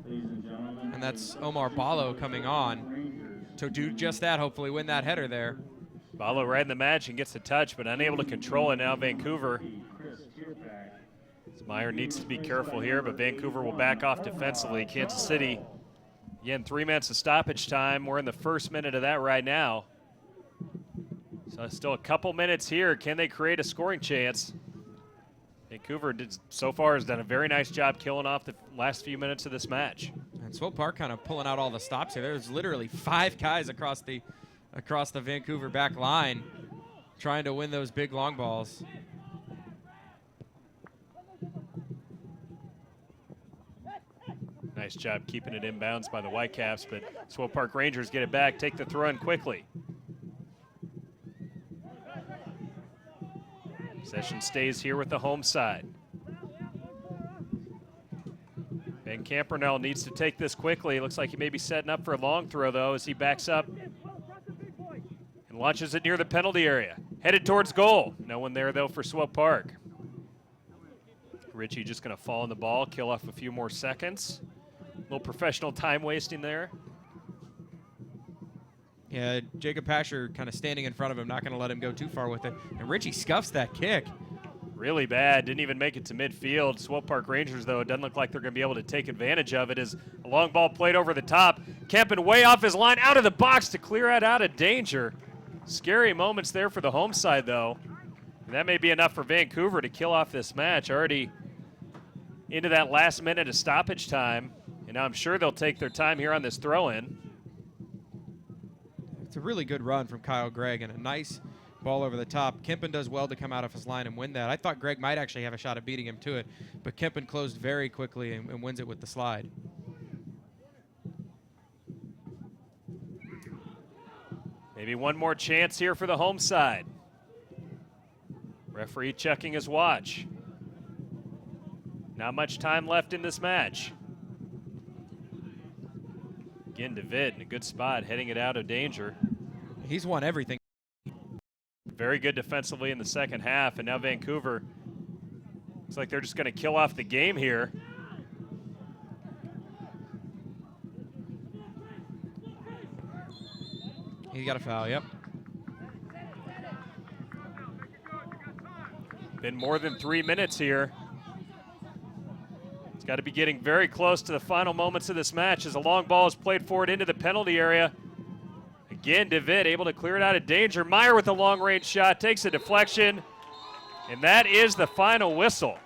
And that's Omar Ballo coming on to do just that, hopefully win that header there. Ballo right in the match and gets the touch, but unable to control it now, Vancouver. Meyer needs to be careful here, but Vancouver will back off defensively. Kansas City, again, 3 minutes of stoppage time. We're in the first minute of that right now. So still a couple minutes here. Can they create a scoring chance? Vancouver so far has done a very nice job killing off the last few minutes of this match. And Swope Park kind of pulling out all the stops here. There's literally 5 guys across the Vancouver back line trying to win those big long balls. Nice job keeping it inbounds by the Whitecaps, but Swope Park Rangers get it back, take the throw in quickly. Possession stays here with the home side. Ben Campernell needs to take this quickly. Looks like he may be setting up for a long throw, though, as he backs up and launches it near the penalty area. Headed towards goal. No one there, though, for Swope Park. Ritchie just going to fall on the ball, kill off a few more seconds. A little professional time wasting there. Yeah, Jacob Pasher kind of standing in front of him, not going to let him go too far with it. And Ritchie scuffs that kick. Really bad, didn't even make it to midfield. Swope Park Rangers, though, it doesn't look like they're going to be able to take advantage of it as a long ball played over the top. Kempen way off his line, out of the box to clear it out of danger. Scary moments there for the home side, though. And that may be enough for Vancouver to kill off this match. Already into that last minute of stoppage time. And I'm sure they'll take their time here on this throw-in. It's a really good run from Kyle Gregg and a nice ball over the top. Kempen does well to come out of his line and win that. I thought Gregg might actually have a shot at beating him to it, but Kempen closed very quickly and wins it with the slide. Maybe one more chance here for the home side. Referee checking his watch. Not much time left in this match. Again, David in a good spot, heading it out of danger. He's won everything. Very good defensively in the second half, and now Vancouver looks like they're just going to kill off the game here. He got a foul, yep. Been more than 3 minutes here. It's got to be getting very close to the final moments of this match as a long ball is played forward into the penalty area. Again, David able to clear it out of danger. Meyer with a long-range shot, takes a deflection, and that is the final whistle.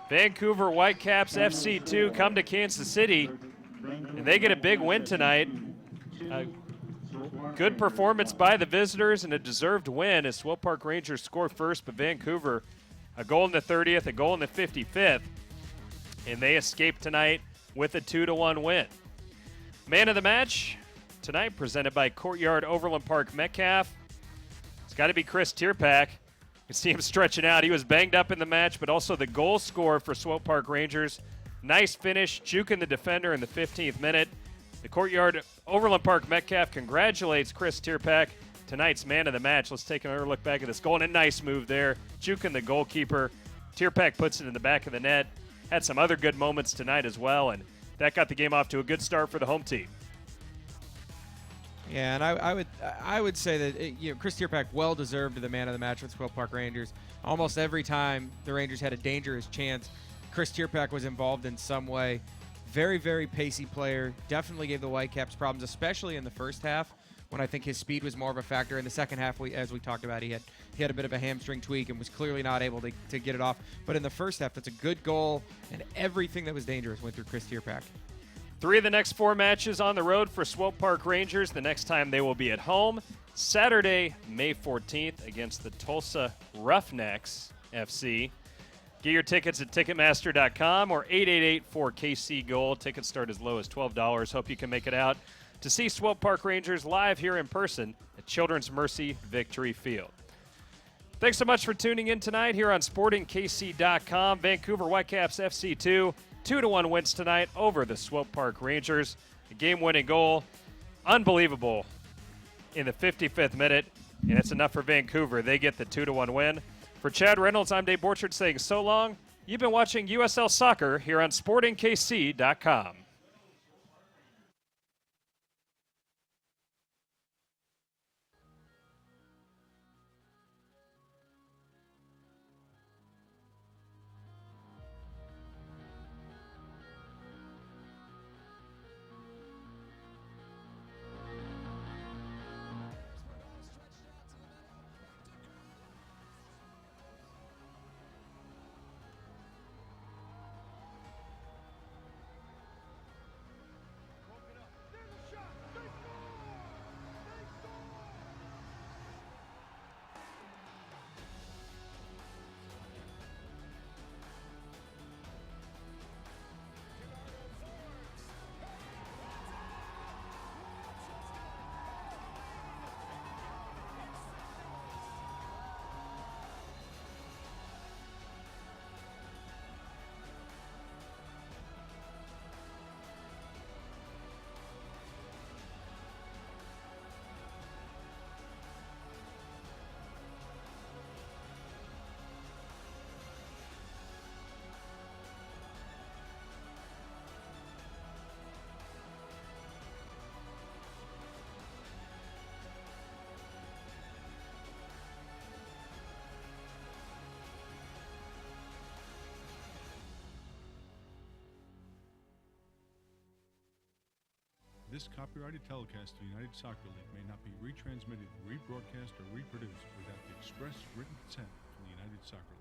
Vancouver Whitecaps FC2 come to Kansas City, and they get a big win tonight. A good performance by the visitors and a deserved win as Swope Park Rangers score first, but Vancouver a goal in the 30th, a goal in the 55th. And they escape tonight with a 2-1 win. Man of the match tonight presented by Courtyard Overland Park Metcalf. It's got to be Chris Tierpak. You can see him stretching out. He was banged up in the match, but also the goal scorer for Swope Park Rangers. Nice finish, juking the defender in the 15th minute. The Courtyard Overland Park Metcalf congratulates Chris Tierpak, tonight's man of the match. Let's take another look back at this goal, and a nice move there, juking the goalkeeper. Tierpak puts it in the back of the net. Had some other good moments tonight as well, and that got the game off to a good start for the home team. Yeah, and I would say that Chris Tierpak well deserved the man of the match with Swope Park Rangers. Almost every time the Rangers had a dangerous chance, Chris Tierpak was involved in some way. Very, very pacey player. Definitely gave the Whitecaps problems, especially in the first half, when I think his speed was more of a factor. In the second half, as we talked about, he had a bit of a hamstring tweak and was clearly not able to get it off. But in the first half, that's a good goal, and everything that was dangerous went through Chris Tierpak. 3 of the next 4 matches on the road for Swope Park Rangers. The next time they will be at home, Saturday, May 14th, against the Tulsa Roughnecks FC. Get your tickets at Ticketmaster.com or 888-4KC-GOAL. Tickets start as low as $12. Hope you can make it out to see Swope Park Rangers live here in person at Children's Mercy Victory Field. Thanks so much for tuning in tonight here on SportingKC.com. Vancouver Whitecaps FC2, 2-1 wins tonight over the Swope Park Rangers. A game-winning goal, unbelievable, in the 55th minute, and it's enough for Vancouver. They get the 2-1 win. For Chad Reynolds, I'm Dave Borchard saying so long. You've been watching USL Soccer here on SportingKC.com. This copyrighted telecast of the United Soccer League may not be retransmitted, rebroadcast, or reproduced without the express written consent from the United Soccer League.